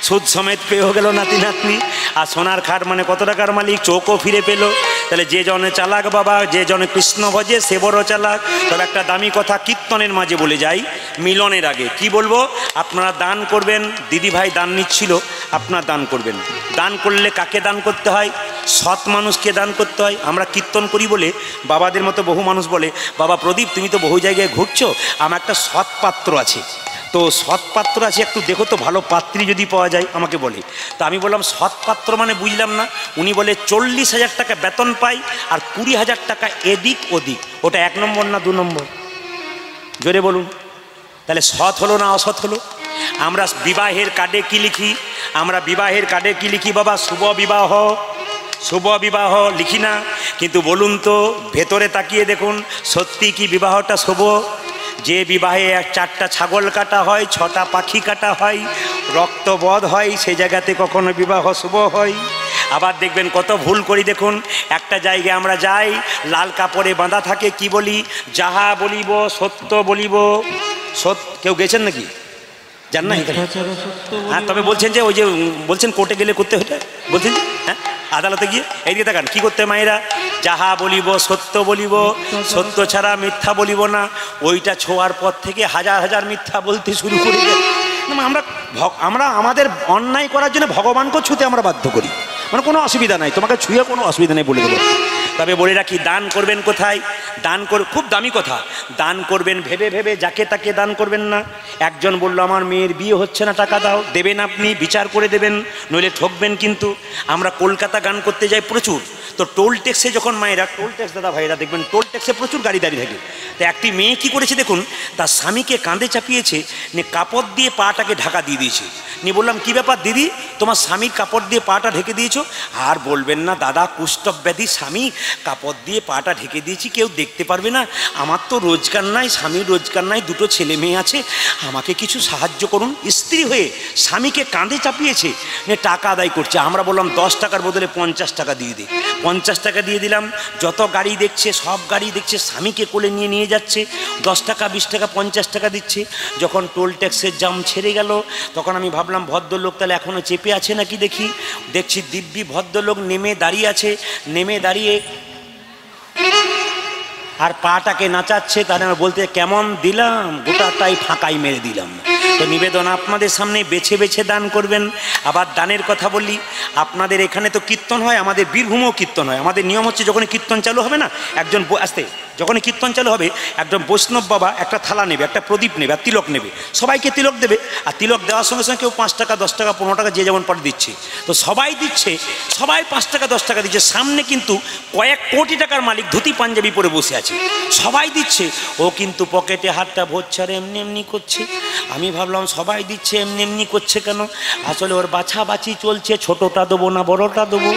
সুদ সমেত পেয়েও গেল নাতি নাতনি। আর সোনার খাট মানে কত টাকার মালিক? চোখও ফিরে পেল। তাহলে যে জনে চালাক বাবা, যে জনে কৃষ্ণ ভজে সে বড় চালাক। তবে একটা দামি কথা কীর্তনের মাঝে বলে যাই মিলনের আগে। কি বলবো? আপনারা দান করবেন। দিদি ভাই দান নিচ্ছিল, আপনারা দান করবেন। দান করলে কাকে দান করতে হয়? সৎ মানুষকে দান করতে হয়। আমরা কীর্তন করি বলে বাবাদের মতো বহু মানুষ বলে বাবা প্রদীপ তুমি তো বহু জায়গায় ঘুরছো, আমার একটা সৎ পাত্র আছে, তো সৎ পাত্র আছে একটু দেখো তো ভালো পাত্রী যদি পাওয়া যায় আমাকে বলে। তো আমি বললাম সৎ পাত্র মানে বুঝলাম না। উনি বলে 40,000 টাকা বেতন পাই আর 20,000 টাকা এদিক ওদিক, ওটা 1 নম্বর না 2 নম্বর? জোরে বলুন। তাহলে সৎ হলো না অসৎ হলো? আমরা বিবাহের কার্ডে কি লিখি? আমরা বিবাহের কার্ডে কি লিখি বাবা? শুভ বিবাহ, শুভ বিবাহ লিখি না? কিন্তু বলুন তো ভেতরে তাকিয়ে দেখুন সত্যি কি বিবাহটা শুভ? যে বিবাহে 4টা ছাগল কাটা হয়, 6টা পাখি কাটা হয়, রক্তবধ হয়, সেই জায়গাতে কখনো বিবাহ শুভ হয়? আবার দেখবেন কত ভুল করি দেখুন। একটা জায়গায় আমরা যাই, লাল কাপড়ে বাঁধা থাকে, কি বলি? যাহা বলিব সত্য বলিব। সত্য। কেউ গেছেন নাকি? জান না? হ্যাঁ, তবে বলছেন যে ওই যে বলছেন কোর্টে গেলে করতে হইতে বলছেন, হ্যাঁ আদালতে গিয়ে এইদিকে তাকান কি করতে মায়েরা, যাহা বলিব সত্য বলিব, সত্য ছাড়া মিথ্যা বলিব না। ওইটা ছোঁয়ার পর থেকে হাজার হাজার মিথ্যা বলতে শুরু করি। আমরা আমাদের অন্যায় করার জন্য ভগবানকেও ছুঁতে আমরা বাধ্য করি, মানে কোনো অসুবিধা নাই, তোমাকে ছুঁয়ে কোনো অসুবিধা নেই বলে দেবো। তবে বলে রাখি, দান করবেন কোথায়? দান খুব দামি কথা, দান করবেন ভেবে ভেবে, যাকে তাকে দান করবেন না। একজন বলল আমার মেয়ের বিয়ে হচ্ছে না, টাকা দাও, দেবেন আপনি, বিচার করে দেবেন, নইলে ঠকবেন। কিন্তু আমরা কলকাতা গান করতে যাই প্রচুর, তো টোল ট্যাক্সে যখন মায়েরা, টোল ট্যাক্স দাদা ভাইরা দেখবেন টোল ট্যাক্সে প্রচুর গাড়ি দাঁড়িয়ে থাকে। তো একটি মেয়ে কি করেছে দেখুন, তার স্বামীকে কাঁধে চাপিয়েছে, নিয়ে কাপড় দিয়ে পাটাকে ঢাকা দিয়ে দিয়েছে। নিয়ে বললাম কি ব্যাপার দিদি, তোমার স্বামীর কাপড় দিয়ে পাটা ঢেকে দিয়েছো? আর বলবেন না দাদা, কুষ্ঠব ব্যাধি স্বামী, কাপড় দিয়ে পাটা ঢেকে দিয়েছি, কেউ দেখতে পারবে না, আমার তো রোজগার নাই, স্বামীর রোজগার নাই, দুটো ছেলে মেয়ে আছে, আমাকে কিছু সাহায্য করুন। স্ত্রী হয়ে স্বামীকে কাঁধে চাপিয়েছে, নিয়ে টাকা আদায় করছে। আমরা বললাম 10 টাকার বদলে 50 টাকা দিয়ে দে। 50 টাকা দিয়ে দিলাম। যত গাড়ি দেখছে, সব গাড়ি দেখছে স্বামীকে কোলে নিয়ে নিয়ে যাচ্ছে, 10 টাকা 20 টাকা 50 টাকা দিচ্ছে। যখন টোল ট্যাক্সের জাম ছেড়ে গেল, তখন আমি ভাবলাম ভদ্রলোক তাহলে এখনও চেপে আছে নাকি দেখছি দিব্যি ভদ্রলোক নেমে দাঁড়িয়ে আছে, নেমে দাঁড়িয়ে আর পাটাকে নাচাচ্ছে। তাহলে আমার বলতে কেমন দিলাম, গোটাটাই ফাঁকাই মেরে দিলাম। তো নিবেদন আপনাদের সামনে, বেছে বেছে দান করবেন। আবার দানের কথা বলি, আপনাদের এখানে তো কীর্তন হয়, আমাদের বীরভূমেও কীর্তন হয়। আমাদের নিয়ম হচ্ছে যখনই কীর্তন চালু হবে না, একজন আসতে যখনই কীর্তন চালু হবে, একজন বৈষ্ণব বাবা একটা থালা নেবে, একটা প্রদীপ নেবে আর তিলক নেবে, সবাইকে তিলক দেবে। আর তিলক দেওয়ার সঙ্গে সঙ্গে কেউ 5 টাকা 10 টাকা 15 টাকা যে যেমন পরে দিচ্ছে। তো সবাই দিচ্ছে, সবাই 5 টাকা 10 টাকা দিচ্ছে। সামনে কিন্তু কয়েক কোটি টাকার মালিক ধুতি পাঞ্জাবি পরে বসে আছে, সবাই দিচ্ছে, ও কিন্তু পকেটে হাতটা ভরছে আর এমনি এমনি করছে। আমি ভাবলাম সবাই দিচ্ছে, এমনি এমনি করছে কেন? আসলে ওর বাছাবাছি চলছে, ছোটোটা দেবো না বড়টা দেবো,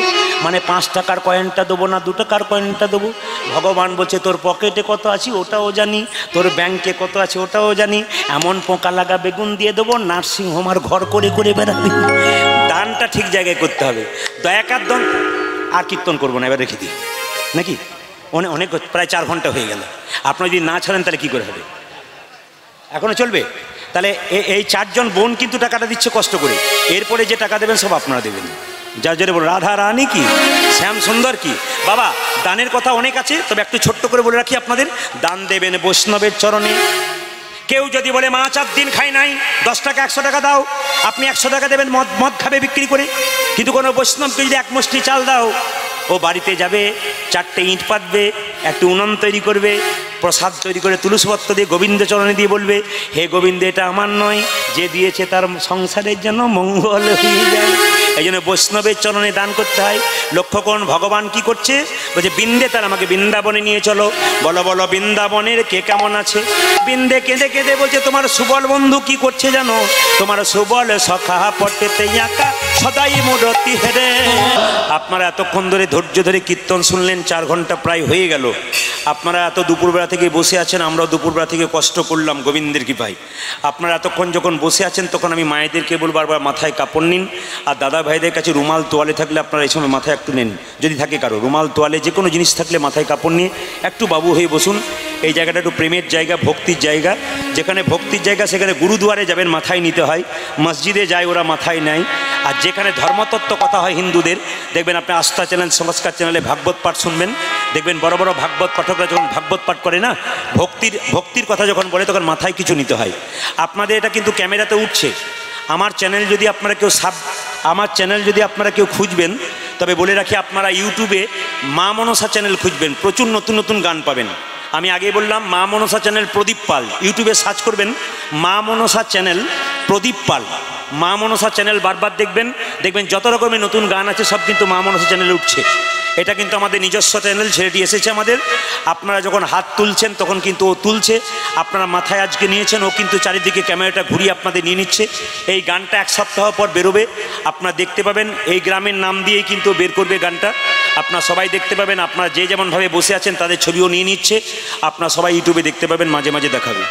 মানে 5 টাকার কয়েনটা দেবো না 2 টাকার কয়েনটা দেবো। ভগবান বলছে তোর পকেটে কত আছে ওটাও জানি, তোর ব্যাংকে কত আছে ওটাও জানি, এমন পোকা লাগা বেগুন দিয়ে দেবো, নার্সিংহোম আর ঘর করে করে বেড়াবি। দানটা ঠিক জায়গায় করতে হবে। দয়াকার দান। আর কীর্তন করবো না, এবার রেখে দিই নাকি? অনেক প্রায় 4 ঘন্টা হয়ে গেল। আপনি যদি না ছাড়েন তাহলে কী করে হবে? এখনও চলবে? তাহলে এই 4 জন বোন কিন্তু টাকাটা দিচ্ছে কষ্ট করে, এরপরে যে টাকা দেবেন সব আপনারা দেবেন। যার জন্য বল রাধা রানী কি, শ্যাম সুন্দর কি। বাবা দানের কথা অনেক আছে, তবে একটু ছোট্ট করে বলে রাখি আপনাদের, দান দেবেন বৈষ্ণবের চরণে। কেউ যদি বলে মা 4 দিন খাই নাই, 10 টাকা 100 টাকা দাও, আপনি 100 টাকা দেবেন, মদ খাবে বিক্রি করে। কিন্তু কোনো বৈষ্ণবকে যদি 1 মুষ্টি চাল দাও, ও বাড়িতে যাবে, 4টে ইঁট পাতবে, একটু উনুন তৈরি করবে, প্রসাদ তৈরি করে তুলসীপত্র দিয়ে গোবিন্দ চরণে দিয়ে বলবে, হে গোবিন্দ এটা আমার নয়, যে দিয়েছে তার সংসারের জন্য মঙ্গল হয়ে যায়। এই জন্য বৈষ্ণবের চরণে দান করতে হয়। লক্ষ্য করুন ভগবান কি করছে, বলছে বিন্দে তার আমাকে বৃন্দাবনে নিয়ে চলো। বলো বলো বৃন্দাবনের কে কেমন আছে? বিন্দে কেঁদে কেঁদে বলছে তোমার সুবল বন্ধু কি করছে জানো, তোমার সুবল সখা পটেতে আঁকা সদাই মূরতি হেরে। আপনারা এতক্ষণ ধরে ধৈর্য ধরে কীর্তন শুনলেন, 4 ঘন্টা প্রায় হয়ে গেল। আপনারা এত দুপুরবেলা থেকে বসে আছেন, আমরাও দুপুরবেলা থেকে কষ্ট করলাম গোবিন্দের কৃপায়। আপনারা এতক্ষণ যখন বসে আছেন, তখন আমি মায়েদেরকে বলবো বারবার মাথায় কাপড় নিন, আর দাদা ভাইদের কাছে রুমাল তোয়ালে থাকলে আপনারা এই সময় মাথায় একটু নেন, যদি থাকে কারো রুমাল তোয়ালে যে কোনো জিনিস থাকলে মাথায় কাপড় নিয়ে একটু বাবু হয়ে বসুন। এই জায়গাটা একটু প্রেমের জায়গা, ভক্তির জায়গা। যেখানে ভক্তির জায়গা সেখানে গুরুদুয়ারে যাবেন, মাথায় নিতে হয়। মসজিদে যায় ওরা মাথায় নেয়। আর যেখানে ধর্মতত্ত্ব কথা হয় হিন্দুদের, দেখবেন আপনি আস্থা চ্যানেল, সংস্কার চ্যানেলে ভাগবত পাঠ শুনবেন, দেখবেন বড় বড় ভাগবত পাঠকরা যখন ভাগবত পাঠ করে না, ভক্তির কথা যখন বলে তখন মাথায় কিছু নিতে হয়। আপনাদের এটা কিন্তু ক্যামেরাতে উঠছে। আমার চ্যানেল যদি আপনারা কেউ খুঁজবেন, তবে বলে রাখি আপনারা ইউটিউবে মা মনসা চ্যানেল খুঁজবেন, প্রচুর নতুন নতুন গান পাবেন। আমি আগে বললাম মা মনসা চ্যানেল প্রদীপ পাল, ইউটিউবে সার্চ করবেন মা মনসা চ্যানেল প্রদীপ পাল, মা মনসা চ্যানেল বারবার দেখবেন যত রকমের নতুন গান আছে সব কিন্তু মা মনসা চ্যানেলে উঠছে। এটা কিন্তু আমাদের নিজস্ব চ্যানেল, ছেলেটি এসেছে আমাদের। আপনারা যখন হাত তুলছেন তখন কিন্তু ও তুলছে, আপনারা মাথায় আজকে নিয়েছেন, ও কিন্তু চারিদিকে ক্যামেরাটা ঘুরিয়ে আপনাদের নিয়ে নিচ্ছে। এই গানটা 1 সপ্তাহ পর বেরোবে, আপনারা দেখতে পাবেন। এই গ্রামের নাম দিয়েই কিন্তু বের করবে গানটা, আপনারা সবাই দেখতে পাবেন। আপনারা যে যেমনভাবে বসে আছেন তাদের ছবিও নিয়ে নিচ্ছে, আপনারা সবাই ইউটিউবে দেখতে পাবেন, মাঝে মাঝে দেখাবে।